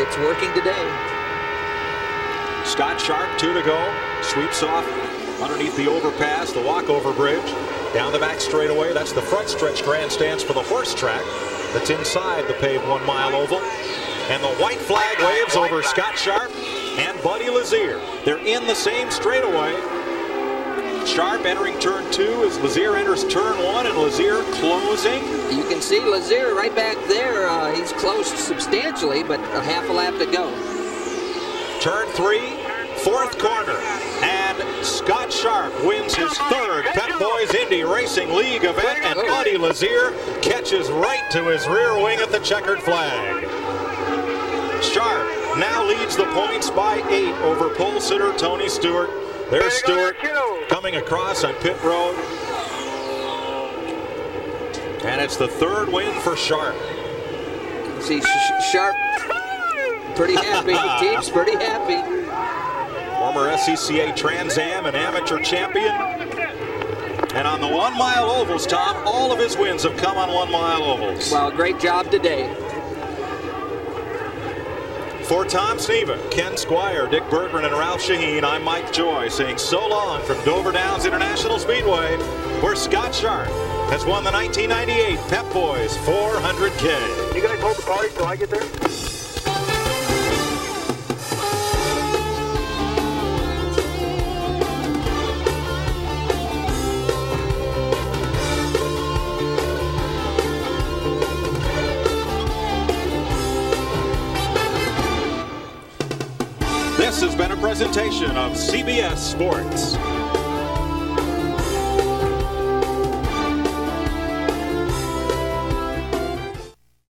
it's working today. Scott Sharp, 2 to go. Sweeps off underneath the overpass, the walkover bridge. Down the back straightaway, that's the front stretch grandstands for the horse track that's inside the paved 1-mile oval. And the white flag waves over Scott Sharp and Buddy Lazier. They're in the same straightaway. Sharp entering turn 2 as Lazier enters turn 1, and Lazier closing. You can see Lazier right back there. He's closed substantially, but a half a lap to go. Turn 3, 4th corner, and Scott Sharp wins his 3rd Pep Boys Indy Racing League event, and Buddy Lazier catches right to his rear wing at the checkered flag. Sharp now leads the points by 8 over pole sitter Tony Stewart. There's Stewart coming across on pit road. And it's the 3rd win for Sharp. See, Sharp pretty happy. The team's pretty happy. Former SCCA Trans Am and amateur champion. And on the 1-mile ovals, Tom, all of his wins have come on 1-mile ovals. Well, great job today. For Tom Sneva, Ken Squire, Dick Berggren, and Ralph Shaheen, I'm Mike Joy saying so long from Dover Downs International Speedway, where Scott Sharp has won the 1998 Pep Boys 400K. You guys hold the party till I get there? This has been a presentation of CBS Sports.